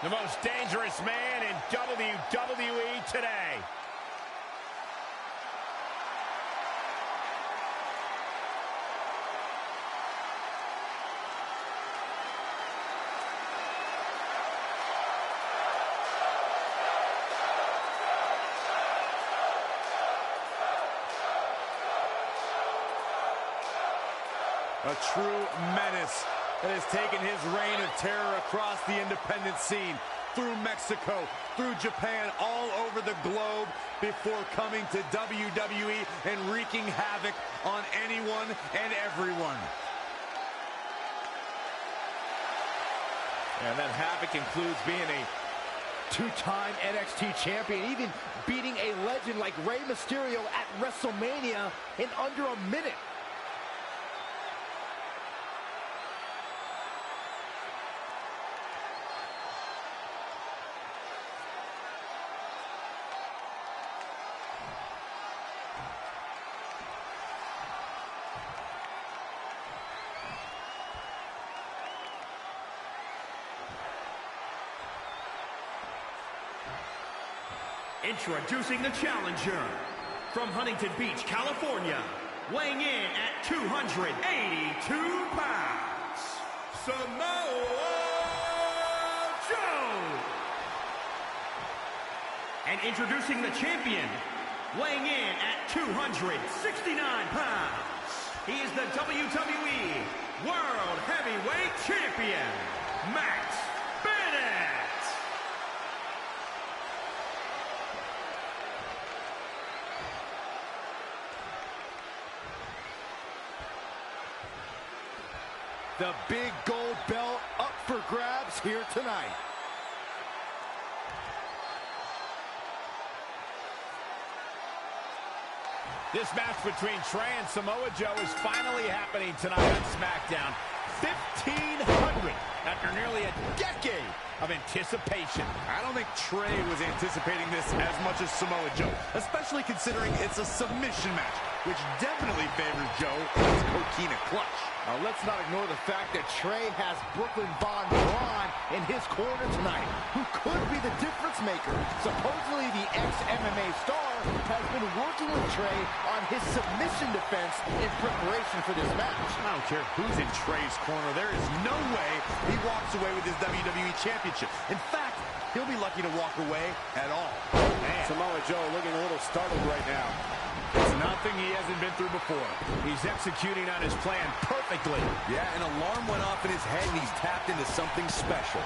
The most dangerous man in WWE today. A true menace that has taken his reign of terror across the independent scene, through Mexico, through Japan, all over the globe, before coming to WWE and wreaking havoc on anyone and everyone. And that havoc includes being a two-time NXT champion, even beating a legend like Rey Mysterio at WrestleMania in under a minute. Introducing the challenger from Huntington Beach, California, weighing in at 282 pounds, Samoa Joe. And introducing the champion, weighing in at 269 pounds, he is the WWE World Heavyweight Champion, Matt Bennett. The big gold belt up for grabs here tonight. This match between Trey and Samoa Joe is finally happening tonight on SmackDown. 1,500 after nearly a decade of anticipation. I don't think Trey was anticipating this as much as Samoa Joe, especially considering it's a submission match, which definitely favors Joe in his Coquina clutch. Now, let's not ignore the fact that Trey has Brooklyn Von Braun in his corner tonight, who could be the difference maker. Supposedly, the ex-MMA star has been working with Trey on his submission defense in preparation for this match. I don't care who's in Trey's corner. There is no way he walks away with his WWE Championship. In fact, he'll be lucky to walk away at all. Man. Samoa Joe looking a little startled right now. It's nothing he hasn't been through before. He's executing on his plan perfectly. Yeah, an alarm went off in his head, and he's tapped into something special.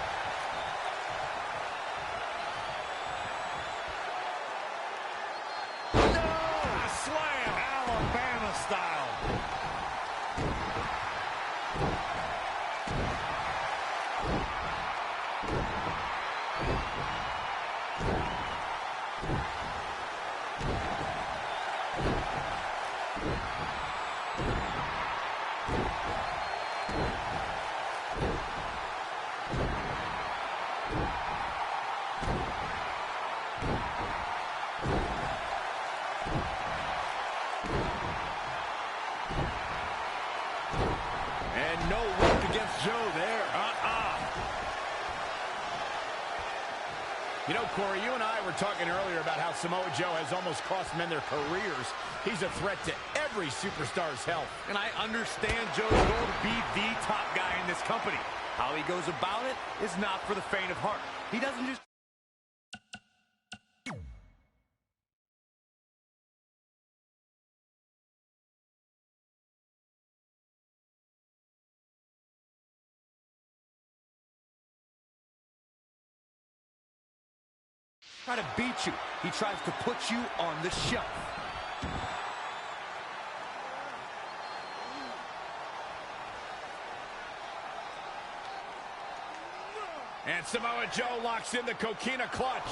No! A slam! Alabama style. And no work against Joe there. You know, Corey, you and I were talking earlier about how Samoa Joe has almost cost men their careers. He's a threat to every superstar's health. And I understand Joe's goal to be the top guy in this company. How he goes about it is not for the faint of heart. He doesn't just... try to beat you. He tries to put you on the shelf. And Samoa Joe locks in the Coquina clutch.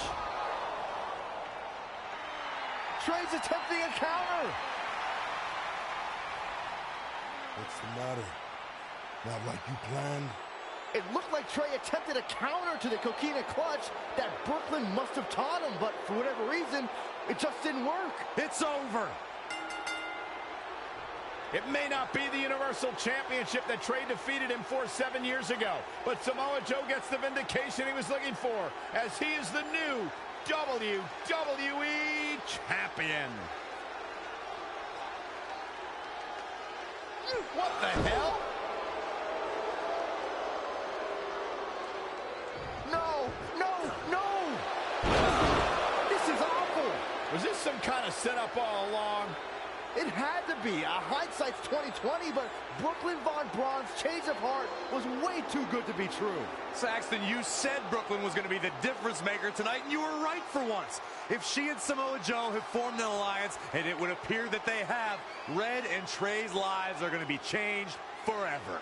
Trey's attempting a counter. What's the matter? Not like you planned? It looked like Trey attempted a counter to the Coquina clutch that Brooklyn must have taught him, but for whatever reason, it just didn't work. It's over. It may not be the Universal Championship that Trey defeated him for 7 years ago, but Samoa Joe gets the vindication he was looking for, as he is the new WWE Champion. What the hell? No, no, no! This is awful. Was this some kind of setup all along? It had to be. Hindsight's 20/20, but Brooklyn Von Braun's change of heart was way too good to be true. Saxton, you said Brooklyn was going to be the difference maker tonight, and you were right for once. If she and Samoa Joe have formed an alliance, and it would appear that they have, Red and Trey's lives are going to be changed forever.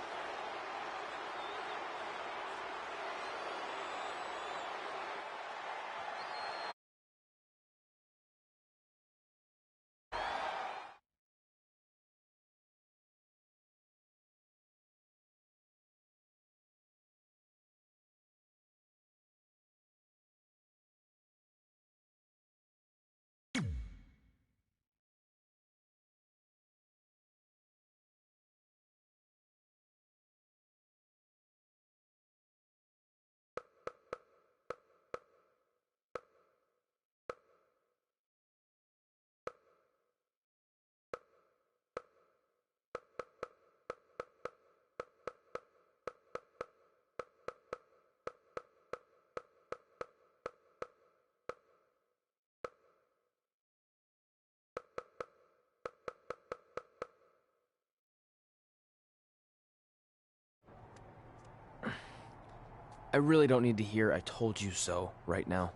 I really don't need to hear "I told you so" right now.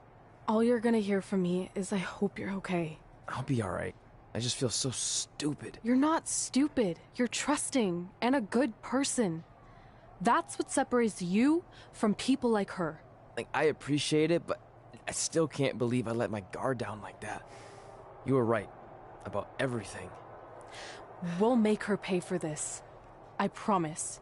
All you're gonna hear from me is I hope you're okay. I'll be alright. I just feel so stupid. You're not stupid. You're trusting and a good person. That's what separates you from people like her. Like, I appreciate it, but I still can't believe I let my guard down like that. You were right about everything. We'll make her pay for this. I promise.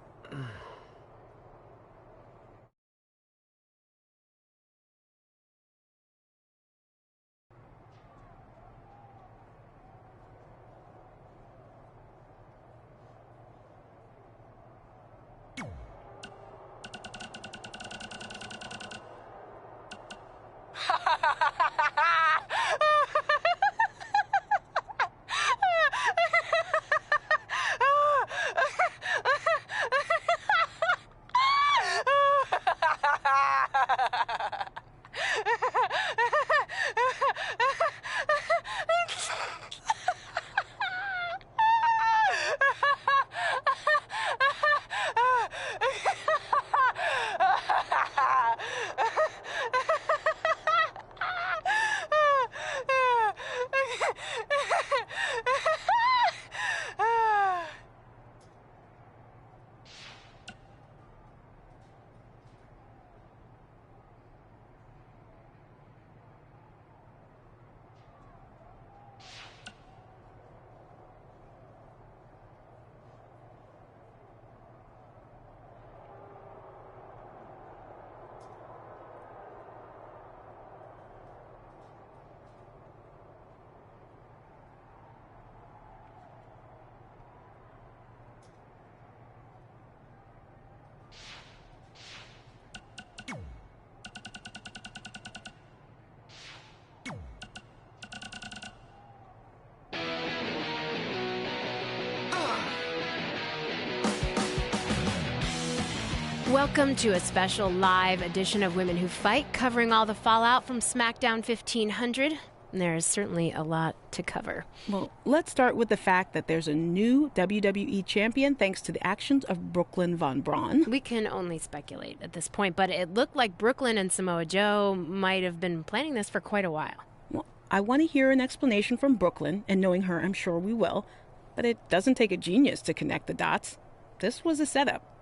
Welcome to a special live edition of Women Who Fight, covering all the fallout from SmackDown 1500. There is certainly a lot to cover. Well, let's start with the fact that there's a new WWE champion thanks to the actions of Brooklyn Von Braun. We can only speculate at this point, but it looked like Brooklyn and Samoa Joe might have been planning this for quite a while. Well, I want to hear an explanation from Brooklyn, and knowing her, I'm sure we will, but it doesn't take a genius to connect the dots. This was a setup.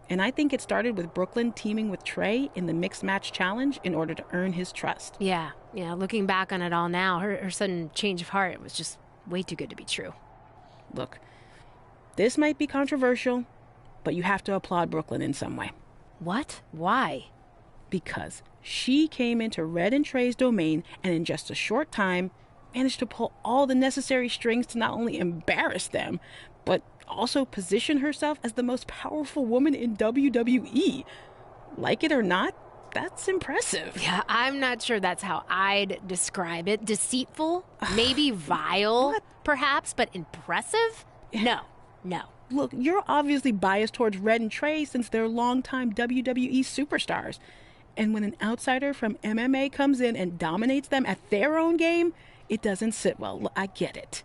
And I think it started with Brooklyn teaming with Trey in the Mixed Match Challenge in order to earn his trust. Yeah, looking back on it all now, her sudden change of heart was just way too good to be true. Look, this might be controversial, but you have to applaud Brooklyn in some way. What? Why? Because she came into Red and Trey's domain and in just a short time managed to pull all the necessary strings to not only embarrass them, but also position herself as the most powerful woman in WWE. Like it or not, that's impressive. Yeah, I'm not sure that's how I'd describe it. Deceitful? Maybe vile, perhaps, but impressive? No. Look, you're obviously biased towards Red and Trey since they're longtime WWE superstars. And when an outsider from MMA comes in and dominates them at their own game, it doesn't sit well. I get it.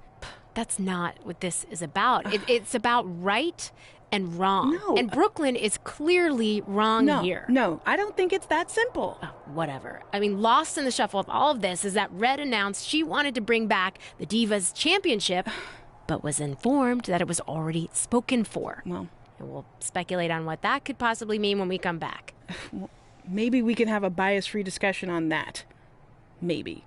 that's not what this is about. It's about right and wrong. No. And Brooklyn is clearly wrong here. No, I don't think it's that simple. Oh, whatever. I mean, lost in the shuffle of all of this is that Red announced she wanted to bring back the Divas Championship, but was informed that it was already spoken for. Well, and we'll speculate on what that could possibly mean when we come back. Well, maybe we can have a bias-free discussion on that. Maybe.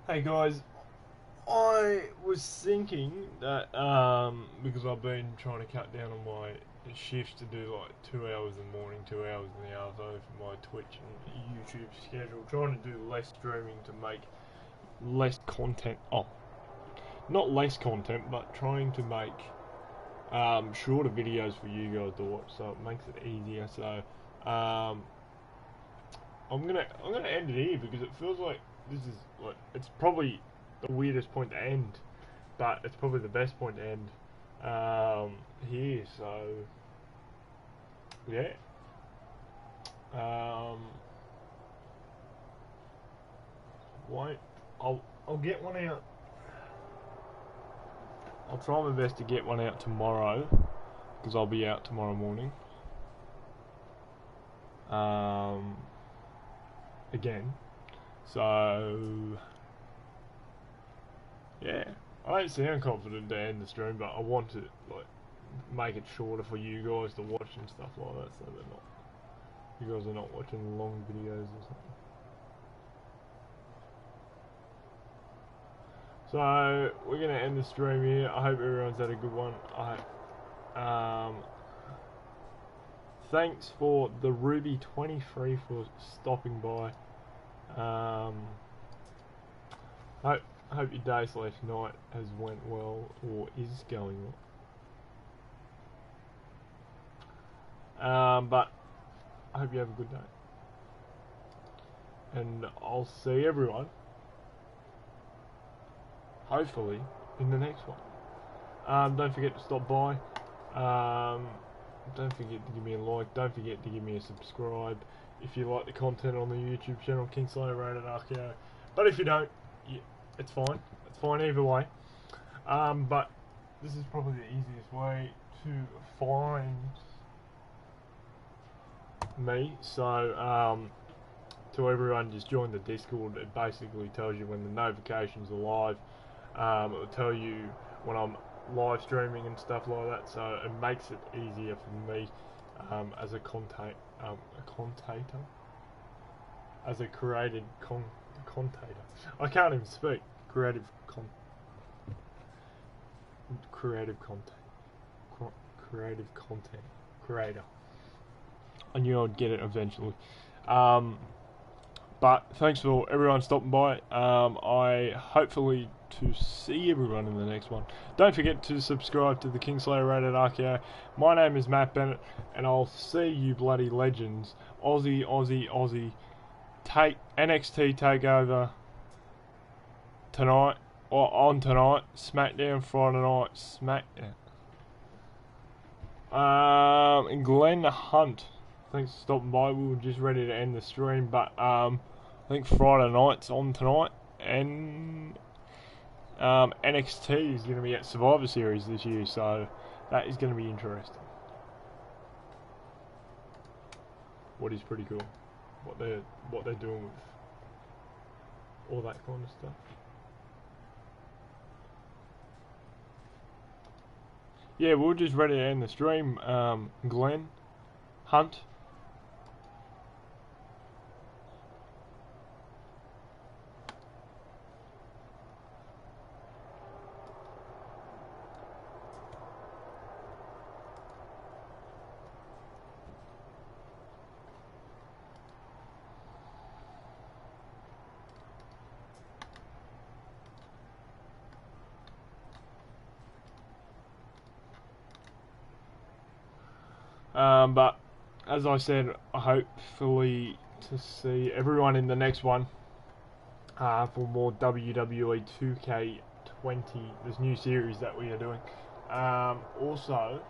Hey guys, I was thinking that because I've been trying to cut down on my shifts to do like 2 hours in the morning, 2 hours in the afternoon for my Twitch and YouTube schedule, trying to do less streaming to make less content. Oh, not less content, but trying to make shorter videos for you guys to watch, so it makes it easier. So I'm gonna end it here because it feels like this is like, it's probably the weirdest point to end, but it's probably the best point to end here. So yeah, I'll get one out. I'll try my best to get one out tomorrow because I'll be out tomorrow morning. Again. So, yeah, I don't sound confident to end the stream, but I want to like make it shorter for you guys to watch and stuff like that, so they're not, you guys are not watching long videos or something. So we're gonna end the stream here. I hope everyone's had a good one. Thanks for the Ruby23 for stopping by. Hope your day slash night has went well or is going well. But I hope you have a good day. And I'll see everyone, hopefully, in the next one. Don't forget to stop by. Don't forget to give me a like. Don't forget to give me a subscribe if you like the content on the YouTube channel, Kingslayer Rated RKO. But if you don't, it's fine. It's fine either way. But this is probably the easiest way to find me. So, to everyone, just join the Discord. It basically tells you when the notifications are live. It will tell you when I'm live streaming and stuff like that. So it makes it easier for me as a commentator, as a created commentator. I can't even speak. Creative content creator. I knew I'd get it eventually. But thanks for everyone stopping by. I hopefully to see everyone in the next one. Don't forget to subscribe to the Kingslayer Rated RKO. My name is Matt Bennett, and I'll see you bloody legends. Aussie. Take NXT Takeover tonight, or on tonight. SmackDown Friday night. SmackDown. And Glenn Hunt. Thanks for stopping by. We were just ready to end the stream, but I think Friday night's on tonight, and NXT is going to be at Survivor Series this year, so that is going to be interesting. What is pretty cool, what they're doing with all that kind of stuff. Yeah, we were just ready to end the stream. Glenn Hunt. But as I said, hopefully to see everyone in the next one for more WWE2K20, this new series that we are doing. Also,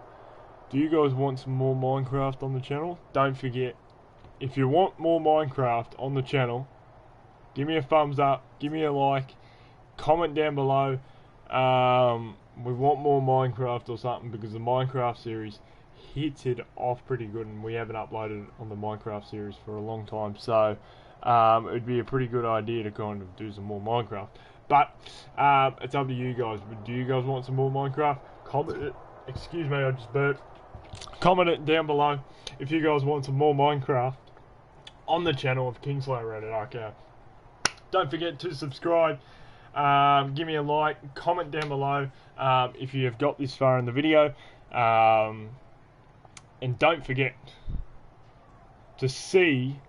do you guys want some more Minecraft on the channel? Don't forget, if you want more Minecraft on the channel, give me a thumbs up, give me a like, comment down below. We want more Minecraft or something, because the Minecraft series hits it off pretty good, and we haven't uploaded on the Minecraft series for a long time, so it'd be a pretty good idea to kind of do some more Minecraft. But it's up to you guys. Do you guys want some more Minecraft? Comment it. Excuse me, I just burped. Comment it down below if you guys want some more Minecraft on the channel of Kingslayer Rated RKO. Don't forget to subscribe. Give me a like. Comment down below if you have got this far in the video. And don't forget to see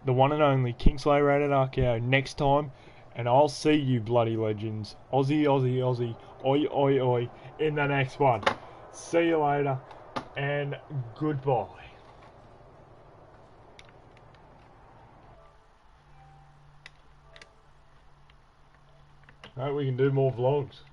the one and only Kingslayer Rated RKO next time. And I'll see you, bloody legends. Aussie, Aussie, Aussie. Oi, oi, oi. In the next one. See you later. And goodbye. Alright, we can do more vlogs.